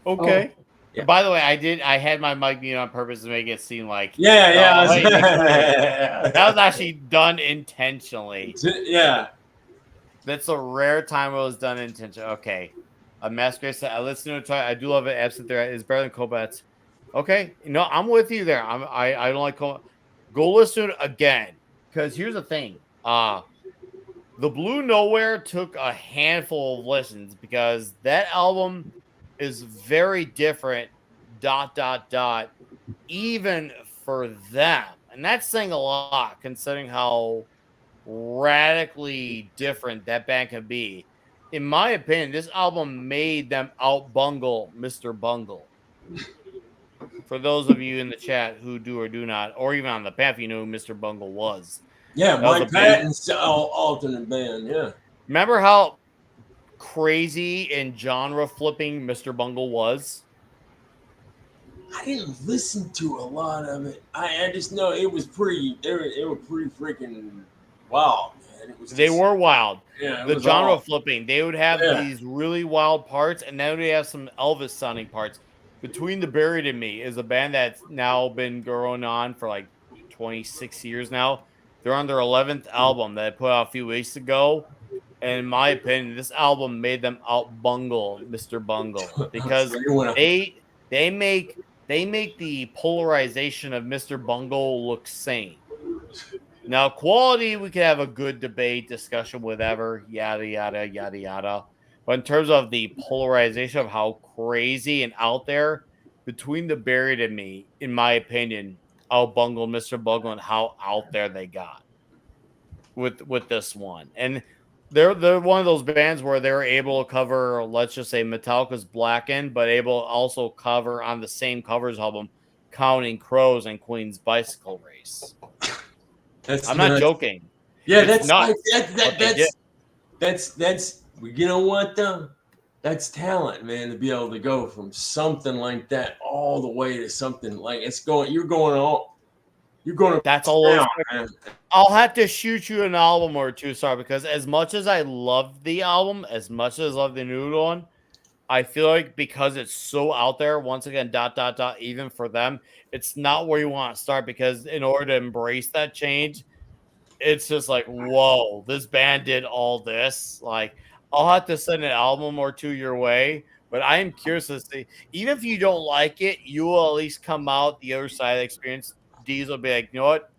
Okay. Oh. Yeah. By the way, I had my mic muted on purpose to make it seem like that was actually done intentionally. Yeah. That's a rare time it was done intentionally. Okay. A Master said, I listen to it. I do love it. Absent there is better than Kobets. Okay. No, I'm with you there. I don't like Kobets. Go listen to it again. Because here's the thing. The Blue Nowhere took a handful of listens because that album is very different, ... even for them. And that's saying a lot, considering how radically different that band can be. In my opinion, this album made them outbungle Mr. Bungle. For those of you in the chat who do or do not, or even on the path, you know who Mr. Bungle was. Yeah, Mike Patton's alternate band, yeah. Remember how crazy and genre flipping Mr. Bungle was? I didn't listen to a lot of it. I just know it was pretty. They were pretty freaking wild, man. They were wild. Yeah, the genre flipping. They would have these really wild parts, and then they have some Elvis sounding parts. Between the Buried in Me is a band that's now been going on for like 26 years now. They're on their 11th album that I put out a few weeks ago. And in my opinion, this album made them outbungle Mr. Bungle because they make the polarization of Mr. Bungle look sane. Now, quality, we could have a good debate, discussion, whatever, yada, yada, yada, yada. But in terms of the polarization of how crazy and out there, Between the Buried and Me, in my opinion, outbungled Mr. Bungle and how out there they got with this one. And they're one of those bands where they're able to cover, let's just say, Metallica's Blackened, but able to also cover on the same covers album, Counting Crows and Queen's Bicycle Race. I'm not joking. Yeah, it's that's you know what though? That's talent, man, to be able to go from something like that all the way to something like that's going that's all over. I'll have to shoot you an album or two, sorry, because as much as I love the album, as much as I love the new one, I feel like because it's so out there, once again, ... even for them, it's not where you want to start, because in order to embrace that change, it's just like, whoa, this band did all this. Like, I'll have to send an album or two your way, but I am curious to see, even if you don't like it, you will at least come out the other side of the experience. D's will be like, you know what?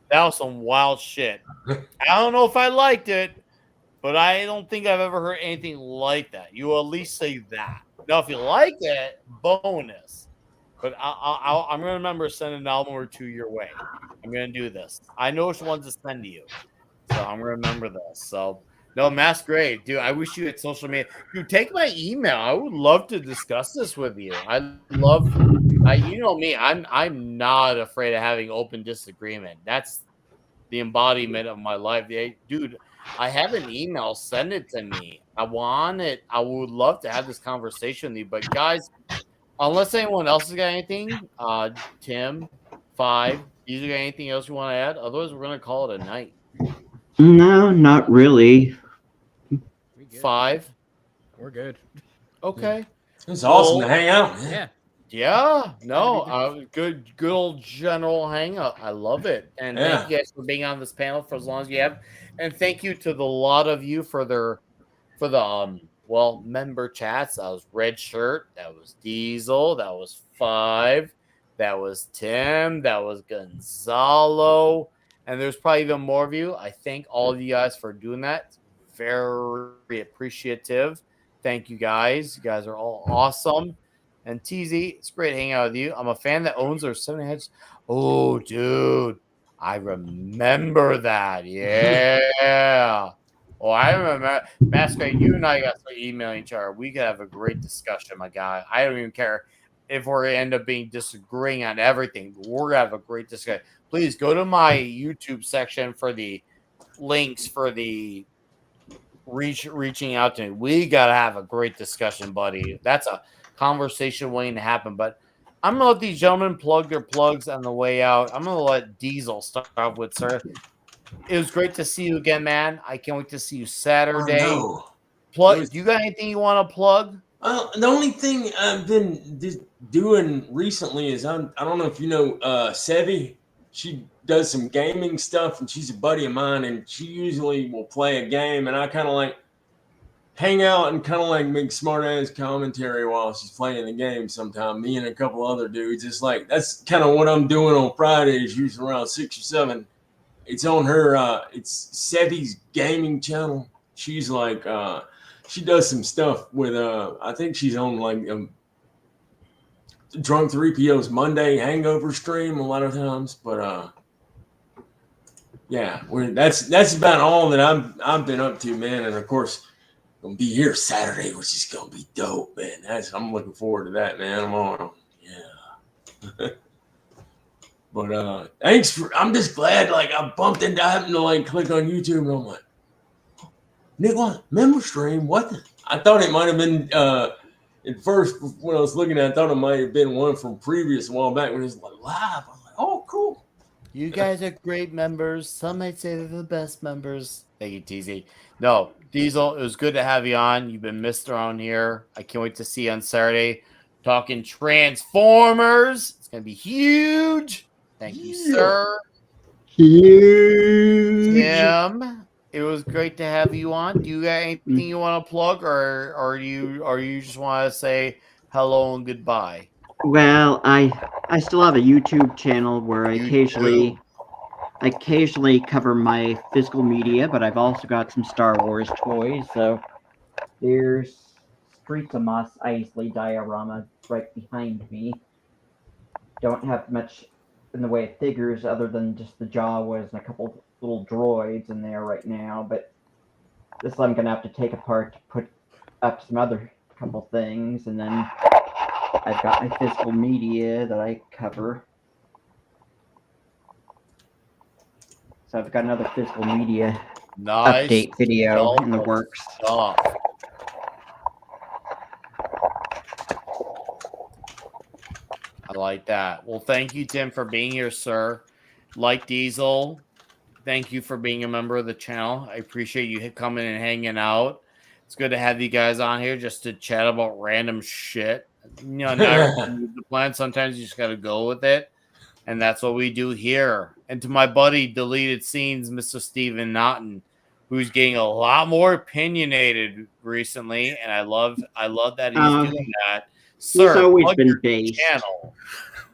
That was some wild shit. I don't know if I liked it, but I don't think I've ever heard anything like that. You will at least say that. Now, if you like it, bonus. But I'm going to remember sending an album or two your way. I'm going to do this. I know which ones to send to you. So I'm going to remember this. So, no, Masquerade. Dude, I wish you had social media. Dude, take my email. I would love to discuss this with you. You know me. I'm not afraid of having open disagreement. That's the embodiment of my life. Dude, I have an email. Send it to me. I want it. I would love to have this conversation with you. But guys, Unless anyone else has got anything, Tim, 5. You got anything else you want to add? Otherwise, we're gonna call it a night. No, not really. 5. We're good. Okay. It's awesome to hang out, man. Yeah. Yeah, no, good old general hangout. I love it, and thank you guys for being on this panel for as long as you have, and thank you to the lot of you for the member chats. That was Red Shirt, that was Diesel, that was 5, that was Tim, that was Gonzalo, and there's probably even more of you. I thank all of you guys for doing that. Very appreciative. Thank you guys. You guys are all awesome. And TZ, it's great hanging out with you. I'm a fan that owns their 7 heads. Oh, dude. I remember that. Yeah. Oh, I remember. Masquerade, you and I got to emailing each other. We could have a great discussion, my guy. I don't even care if we're end up being disagreeing on everything. We're going to have a great discussion. Please go to my YouTube section for the links for the reaching out to me. We got to have a great discussion, buddy. That's a conversation waiting to happen, but I'm gonna let these gentlemen plug their plugs on the way out. I'm gonna let Diesel start off with, sir. It was great to see you again, man. I can't wait to see you Saturday. Plug. Do you got anything you want to plug? The only thing I've been doing recently is I don't know if you know Sevi. She does some gaming stuff, and she's a buddy of mine, and she usually will play a game, and I kind of like hang out and kind of like make smart ass commentary while she's playing the game sometime. Me and a couple other dudes. It's like that's kind of what I'm doing on Fridays, usually around 6 or 7. It's on her it's Sevi's gaming channel. She's like she does some stuff with I think she's on like Drunk 3PO's Monday hangover stream a lot of times, but yeah, that's about all that I've been up to, man. And of course, gonna be here Saturday, which is gonna be dope, man. I'm looking forward to that, man. I'm on, yeah. But thanks for. I'm just glad, like I bumped into. I happened to like click on YouTube, and I'm like, Nick, what member stream? What? I thought it might have been at first when I was looking at it, I thought it might have been one from previous a while back when it was like live. I'm like, oh, cool. You guys are great members. Some might say they're the best members. Thank you, TZ. No, Diesel, it was good to have you on. You've been missed around here. I can't wait to see you on Saturday talking Transformers. It's going to be huge. Thank you, sir. Huge. Tim, it was great to have you on. Do you got anything you want to plug, or you just want to say hello and goodbye? Well, I still have a YouTube channel where I occasionally cover my physical media, but I've also got some Star Wars toys. So there's Streets of Mos Eisley diorama right behind me. Don't have much in the way of figures other than just the Jawas and a couple little droids in there right now, but this I'm gonna have to take apart to put up some other couple things, and then I've got my physical media that I cover. So I've got another physical media update video in the works. I like that. Well, thank you, Tim, for being here, sir. Like Diesel, thank you for being a member of the channel. I appreciate you coming and hanging out. It's good to have you guys on here just to chat about random shit. You know, not the plan. Sometimes you just got to go with it. And that's what we do here. And to my buddy, Deleted Scenes, Mr. Steven Naughton, who's getting a lot more opinionated recently. And I love that he's doing that. Sir, he's always been based. Channel.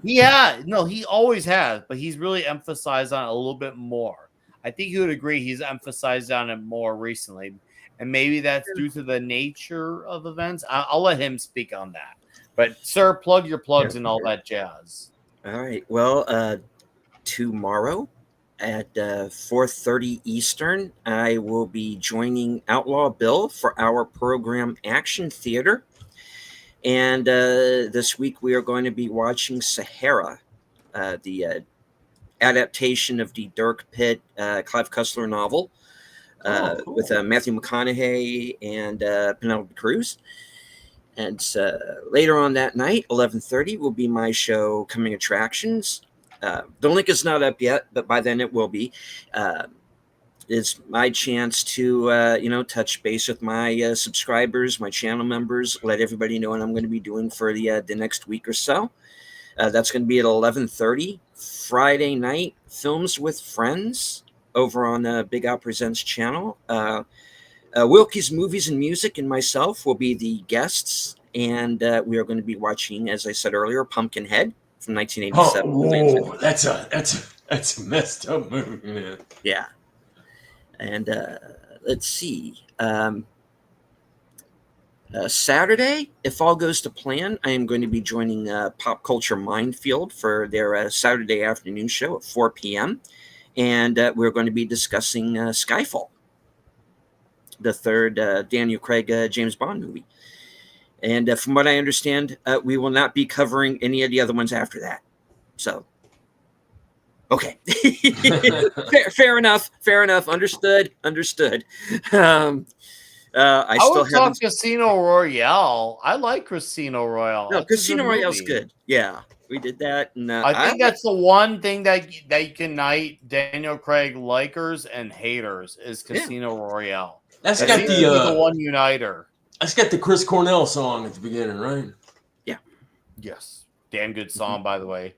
Yeah, no, he always has, but he's really emphasized on it a little bit more. I think you would agree he's emphasized on it more recently. And maybe that's due to the nature of events. I'll let him speak on that. But, sir, plug your plugs and all that jazz. All right. Well, tomorrow at 4:30 Eastern, I will be joining Outlaw Bill for our program Action Theater. And this week we are going to be watching Sahara, the adaptation of the Dirk Pitt, Clive Cussler novel with Matthew McConaughey and Penelope Cruz. And later on that night, 11:30, will be my show, Coming Attractions. The link is not up yet, but by then it will be. It's my chance to, touch base with my subscribers, my channel members, let everybody know what I'm going to be doing for the next week or so. That's going to be at 11:30 Friday night. Films with Friends over on Big Al Presents channel. Wilkie's Movies and Music and myself will be the guests, and we are going to be watching, as I said earlier, Pumpkinhead from 1987. Oh, that's a messed up movie, man. Yeah. And let's see. Saturday, if all goes to plan, I am going to be joining Pop Culture Minefield for their Saturday afternoon show at 4 p.m. And we're going to be discussing Skyfall, the third Daniel Craig James Bond movie. And from what I understand, we will not be covering any of the other ones after that. So, okay. fair enough. Understood. I still would talk Casino Royale. I like Casino Royale. No, Casino Royale's good. Yeah, we did that. And, I think that's the one thing that unite Daniel Craig likers and haters is Casino Royale. That's got the one uniter. That's got the Chris Cornell song at the beginning, right? Yeah. Yes. Damn good song, by the way.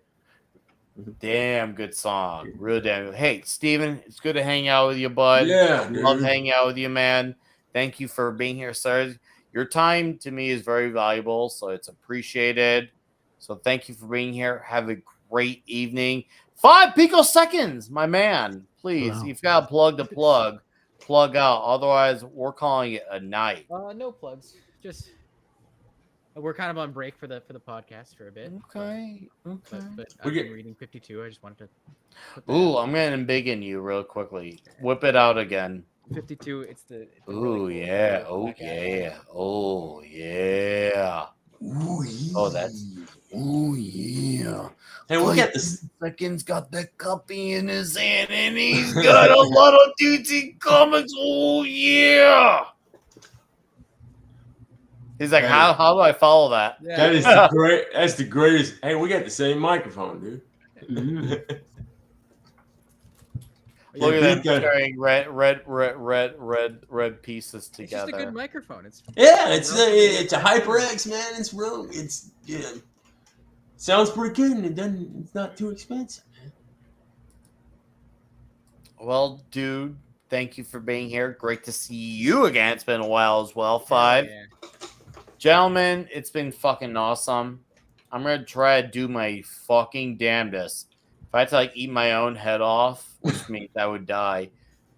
Damn good song. Real damn. Hey, Steven, it's good to hang out with you, bud. Yeah. Love hanging out with you, man. Thank you for being here, sir. Your time to me is very valuable, so it's appreciated. So thank you for being here. Have a great evening. 5 picoseconds, my man. Please, you've got to plug out. Otherwise, we're calling it a night. No plugs. Just we're kind of on break for the podcast for a bit. Okay. But I've been reading 52. I just wanted to. Ooh, I'm gonna embiggen you real quickly. Whip it out again. 52. It's the ooh really cool yeah. cool Oh yeah. Oh yeah. Ooh yeah. Oh that's. Oh yeah. Hey, we'll get this. Second's got the cuppy in his hand, and he's got a lot of DC comics. Oh yeah. He's like, how do I follow that? Yeah. That is the great. That's the greatest. Hey, we got the same microphone, dude. Look at them carrying red pieces together. It's just a good microphone. It's it's a HyperX, man. It's real. It's sounds pretty good, and it's not too expensive, man. Well, dude, thank you for being here. Great to see you again. It's been a while as well. 5. Yeah. Gentlemen, it's been fucking awesome. I'm going to try to do my fucking damnedest. If I had to eat my own head off, which means I would die,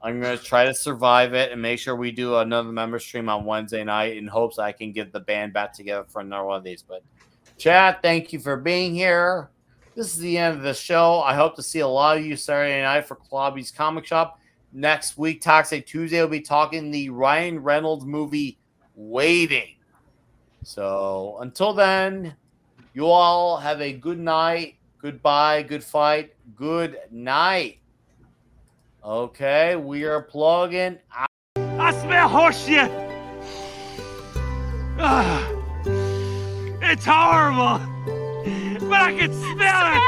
I'm going to try to survive it and make sure we do another member stream on Wednesday night in hopes I can get the band back together for another one of these. But chat, thank you for being here. This is the end of the show. I hope to see a lot of you Saturday night for Klobby's Comic Shop. Next week, Toxic Tuesday, we'll be talking the Ryan Reynolds movie, Waiting. So until then, you all have a good night. Goodbye, good fight, good night. Okay, we are plugging out. I smell horse shit. It's horrible, but I can smell it.